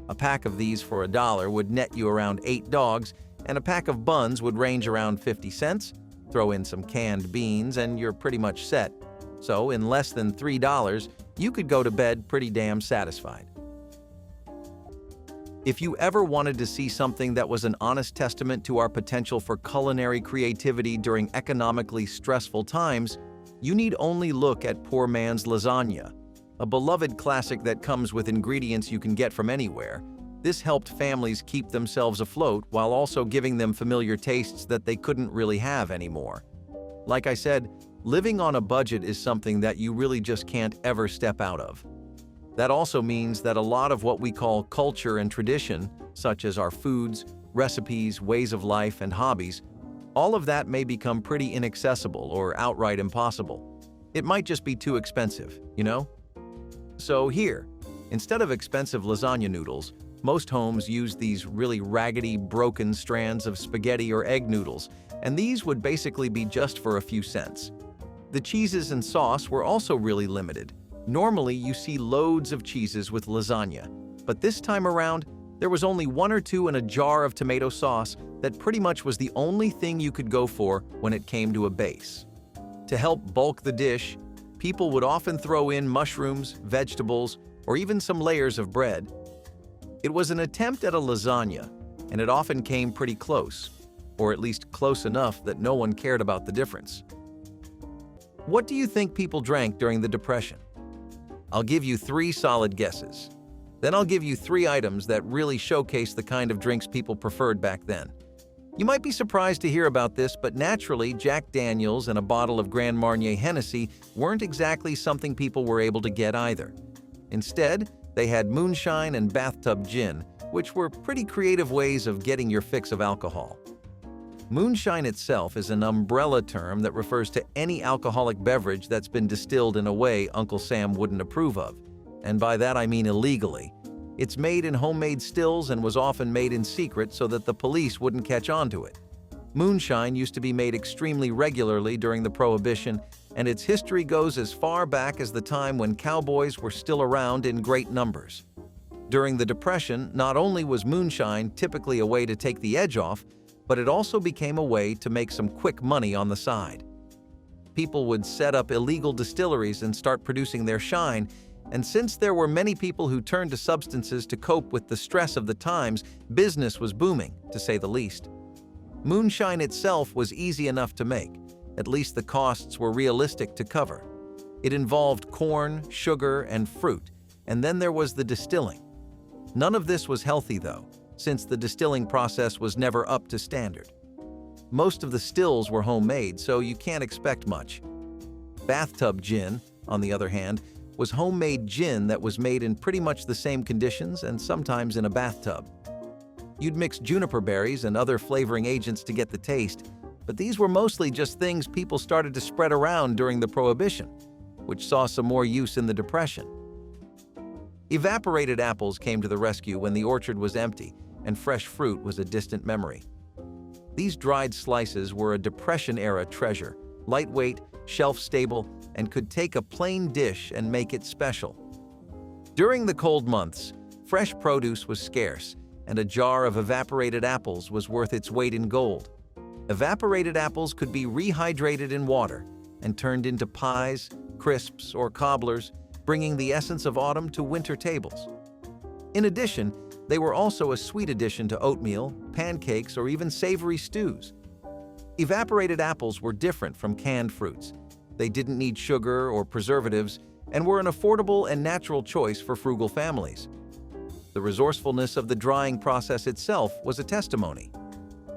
A pack of these for $1 would net you around 8 dogs, and a pack of buns would range around 50 cents. Throw in some canned beans and you're pretty much set. So in less than $3, you could go to bed pretty damn satisfied. If you ever wanted to see something that was an honest testament to our potential for culinary creativity during economically stressful times, you need only look at poor man's lasagna, a beloved classic that comes with ingredients you can get from anywhere. This helped families keep themselves afloat while also giving them familiar tastes that they couldn't really have anymore. Like I said, living on a budget is something that you really just can't ever step out of. That also means that a lot of what we call culture and tradition, such as our foods, recipes, ways of life, and hobbies, all of that may become pretty inaccessible or outright impossible. It might just be too expensive, you know? So here, instead of expensive lasagna noodles, most homes use these really raggedy, broken strands of spaghetti or egg noodles, and these would basically be just for a few cents. The cheeses and sauce were also really limited. Normally, you see loads of cheeses with lasagna, but this time around, there was only 1 or 2 in a jar of tomato sauce that pretty much was the only thing you could go for when it came to a base. To help bulk the dish, people would often throw in mushrooms, vegetables, or even some layers of bread. It was an attempt at a lasagna, and it often came pretty close, or at least close enough that no one cared about the difference. What do you think people drank during the Depression? I'll give you 3 solid guesses. Then I'll give you 3 items that really showcase the kind of drinks people preferred back then. You might be surprised to hear about this, but naturally, Jack Daniels and a bottle of Grand Marnier Hennessy weren't exactly something people were able to get either. Instead, they had moonshine and bathtub gin, which were pretty creative ways of getting your fix of alcohol. Moonshine itself is an umbrella term that refers to any alcoholic beverage that's been distilled in a way Uncle Sam wouldn't approve of, and by that I mean illegally. It's made in homemade stills and was often made in secret so that the police wouldn't catch on to it. Moonshine used to be made extremely regularly during the Prohibition, and its history goes as far back as the time when cowboys were still around in great numbers. During the Depression, not only was moonshine typically a way to take the edge off, but it also became a way to make some quick money on the side. People would set up illegal distilleries and start producing their shine, and since there were many people who turned to substances to cope with the stress of the times, business was booming, to say the least. Moonshine itself was easy enough to make, at least the costs were realistic to cover. It involved corn, sugar, and fruit, and then there was the distilling. None of this was healthy though, since the distilling process was never up to standard. Most of the stills were homemade, so you can't expect much. Bathtub gin, on the other hand, was homemade gin that was made in pretty much the same conditions and sometimes in a bathtub. You'd mix juniper berries and other flavoring agents to get the taste, but these were mostly just things people started to spread around during the Prohibition, which saw some more use in the Depression. Evaporated apples came to the rescue when the orchard was empty and fresh fruit was a distant memory. These dried slices were a Depression-era treasure, lightweight, shelf-stable, and could take a plain dish and make it special. During the cold months, fresh produce was scarce, and a jar of evaporated apples was worth its weight in gold. Evaporated apples could be rehydrated in water and turned into pies, crisps, or cobblers, bringing the essence of autumn to winter tables. In addition, they were also a sweet addition to oatmeal, pancakes, or even savory stews. Evaporated apples were different from canned fruits. They didn't need sugar or preservatives and were an affordable and natural choice for frugal families. The resourcefulness of the drying process itself was a testimony.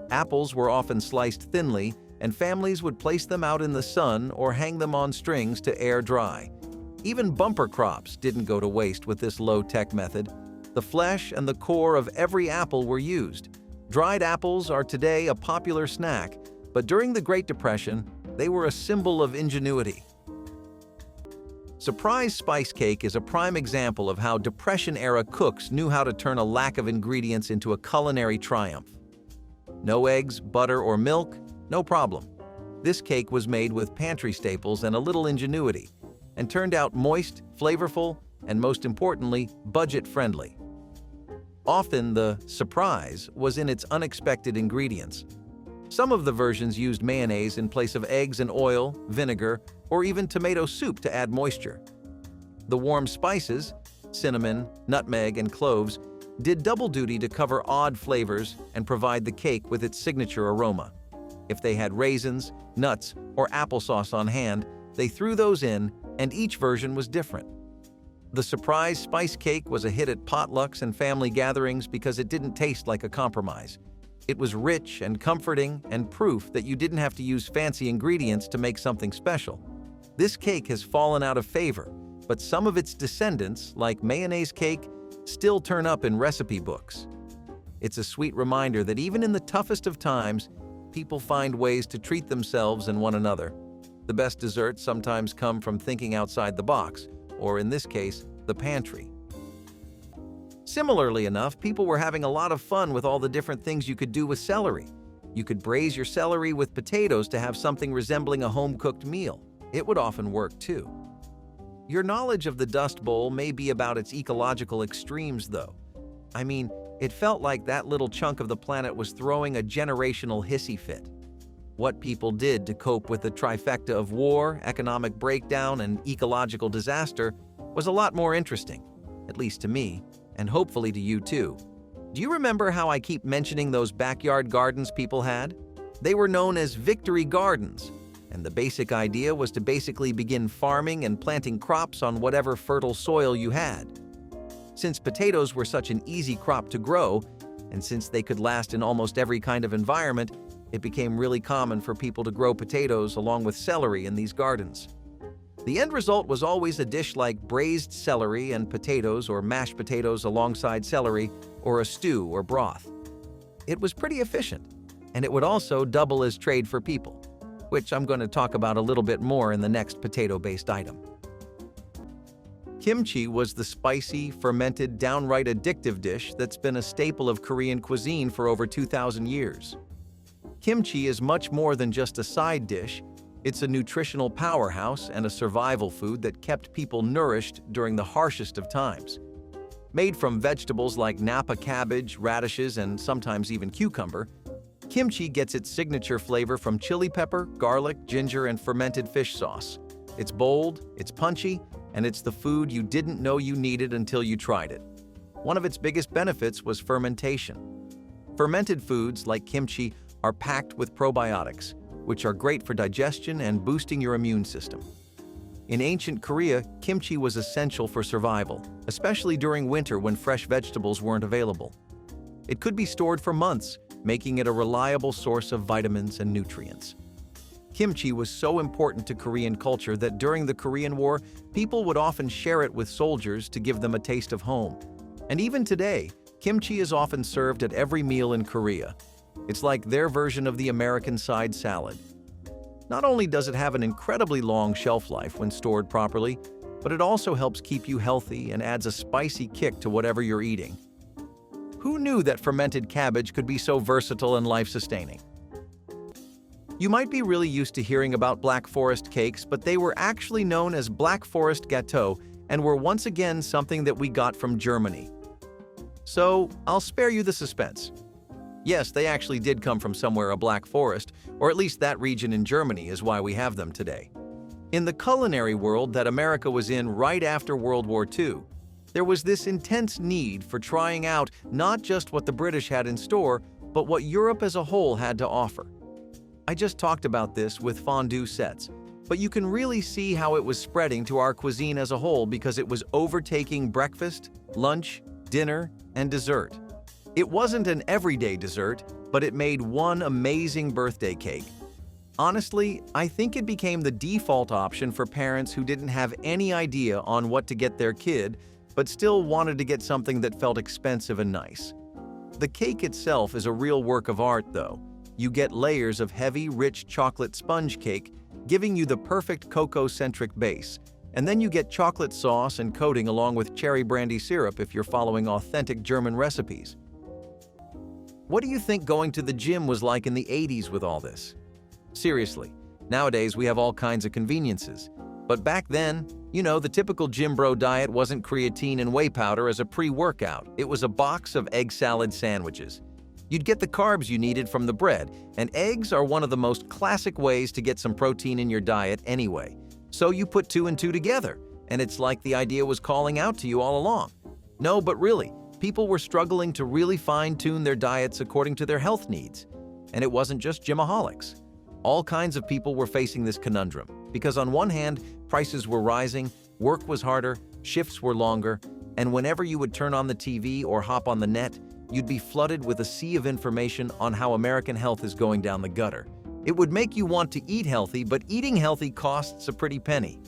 Apples were often sliced thinly, and families would place them out in the sun or hang them on strings to air dry. Even bumper crops didn't go to waste with this low-tech method. The flesh and the core of every apple were used. Dried apples are today a popular snack, but during the Great Depression, they were a symbol of ingenuity. Surprise spice cake is a prime example of how Depression-era cooks knew how to turn a lack of ingredients into a culinary triumph. No eggs, butter, or milk? No problem. This cake was made with pantry staples and a little ingenuity, and turned out moist, flavorful, and most importantly, budget-friendly. Often the surprise was in its unexpected ingredients. Some of the versions used mayonnaise in place of eggs and oil, vinegar, or even tomato soup to add moisture. The warm spices, cinnamon, nutmeg, and cloves, did double duty to cover odd flavors and provide the cake with its signature aroma. If they had raisins, nuts, or applesauce on hand, they threw those in, and each version was different. The surprise spice cake was a hit at potlucks and family gatherings because it didn't taste like a compromise. It was rich and comforting and proof that you didn't have to use fancy ingredients to make something special. This cake has fallen out of favor, but some of its descendants, like mayonnaise cake, still turn up in recipe books. It's a sweet reminder that even in the toughest of times, people find ways to treat themselves and one another. The best desserts sometimes come from thinking outside the box, or in this case, the pantry. Similarly enough, people were having a lot of fun with all the different things you could do with celery. You could braise your celery with potatoes to have something resembling a home-cooked meal. It would often work too. Your knowledge of the Dust Bowl may be about its ecological extremes, though. I mean, it felt like that little chunk of the planet was throwing a generational hissy fit. What people did to cope with the trifecta of war, economic breakdown, and ecological disaster was a lot more interesting, at least to me, and hopefully to you too. Do you remember how I keep mentioning those backyard gardens people had? They were known as victory gardens, and the basic idea was to basically begin farming and planting crops on whatever fertile soil you had. Since potatoes were such an easy crop to grow, and since they could last in almost every kind of environment, it became really common for people to grow potatoes along with celery in these gardens. The end result was always a dish like braised celery and potatoes or mashed potatoes alongside celery, or a stew or broth. It was pretty efficient, and it would also double as trade for people, which I'm going to talk about a little bit more in the next potato-based item. Kimchi was the spicy, fermented, downright addictive dish that's been a staple of Korean cuisine for over 2,000 years. Kimchi is much more than just a side dish. It's a nutritional powerhouse and a survival food that kept people nourished during the harshest of times. Made from vegetables like Napa cabbage, radishes, and sometimes even cucumber, kimchi gets its signature flavor from chili pepper, garlic, ginger, and fermented fish sauce. It's bold, it's punchy, and it's the food you didn't know you needed until you tried it. One of its biggest benefits was fermentation. Fermented foods like kimchi are packed with probiotics, which are great for digestion and boosting your immune system. In ancient Korea, kimchi was essential for survival, especially during winter when fresh vegetables weren't available. It could be stored for months, making it a reliable source of vitamins and nutrients. Kimchi was so important to Korean culture that during the Korean War, people would often share it with soldiers to give them a taste of home. And even today, kimchi is often served at every meal in Korea. It's like their version of the American side salad. Not only does it have an incredibly long shelf life when stored properly, but it also helps keep you healthy and adds a spicy kick to whatever you're eating. Who knew that fermented cabbage could be so versatile and life-sustaining? You might be really used to hearing about Black Forest cakes, but they were actually known as Black Forest gâteaux and were once again something that we got from Germany. So, I'll spare you the suspense. Yes, they actually did come from somewhere a Black Forest, or at least that region in Germany is why we have them today. In the culinary world that America was in right after World War II, there was this intense need for trying out not just what the British had in store, but what Europe as a whole had to offer. I just talked about this with fondue sets, but you can really see how it was spreading to our cuisine as a whole because it was overtaking breakfast, lunch, dinner, and dessert. It wasn't an everyday dessert, but it made one amazing birthday cake. Honestly, I think it became the default option for parents who didn't have any idea on what to get their kid, but still wanted to get something that felt expensive and nice. The cake itself is a real work of art, though. You get layers of heavy, rich chocolate sponge cake, giving you the perfect cocoa-centric base, and then you get chocolate sauce and coating along with cherry brandy syrup if you're following authentic German recipes. What do you think going to the gym was like in the 80s with all this? Seriously, nowadays we have all kinds of conveniences. But back then, the typical gym bro diet wasn't creatine and whey powder as a pre-workout. It was a box of egg salad sandwiches. You'd get the carbs you needed from the bread, and eggs are one of the most classic ways to get some protein in your diet anyway. So you put two and two together, and it's like the idea was calling out to you all along. No, but really, people were struggling to really fine-tune their diets according to their health needs. And it wasn't just gymaholics. All kinds of people were facing this conundrum, because on one hand, prices were rising, work was harder, shifts were longer, and whenever you would turn on the TV or hop on the net, you'd be flooded with a sea of information on how American health is going down the gutter. It would make you want to eat healthy, but eating healthy costs a pretty penny.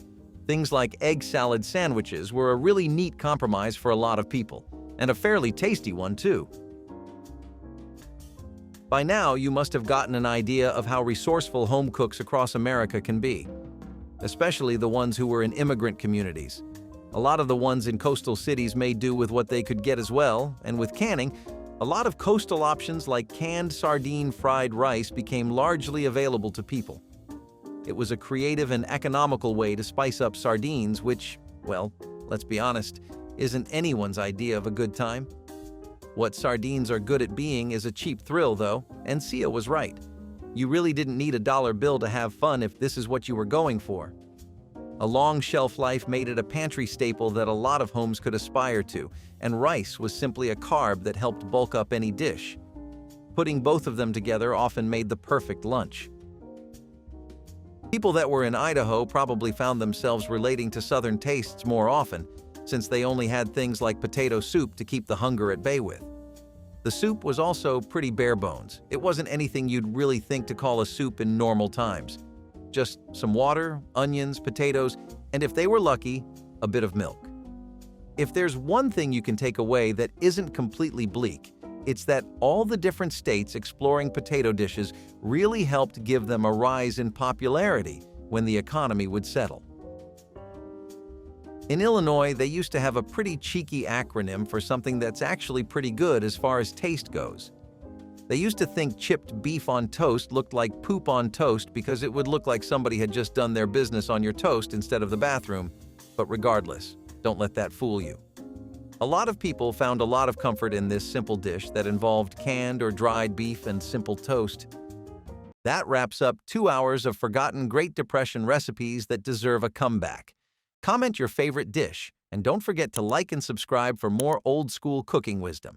Things like egg salad sandwiches were a really neat compromise for a lot of people, and a fairly tasty one too. By now, you must have gotten an idea of how resourceful home cooks across America can be, especially the ones who were in immigrant communities. A lot of the ones in coastal cities made do with what they could get as well, and with canning, a lot of coastal options like canned sardine fried rice became largely available to people. It was a creative and economical way to spice up sardines, which, well, let's be honest, isn't anyone's idea of a good time. What sardines are good at being is a cheap thrill, though, and Sia was right. You really didn't need a dollar bill to have fun if this is what you were going for. A long shelf life made it a pantry staple that a lot of homes could aspire to, and rice was simply a carb that helped bulk up any dish. Putting both of them together often made the perfect lunch. People that were in Idaho probably found themselves relating to southern tastes more often, since they only had things like potato soup to keep the hunger at bay with. The soup was also pretty bare bones. It wasn't anything you'd really think to call a soup in normal times. Just some water, onions, potatoes, and if they were lucky, a bit of milk. If there's one thing you can take away that isn't completely bleak, it's that all the different states exploring potato dishes really helped give them a rise in popularity when the economy would settle. In Illinois, they used to have a pretty cheeky acronym for something that's actually pretty good as far as taste goes. They used to think chipped beef on toast looked like poop on toast because it would look like somebody had just done their business on your toast instead of the bathroom. But regardless, don't let that fool you. A lot of people found a lot of comfort in this simple dish that involved canned or dried beef and simple toast. That wraps up 2 hours of forgotten Great Depression recipes that deserve a comeback. Comment your favorite dish, and don't forget to like and subscribe for more old-school cooking wisdom.